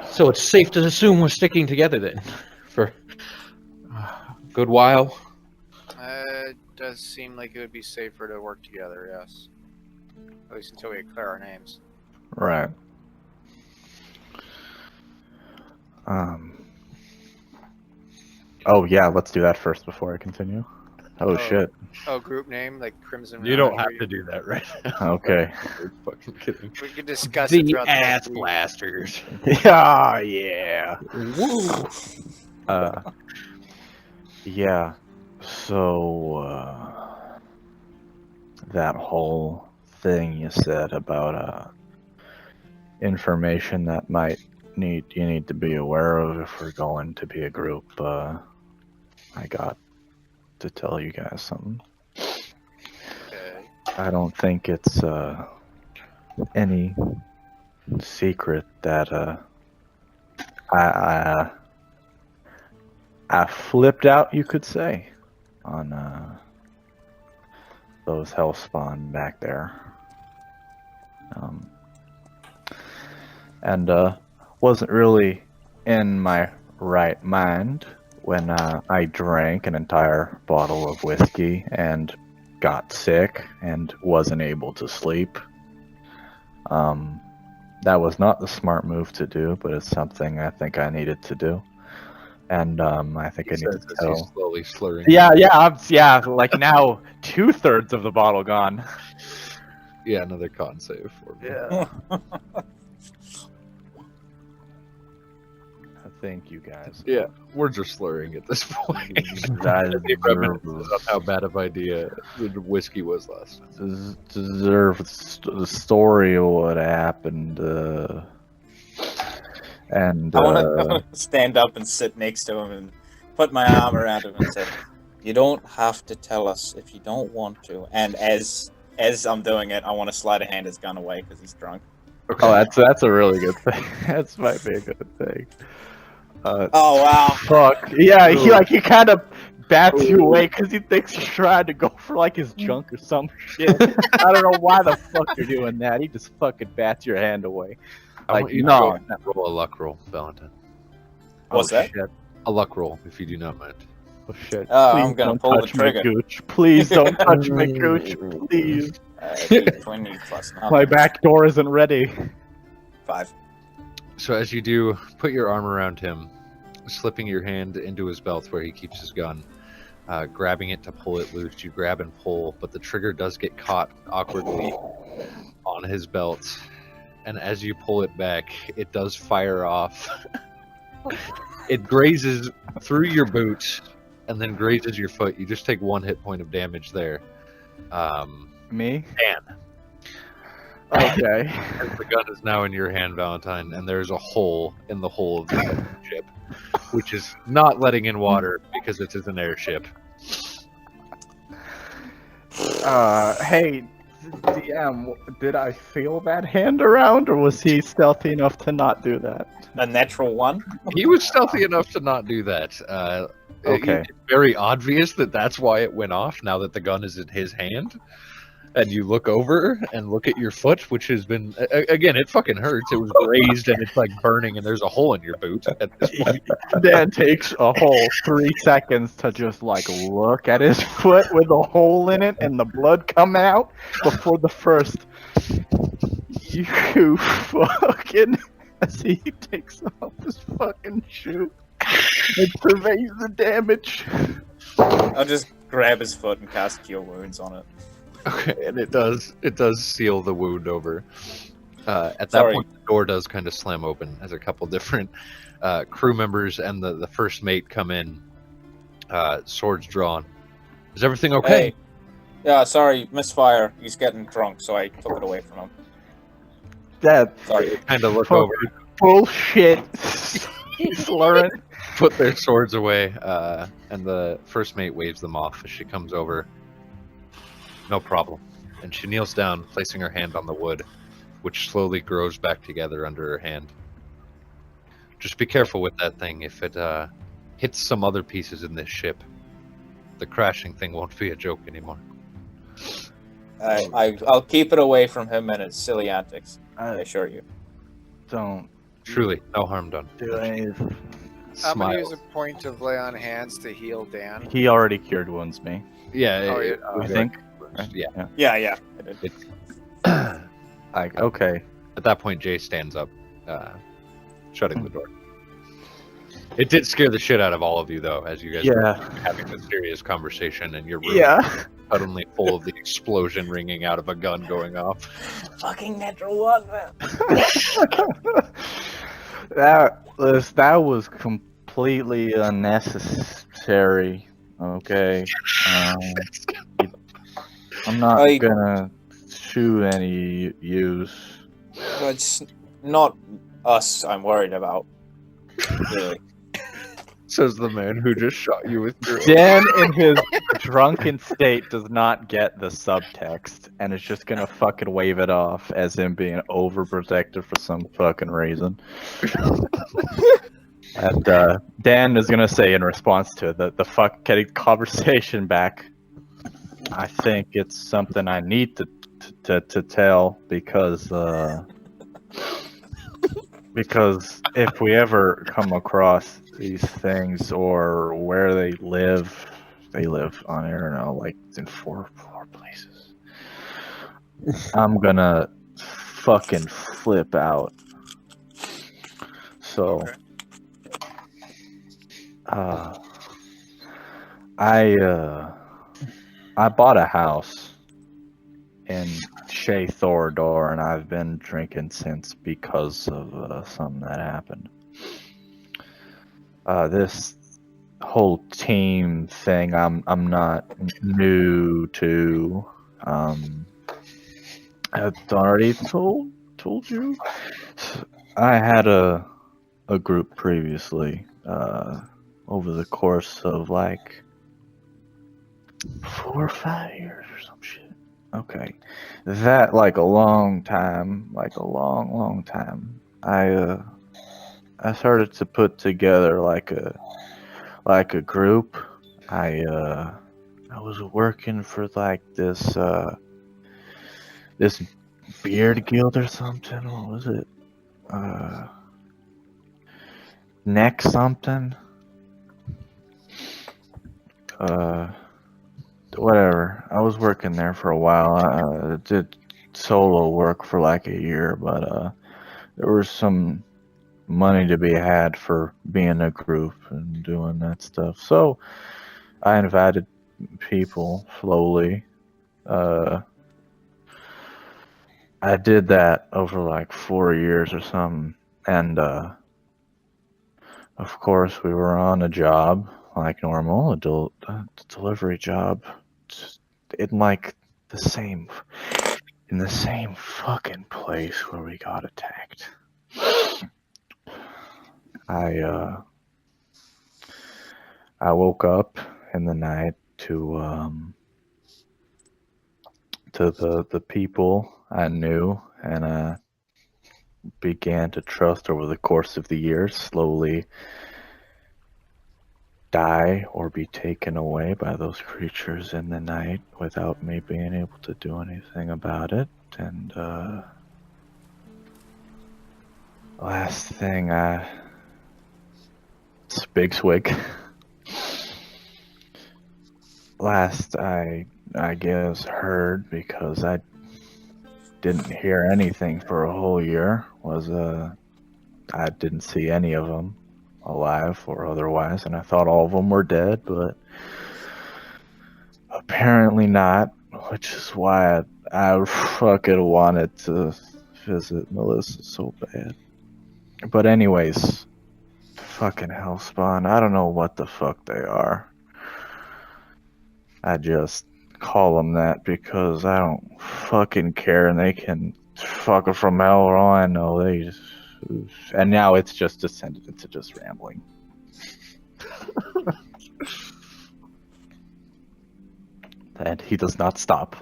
So it's safe to assume we're sticking together then, for a good while. It does seem like it would be safer to work together, yes. At least until we clear our names. Right. Oh yeah, let's do that first before I continue. Oh shit. Oh, group name like Crimson. You don't Menagerie? have to do that right now. Okay. I'm fucking kidding. We could discuss it throughout the next week. blasters. Yeah. Yeah. So that whole thing you said about information that you need to be aware of if we're going to be a group, I got to tell you guys something. Okay. I don't think it's any secret that I flipped out, you could say, on those hellspawn back there, and wasn't really in my right mind when I drank an entire bottle of whiskey and got sick and wasn't able to sleep. That was not the smart move to do, but it's something I think I needed to do. And I think I need to He's tell. slowly slurring. Yeah. Like now, 2/3 of the bottle gone. Yeah, another con save for me. Yeah. Thank you guys. Yeah, words are slurring at this point. Guys They reminisce about how bad of idea the whiskey was last time. deserve the story of what happened. And I want to stand up and sit next to him and put my arm around him and say, "You don't have to tell us if you don't want to." And as I'm doing it, I want to slide a hand his gun away because he's drunk. oh, that's a really good thing. That's might be a good thing. Oh wow! Fuck. Yeah, he kind of bats you away because he thinks you're trying to go for like his junk or some shit. I don't know why the fuck you're doing that. He just fucking bats your hand away. I Like, want you no. to roll a luck roll, Valentine. What's that? Shit. A luck roll, if you do not mind. Oh shit. I'm Please gonna don't pull the touch my trigger. gooch. Please don't touch my gooch. Please. D20 plus My nothing. back door isn't ready. 5. So as you do, put your arm around him, slipping your hand into his belt where he keeps his gun, grabbing it to pull it loose. You grab and pull, but the trigger does get caught awkwardly on his belt. And as you pull it back, it does fire off. It grazes through your boot and then grazes your foot. You just take 1 hit point of damage there. Me? Dan. Okay. And the gun is now in your hand, Valentine, and there's a hole in the hull of the ship, which is not letting in water because it is an airship. Hey, DM, did I feel that hand around, or was he stealthy enough to not do that? A natural 1? He was stealthy enough to not do that. Okay. It's very obvious that that's why it went off now that the gun is in his hand. And you look over and look at your foot, which has been, again, it fucking hurts. It was grazed and it's like burning and there's a hole in your boot at this point. Dan takes a whole 3 seconds to just like look at his foot with a hole in it and the blood coming out before the first you fucking as he takes off his fucking shoe and surveys the damage. I'll just grab his foot and cast Cure Wounds on it. Okay, and it does seal the wound over. At that Sorry. point, the door does kind of slam open as a couple different crew members and the first mate come in, swords drawn. Is everything okay? Hey. Yeah, sorry, misfire. He's getting drunk, so I took it away from him. That Sorry. Kind of look fucking over, bullshit. Slurring. put their swords away, and the first mate waves them off as she comes over. No problem. And she kneels down, placing her hand on the wood, which slowly grows back together under her hand. Just be careful with that thing. If it hits some other pieces in this ship, the crashing thing won't be a joke anymore. I'll keep it away from him and his silly antics. I assure you. Don't Truly, no harm done. do anything. I'm gonna use Smiles. a point of lay on hands to heal Dan. He already cured wounds me. Yeah, Oh, yeah. I think. yeah. Yeah. Okay. At that point, Jay stands up, shutting the door. It did scare the shit out of all of you, though, as you guys were having this serious conversation, and your room was suddenly full of the explosion ringing out of a gun going off. Fucking natural 1, man. that was completely unnecessary. Okay. I'm not gonna shoot any use. It's not us I'm worried about. Really. Says the man who just shot you with your Dan, in his drunken state, does not get the subtext, and is just gonna fucking wave it off as him being overprotective for some fucking reason. And Dan is gonna say in response to the fuck getting conversation back. I think it's something I need to tell because if we ever come across these things or where they live on Aerenal, like in four places. I'm gonna fucking flip out. So, I bought a house in Shea Thorador, and I've been drinking since because of something that happened. This whole team thing, I'm not new to. I've already told you. I had a group previously, over the course of like 4 or 5 years or some shit. Okay, that like a long time, like a long time. I started to put together like a group. I was working for like this beard guild or something. What was it? neck something. Whatever. I was working there for a while. I did solo work for like a year, but there was some money to be had for being a group and doing that stuff. So I invited people slowly. I did that over like 4 years or something, and of course we were on a job like normal, adult delivery job, just in like the same fucking place where we got attacked. I woke up in the night to the people I knew, and began to trust over the course of the years, slowly die or be taken away by those creatures in the night without me being able to do anything about it. And last thing, it's Big Swig. Last I guess heard, because I didn't hear anything for a whole year, was I didn't see any of them alive or otherwise, and I thought all of them were dead, but apparently not, which is why I fucking wanted to visit Melissa so bad. But anyways, fucking Hellspawn, I don't know what the fuck they are. I just call them that because I don't fucking care, and they can fuck it from hell for all I know. They just, and now it's just descended into just rambling. And he does not stop.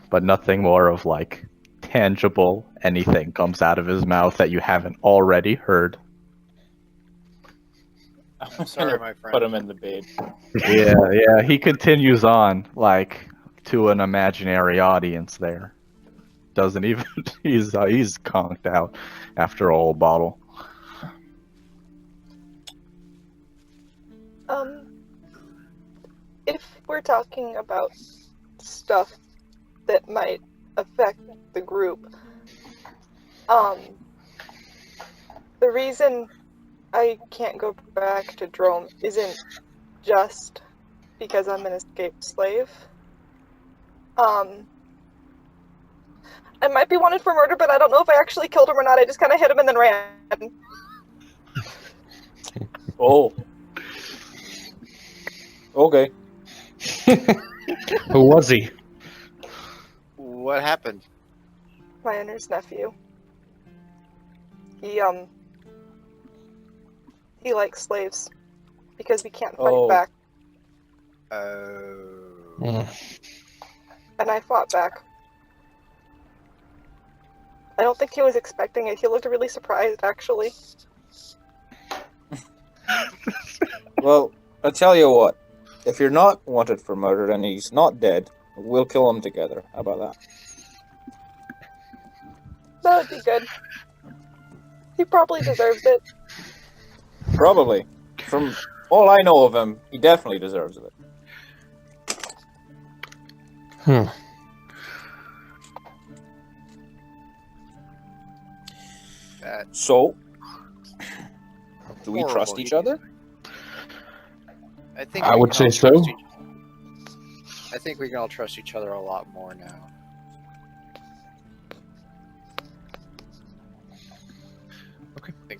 But nothing more of like tangible anything comes out of his mouth that you haven't already heard. I'm Sorry, gonna my friend. put him in the bed. Yeah, he continues on like to an imaginary audience there. Doesn't even he's conked out after a whole bottle. If we're talking about stuff that might affect the group, the reason I can't go back to Drome isn't just because I'm an escaped slave. I might be wanted for murder, but I don't know if I actually killed him or not. I just kind of hit him and then ran. Oh. Okay. Who was he? What happened? My owner's nephew. He likes slaves because we can't fight Oh. back, Oh. and I fought back. I don't think he was expecting it. He looked really surprised, actually. Well, I'll tell you what. If you're not wanted for murder and he's not dead, we'll kill him together. How about that? That would be good. He probably deserves it. Probably. From all I know of him, he definitely deserves it. That So, do we horrible trust each other? I think I we would can all say so. trust I think we can all trust each other a lot more now. Okay. I think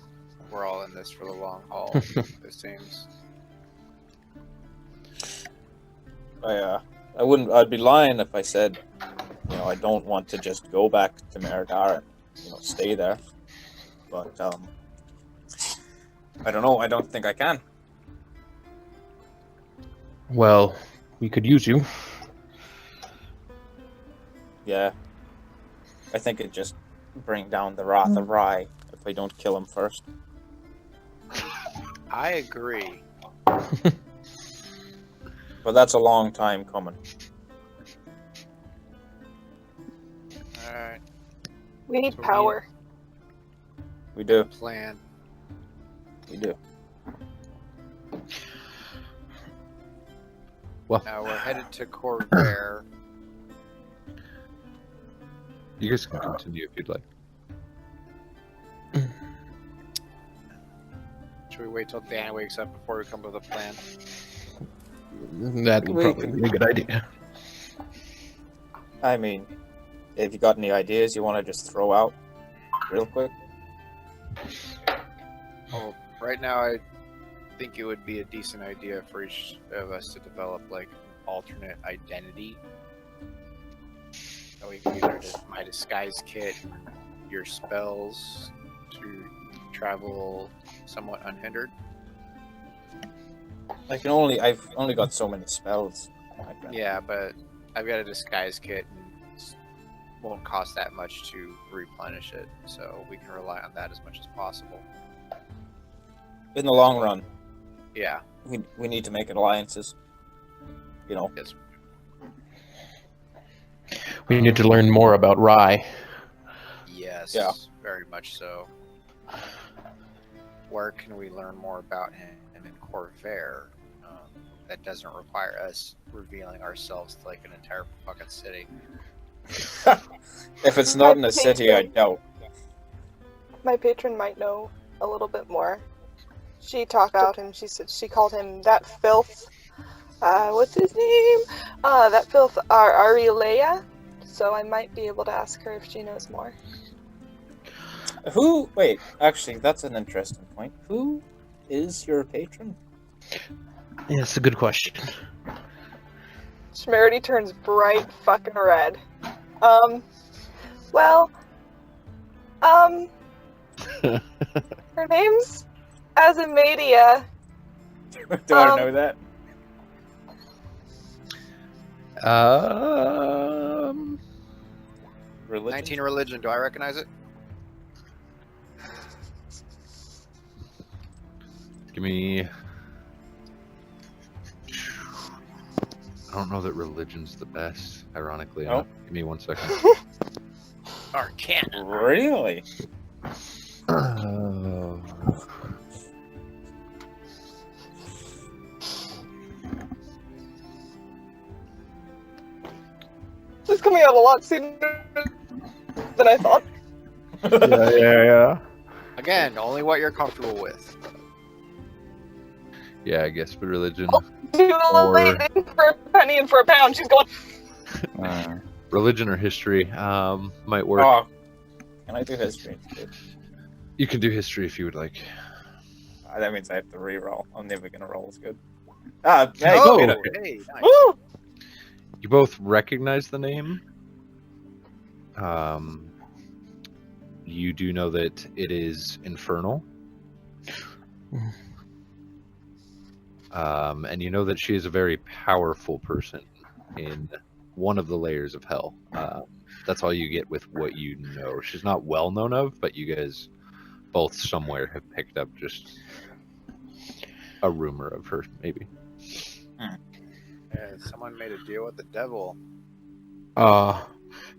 we're all in this for the long haul, it seems. I'd be lying if I said, I don't want to just go back to Meridar and, stay there. But, I don't know. I don't think I can. Well, we could use you. Yeah. I think it'd just bring down the wrath of Rye if we don't kill him first. I agree. But that's a long time coming. Alright, We need So we- power. We do. plan. We do. Well, Now we're headed to Corvair. you guys can continue if you'd like. Should we wait till Dan wakes up before we come up with a plan? That would We probably can- be a good idea. I mean, if you got any ideas you want to just throw out real quick. Well, right now I think it would be a decent idea for each of us to develop like an alternate identity. So we can either my disguise kit, your spells to travel somewhat unhindered. I've only got so many spells. my friend. Yeah, but I've got a disguise kit and it won't cost that much to replenish it, so we can rely on that as much as possible. In the long run, Yeah. we need to make alliances. You know. Yes. We need to learn more about Rye. Yes. Yeah. Very much so. Where can we learn more about him in Corvair? That doesn't require us revealing ourselves to like an entire fucking city. If it's not in a city, I doubt. My patron might know a little bit more. She talked out and she said she called him that filth. What's his name? That filth Arilea. So I might be able to ask her if she knows more. Who? Wait, actually, that's an interesting point. Who is your patron? Yeah, that's a good question. Temerity turns bright fucking red. Her name's Azimadia. Do I know that? Religion? 19 religion, do I recognize it? Give me. I don't know that religion's the best, ironically Oh. enough. Give me 1 second. Arcana. Really? This is coming out a lot sooner than I thought. yeah. Again, only what you're comfortable with. Yeah, I guess, but religion. Do anything for a penny and for a pound. She's going. Religion or history might work. Oh, can I do history? You can do history if you would like. That means I have to re-roll. I'm never gonna roll as good. Hey, Oh, Peter. hey, nice. Woo! You both recognize the name. You do know that it is infernal. And you know that she is a very powerful person in one of the layers of hell. That's all you get with what you know. She's not well known of, but you guys both somewhere have picked up just a rumor of her, maybe. Yeah, someone made a deal with the devil.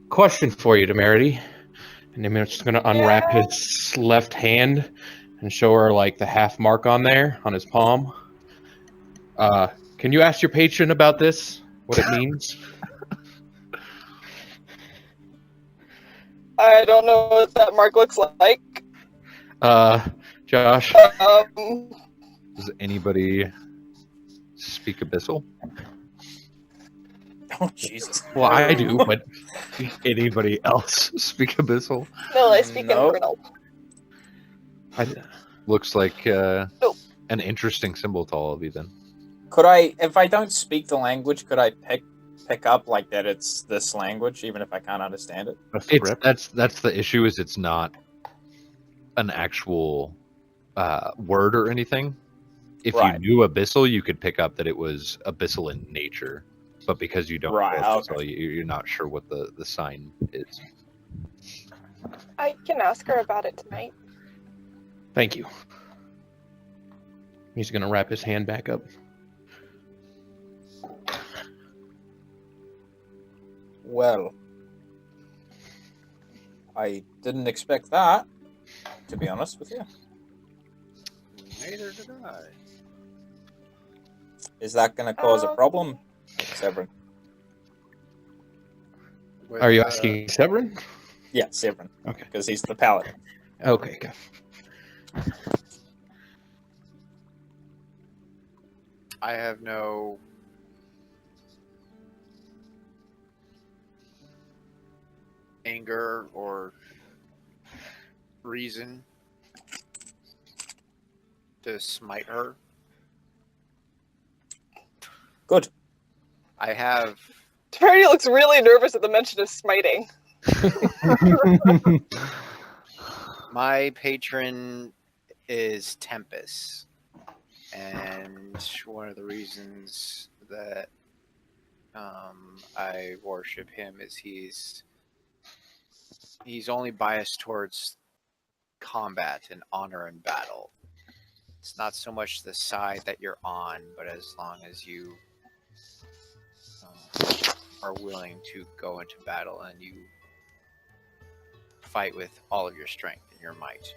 Question for you, Temerity. And I'm just going to unwrap his left hand and show her like the half mark on there on his palm. Can you ask your patron about this? What it means? I don't know what that mark looks like. Josh. Does anybody speak Abyssal? Oh, Jesus. Well, I do, but Anybody else speak Abyssal? No, I speak No. Infernal. Looks like an interesting symbol to all of you then. Could I, if I don't speak the language, could I pick up like that it's this language, even if I can't understand it? That's the issue, is it's not an actual word or anything. If Right. you knew Abyssal, you could pick up that it was Abyssal in nature. But because you don't Right, know okay. Abyssal, you're not sure what the sign is. I can ask her about it tonight. thank you. He's going to wrap his hand back up. Well, I didn't expect that, to be honest with you. Neither did I. Is that going to cause a problem, Severin? With, Are you asking Severin? Yeah, Severin. Okay. Because he's the paladin. Okay, good. I have no anger or reason to smite her. Good. I have Temerity looks really nervous at the mention of smiting. my patron is Tempest, and one of the reasons that I worship him is he's only biased towards combat and honor in battle. It's not so much the side that you're on, but as long as you are willing to go into battle and you fight with all of your strength and your might.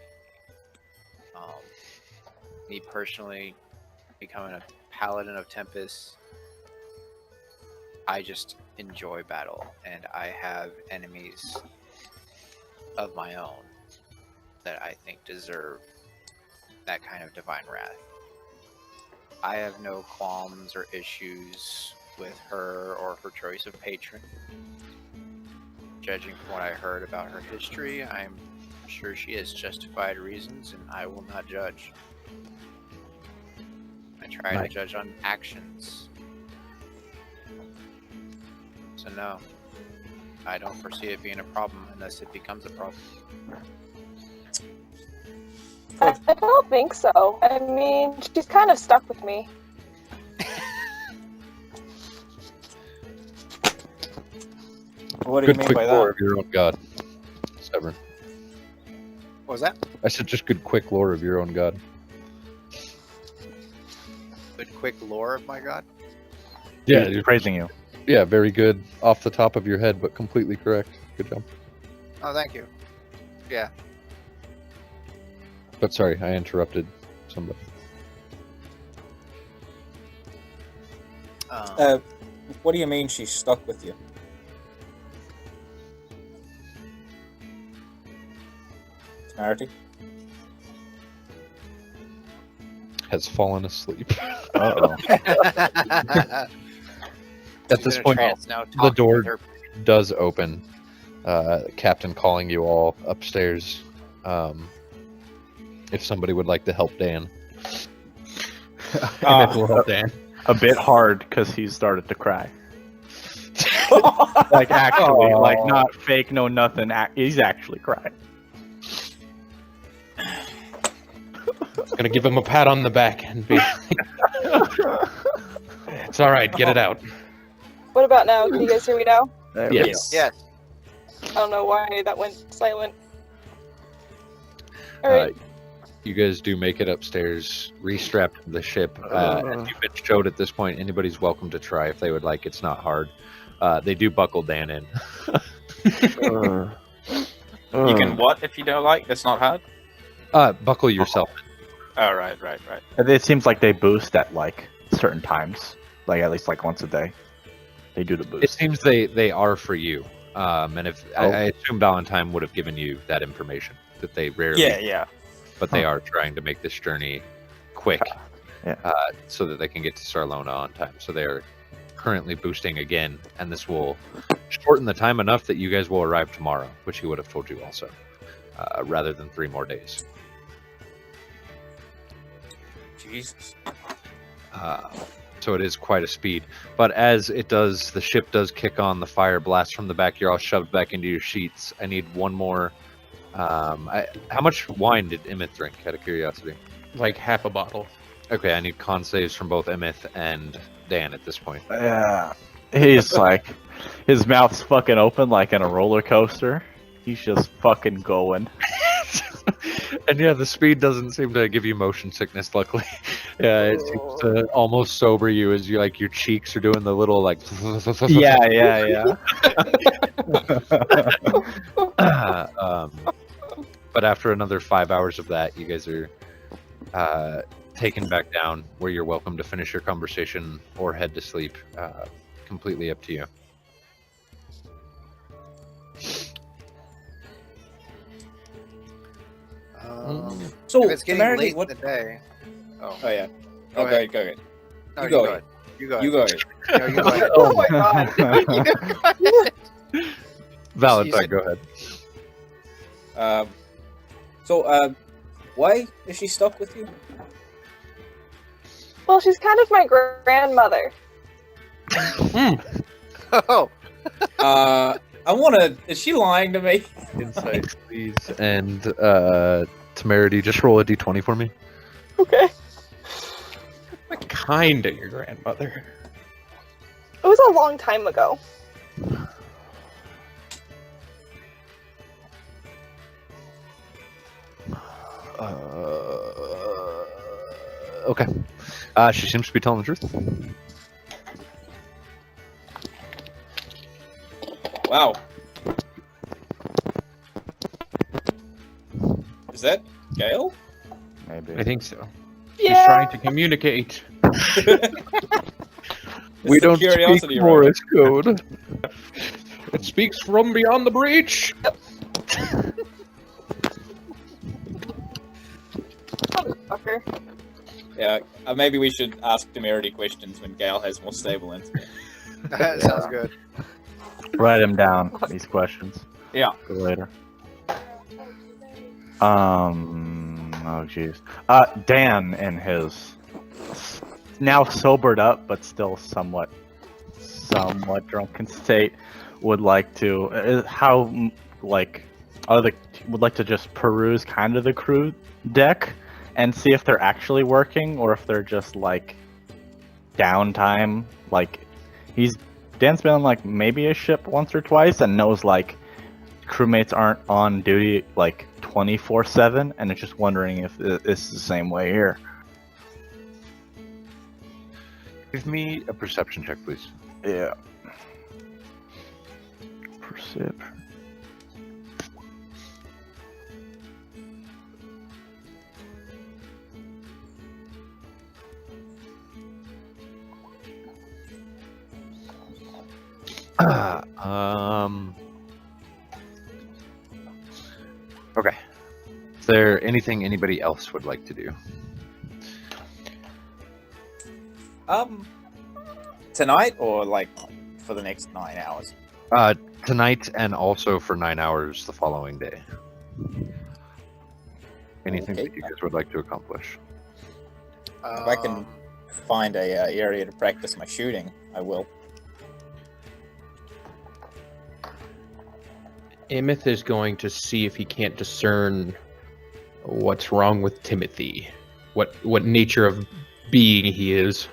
Me personally, becoming a paladin of Tempest, I just enjoy battle, and I have enemies of my own that I think deserve that kind of divine wrath. I have no qualms or issues with her or her choice of patron. Judging from what I heard about her history, I'm sure she has justified reasons, and I will not judge. I try to judge on actions. So no, I don't foresee it being a problem unless it becomes a problem. I don't think so. I mean, she's kind of stuck with me. What do you Good mean quick by lore that? of your own god, Severin. What was that? I said just good quick lore of your own god. Good quick lore of my god? Yeah, He's you're- praising you. yeah, very good off the top of your head, but completely correct. Good job. Oh, thank you. Yeah. But sorry, I interrupted somebody. What do you mean she's stuck with you? Temerity? Has fallen asleep. Uh-oh. At this point, the door Her. does open. Captain calling you all upstairs. If somebody would like to help Dan. Immeth will help Dan. A bit hard because he started to cry. Like actually, like not fake, no nothing. He's actually crying. Gonna give him a pat on the back and be. It's all right. Get it out. What about now? Can you guys hear me now? There Yes. we go. Yes. I don't know why that went silent. Alright. You guys do make it upstairs, restrap the ship. As you've been showed at this point, anybody's welcome to try if they would like. It's not hard. They do buckle Dan in. You can what if you don't like? That's not hard. Buckle yourself. Oh, right. It seems like they boost at like certain times, like at least like once a day. They do the It boost. seems they are for you. And if I assume Valentine would have given you that information that they rarely. Yeah. But they are trying to make this journey quick, Yeah. so that they can get to Sarlona on time. So they are currently boosting again, and this will shorten the time enough that you guys will arrive tomorrow, which he would have told you also, rather than 3 more days. Jesus. So it is quite a speed. But as it does, the ship does kick on, the fire blasts from the back. You're all shoved back into your sheets. I need one more. How much wine did Immeth drink, out of curiosity? Like half a bottle. Okay, I need con saves from both Immeth and Dan at this point. Yeah. He's like, his mouth's fucking open like in a roller coaster. He's just fucking going. And yeah, the speed doesn't seem to give you motion sickness, luckily. Yeah, it seems to almost sober you as you like your cheeks are doing the little like. Yeah. But after another 5 hours of that, you guys are taken back down, where you're welcome to finish your conversation or head to sleep. Completely up to you. So, if it's getting Temerity, late what? in the day. Oh yeah. Go Okay, ahead. go ahead. No, You you go go ahead. ahead. You go ahead. You go ahead. No, you go ahead. Oh my god. Valentine, said- go ahead. Why is she stuck with you? Well, she's kind of my grandmother. Oh, I wanna. Is she lying to me? Insight, please. And Temerity, just roll a d20 for me. Okay. Kinda your grandmother. It was a long time ago. Okay. She seems to be telling the truth. Wow. Is that Gale? Maybe. I think so. Yeah. She's trying to communicate. We the don't curiosity speak roll. Morse code. It speaks from beyond the breach. Fucker. Yeah, maybe we should ask Temerity questions when Gale has more stable internet. that sounds good. Write them down. These questions. Yeah. For later. Oh jeez. Dan in his now sobered up but still somewhat drunken state would like to would like to just peruse kind of the crew deck and see if they're actually working or if they're just like downtime. Like Dan's been on like maybe a ship once or twice and knows like crewmates aren't on duty like 24/7 and is just wondering if this is the same way here. Give me a perception check, please. Yeah. Percep. Okay. Is there anything anybody else would like to do? Tonight or like for the next 9 hours? Tonight and also for 9 hours the following day. Anything Okay. that you guys would like to accomplish? If I can find a area to practice my shooting, I will. Immeth is going to see if he can't discern what's wrong with Timothy. What nature of being he is.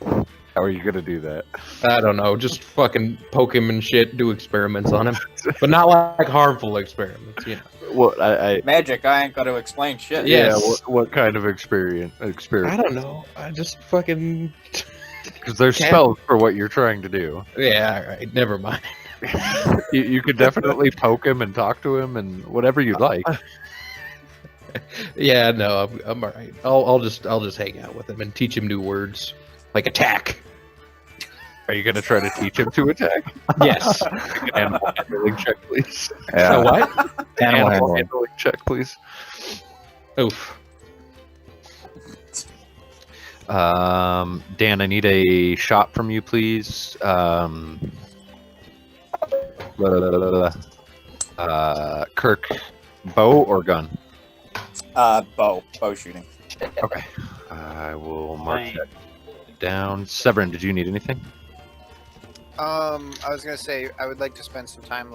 How are you gonna do that? I don't know. Just fucking poke him and shit. Do experiments on him, but not like harmful experiments. You know. What I Magic, I ain't got to explain shit. Yeah. yeah. Yes. What kind of experiment? I don't know. I just fucking. Because there's Can't- spells for what you're trying to do. Yeah. All right. Never mind. You could definitely poke him and talk to him and whatever you'd like. Yeah. No. I'm all right. I'll just hang out with him and teach him new words like attack. Are you gonna try to teach him to attack? Yes. Animal handling check, please. So what? Animal Animal handling. handling check, please. Oof. Dan, I need a shot from you, please. Kirk, bow or gun? Bow shooting. Okay. I will mark Fine. that down. Severin, did you need anything? I was gonna say I would like to spend some time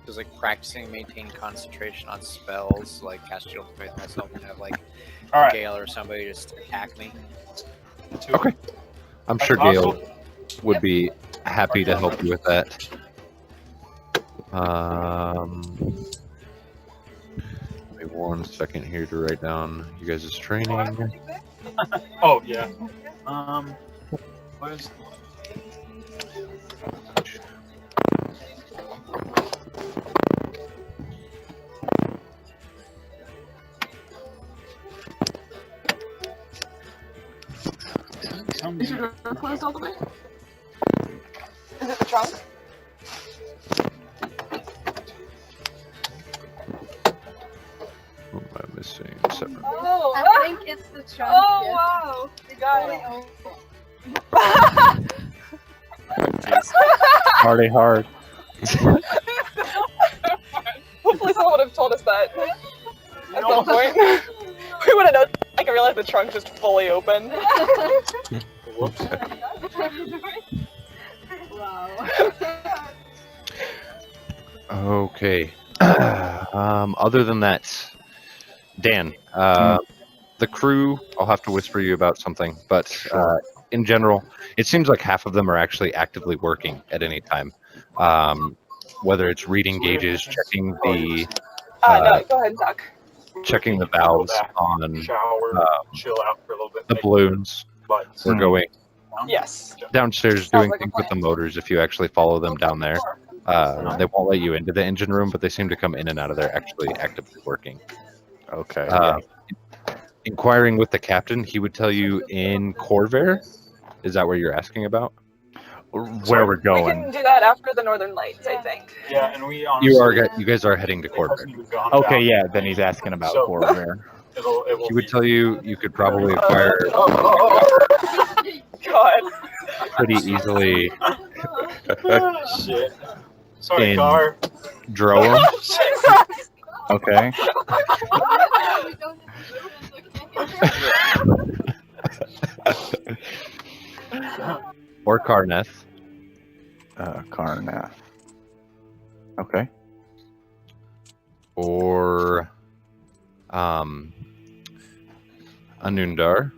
just like practicing maintaining concentration on spells, like cast shield of faith myself and have like All right. Gale or somebody just attack me. Okay. I'm sure That's Gale awesome. would be happy to help you with that. Give me 1 second here to write down you guys' training. Oh yeah. Where's Is your door closed all the way? Is it the trunk? What am I missing? Separate. Oh, I think it's the trunk. oh yeah. wow. You got it. Party hard. Hopefully someone would have told us that at some point. We would have known. I can realize the trunk's just fully open. Whoops. Wow. Okay. Other than that, Dan, the crew, I'll have to whisper you about something, but in general, it seems like half of them are actually actively working at any time. Whether it's reading gauges, checking the No, go ahead, Doc. checking the valves on chill out for a little bit. the balloons. We're going Yes. downstairs Sounds doing like a things with the plan. motors if you actually follow them down there. They won't let you into the engine room, but they seem to come in and out of there actually actively working. Okay. Inquiring with the captain, he would tell you in Corvair. Is that where you're asking about? Where we're We going. can do that after the Northern Lights, I think. Yeah, and we honestly, You guys are heading to Corvair. Okay, yeah, then he's asking about So- Corvair. it will He would tell you could probably acquire God. pretty easily Shit. Sorry, In- car. Droam. Okay. Or Karneth. Karnath. Okay. Or Anundar.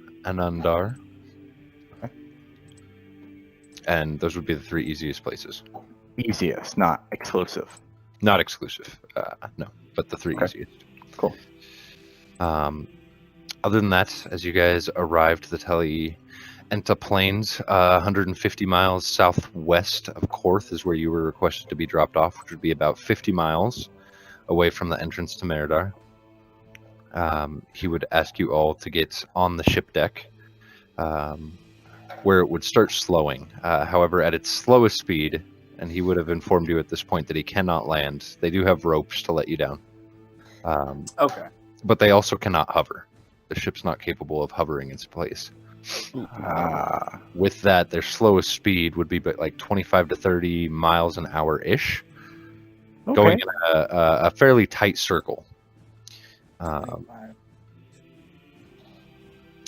Okay. And those would be the three easiest places. Easiest, not exclusive. Not exclusive. No, but the three Okay. easiest. Cool. Other than that, as you guys arrive to the Tele Enta Plains, 150 miles southwest of Korth is where you were requested to be dropped off, which would be about 50 miles away from the entrance to Meridar. He would ask you all to get on the ship deck, where it would start slowing. However, at its slowest speed, and he would have informed you at this point that he cannot land, they do have ropes to let you down. Okay. But they also cannot hover. The ship's not capable of hovering in its place. With that, their slowest speed would be like 25 to 30 miles an hour ish, going in a fairly tight circle.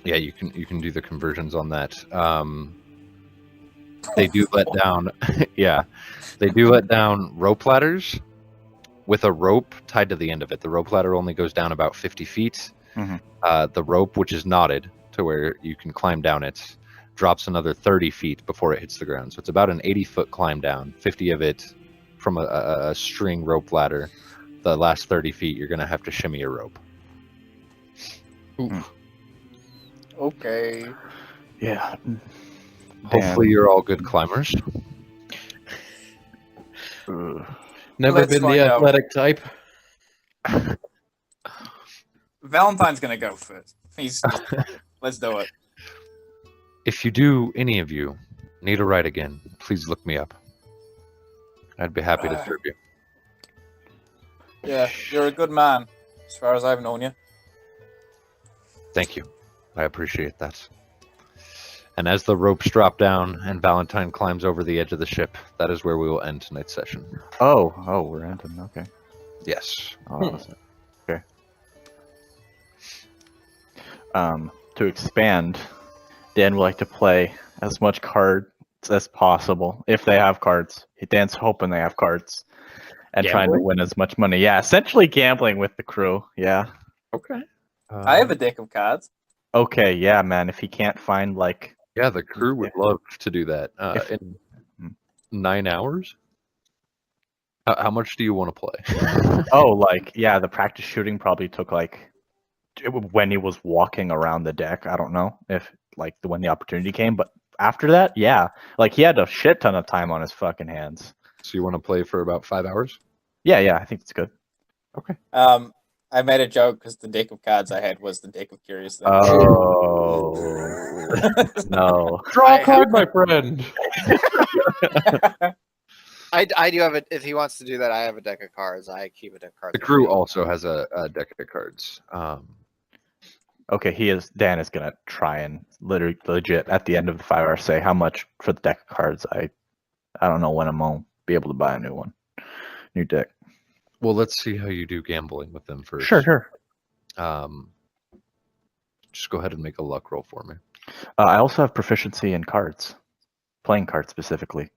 Yeah, you can do the conversions on that. They do let down, yeah, they do let down rope ladders with a rope tied to the end of it. The rope ladder only goes down about 50 feet. Mhm. The rope, which is knotted to where you can climb down it, drops another 30 feet before it hits the ground. So it's about an 80-foot climb down, 50 of it from a string rope ladder. The last 30 feet, you're going to have to shimmy a rope. Okay. Yeah. Hopefully you're all good climbers. Ugh. Never Let's been find the out. athletic type. Valentine's gonna go first. Let's do it. If you do, any of you, need a ride again, please look me up. I'd be happy to serve you. Yeah, you're a good man, as far as I've known you. Thank you. I appreciate that. And as the ropes drop down and Valentine climbs over the edge of the ship, that is where we will end tonight's session. Oh, we're ending. Okay. Yes. Oh, that was it. Okay. To expand, Dan would like to play as much cards as possible, if they have cards. Dan's hoping they have cards, and trying to Gambling? win as much money. Yeah, essentially gambling with the crew. Yeah. Okay. I have a deck of cards. Okay, yeah, man. If he can't find Yeah, the crew would love to do that. In 9 hours? How much do you want to play? the practice shooting probably took when he was walking around the deck. I don't know if when the opportunity came, but after that, yeah, he had a shit ton of time on his fucking hands. So you want to play for about 5 hours? Yeah, I think it's good. I I made a joke because the deck of cards I had was the deck of curious things. Oh no! Draw a card, my friend. I do have it. If he wants to do that, I have a deck of cards. I keep a deck of cards. The crew also has a deck of cards. Okay, Dan is gonna try and legit at the end of the 5 hours say how much for the deck of cards. I don't know when I'm gonna be able to buy a new deck. Well, let's see how you do gambling with them first. Sure. Just go ahead and make a luck roll for me. I also have proficiency in cards, playing cards specifically.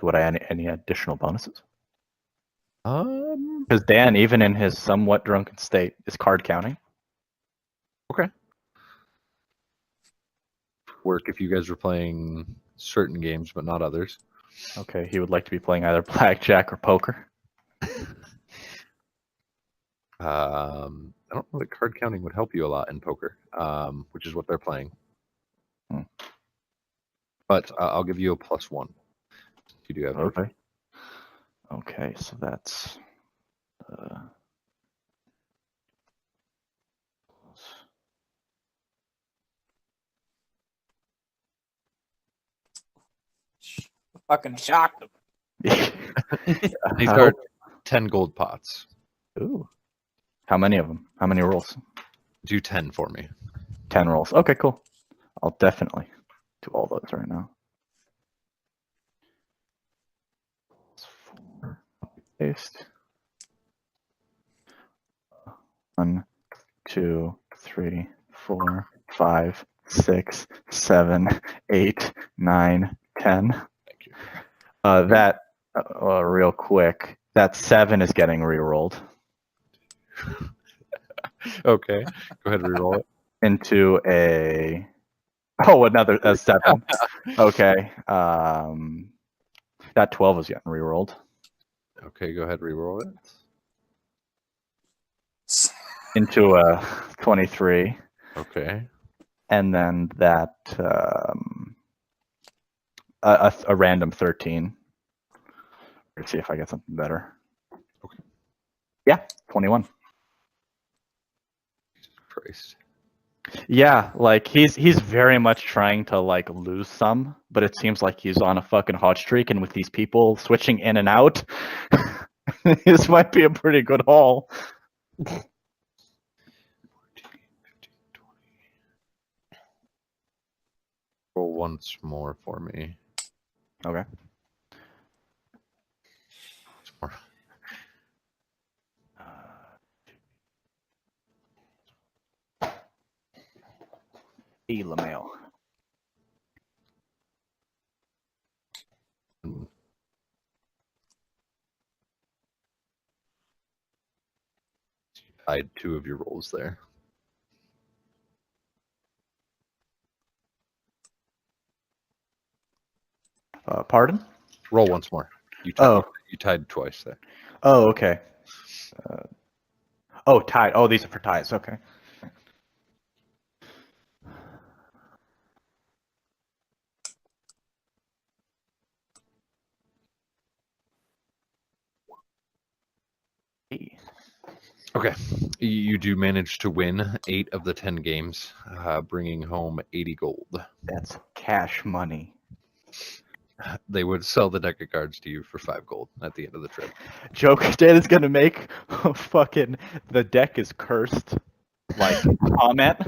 Would I add any additional bonuses? Because Dan, even in his somewhat drunken state, is card counting. Okay. Work if you guys were playing certain games, but not others. Okay, he would like to be playing either blackjack or poker. I don't know that card counting would help you a lot in poker, which is what they're playing. But I'll give you a +1. You do have Okay. Okay, so that's Fucking shocked him. These are 10 gold pots. Ooh. How many of them? How many rolls? Do 10 for me. 10 rolls. Okay, cool. I'll definitely do all those right now. Paste. 1, 2, 3, 4, 5, 6, 7, 8, 9, 10. Thank you. That real quick. That 7 is getting re-rolled Okay. Go ahead and reroll it. into a. Oh, another 7. Okay. That 12 is getting re-rolled Okay, go ahead and reroll it. into a 23, Okay. and then that a random 13. Let's see if I get something better. Okay. Yeah, 21. Christ. Yeah, like he's very much trying to like lose some, but it seems like he's on a fucking hot streak, and with these people switching in and out, this might be a pretty good haul. 14, 15, 20. Roll once more for me. Okay. Once more. LaMail. I had 2 of your rolls there. Pardon? Roll once more. You tied twice there. Oh, okay. Tied. Oh, these are for ties. Okay. Okay. You do manage to win 8 of the 10 games, bringing home 80 gold. That's cash money. They would sell the deck of cards to you for 5 gold at the end of the trip. Joke Dan is gonna make fucking the deck is cursed like comment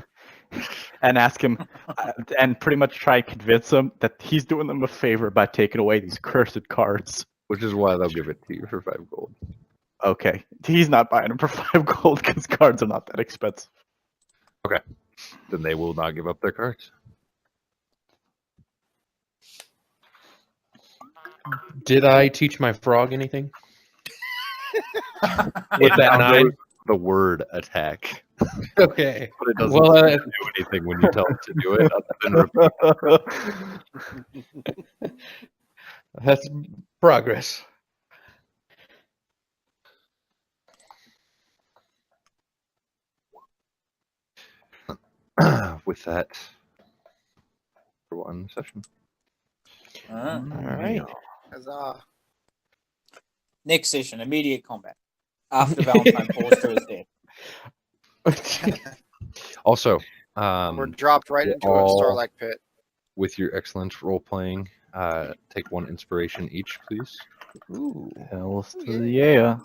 and ask him and pretty much try and convince him that he's doing them a favor by taking away these cursed cards. Which is why they'll give it to you for 5 gold. Okay, he's not buying them for 5 gold because cards are not that expensive. Okay. Then they will not give up their cards. Did I teach my frog anything? With that 9? The word attack. Okay. But it doesn't Well, do anything when you tell it to do it other than repeat. That's progress. With that, for one session. All right. All right. Huzzah. Next session, immediate combat. After Valentine falls to his death. Also, We're dropped right into a all- Starlight pit. with your excellent role playing, take 1 inspiration each, please. Ooh. Hells to the yeah.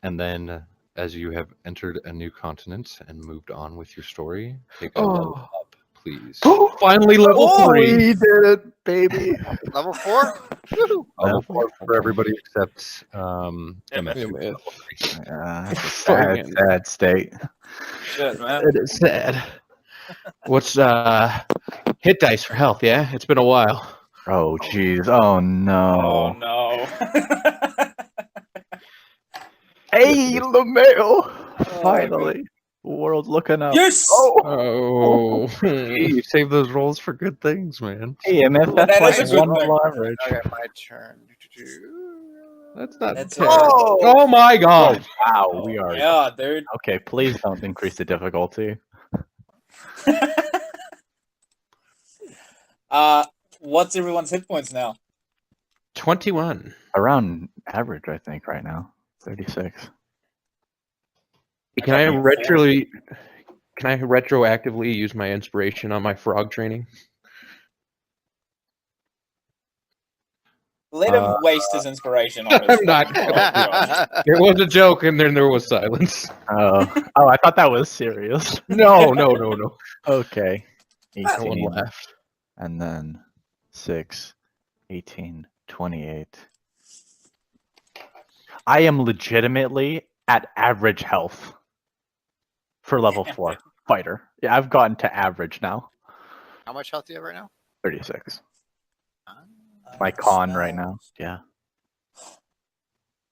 And then, as you have entered a new continent and moved on with your story, take a Oh. level up, please. Finally, level Oh, 3. we did it, baby. Level 4? Level 4 for everybody except Immeth. Yeah, Fucking- sad state. Shit, man. It is sad. What's hit dice for health? Yeah, it's been a while. Oh, jeez. Oh, no. Oh no. Hey, LeMail! Oh, Finally. World looking up. Yes! Oh, Hey, you save those rolls for good things, man. Hey, MF, That that's is like a good one thing. level average. Okay, my turn. that's not That's terrible. it. Oh my god! Wow, we are. Yeah, dude. Okay, please don't increase the difficulty. What's everyone's hit points now? 21. Around average, I think, right now. 36. Can I retroactively use my inspiration on my frog training? Let him waste his inspiration on his I'm not fucking frog, Josh. There was a joke and then there was silence. Oh, I thought that was serious. No. Okay. No one 18, laughed. and then 6, 18, 28. I am legitimately at average health for level 4 fighter. Yeah, I've gotten to average now. How much health do you have right now? 36. My con right now. Yeah.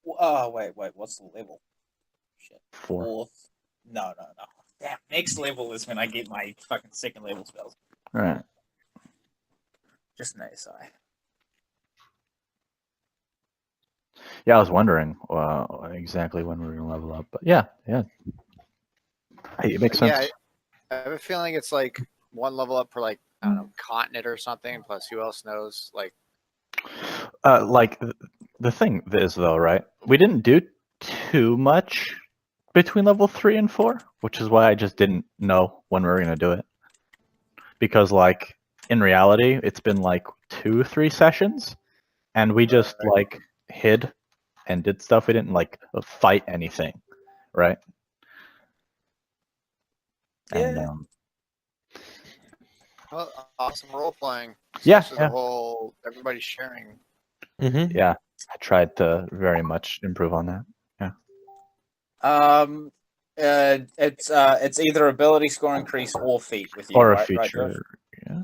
Wait. What's the level? Shit. 4. Fourth. No. Damn. Next level is when I get my fucking second level spells. All right. Just an ASI. Yeah, I was wondering exactly when we were gonna level up, but yeah. Hey, it makes sense. Yeah, I have a feeling it's like 1 level up per like, I don't know, continent or something. Plus, who else knows? Like, Like the thing is though, right? We didn't do too much between level 3 and 4, which is why I just didn't know when we were gonna do it. Because like in reality, it's been like 2-3 sessions, and we just like hid and did stuff. We didn't like fight anything, right? And Yeah. well, awesome role playing. Yeah, Especially the whole everybody sharing. Mm-hmm. yeah, I tried to very much improve on that. It's either ability score increase or feat with you, Or a right? Right, feature. Josh? Yeah.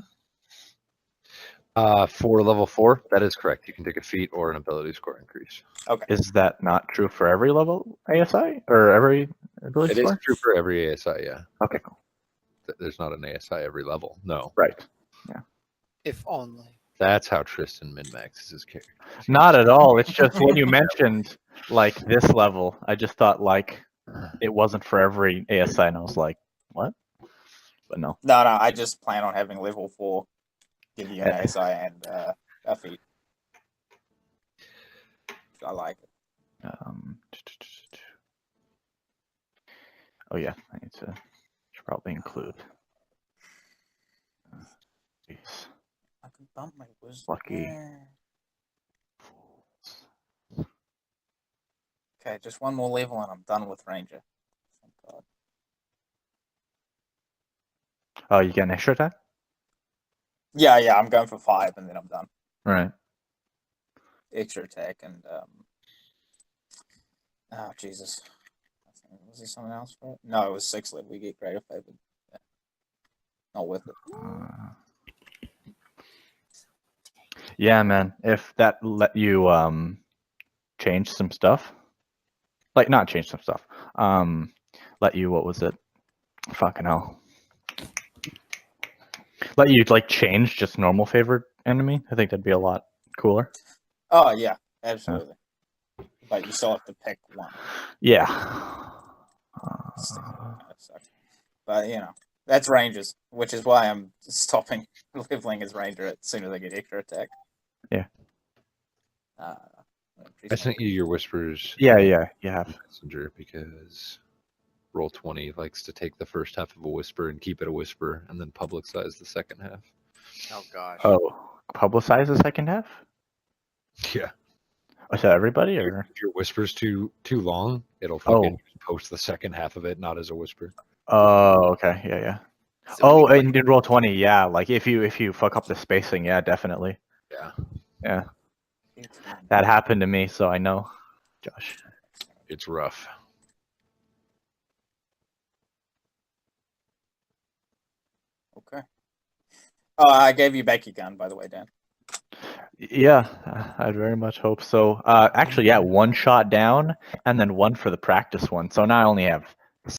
For level 4, that is correct. You can take a feat or an ability score increase. Is that not true for every level ASI or every ability It is score? true for every ASI, yeah. Okay, cool. There's not an ASI every level. No. Right. If only. That's how Tristan min-maxes his character. Not at all. It's just when you mentioned like this level, I just thought like it wasn't for every ASI, and I was like, what? But no. No, I just plan on having level 4 give you an ASI and a feat. I like it. Oh yeah, I need to should probably include. Jeez. I can bump my wisdom. Lucky. Okay, just one more level and I'm done with Ranger. Thank God. Oh, you get an extra attack? Yeah, I'm going for 5 and then I'm done. Right. Extra attack and oh Jesus. Was there something else for it? No, it was 6 level. We get greater favor. Yeah. Not worth it. Yeah, man. If that let you change some stuff, like not change some stuff, let you, what was it? Fucking hell. Let you like change just normal favorite enemy. I think that'd be a lot cooler. Oh yeah, absolutely. But you still have to pick one. Yeah. That sucks. But you know, that's Rangers, which is why I'm stopping leveling as Ranger as soon as I get extra attack. Yeah. I sent you your whispers Yeah, you have. messenger because Roll20 likes to take the first half of a whisper and keep it a whisper, and then publicize the second half. Oh gosh. Oh, publicize the second half? Yeah. Oh, so everybody, or? If your whisper's too long, it'll fucking post the second half of it, not as a whisper. Oh, okay, yeah. So Oh, we- and in Roll20, yeah. Like if you fuck up the spacing, yeah, definitely. Yeah. That happened to me, so I know, Josh. It's rough. Okay. Oh, I gave you back your gun, by the way, Dan. Yeah, I'd very much hope so. Actually, yeah, one shot down, and then one for the practice one. So now I only have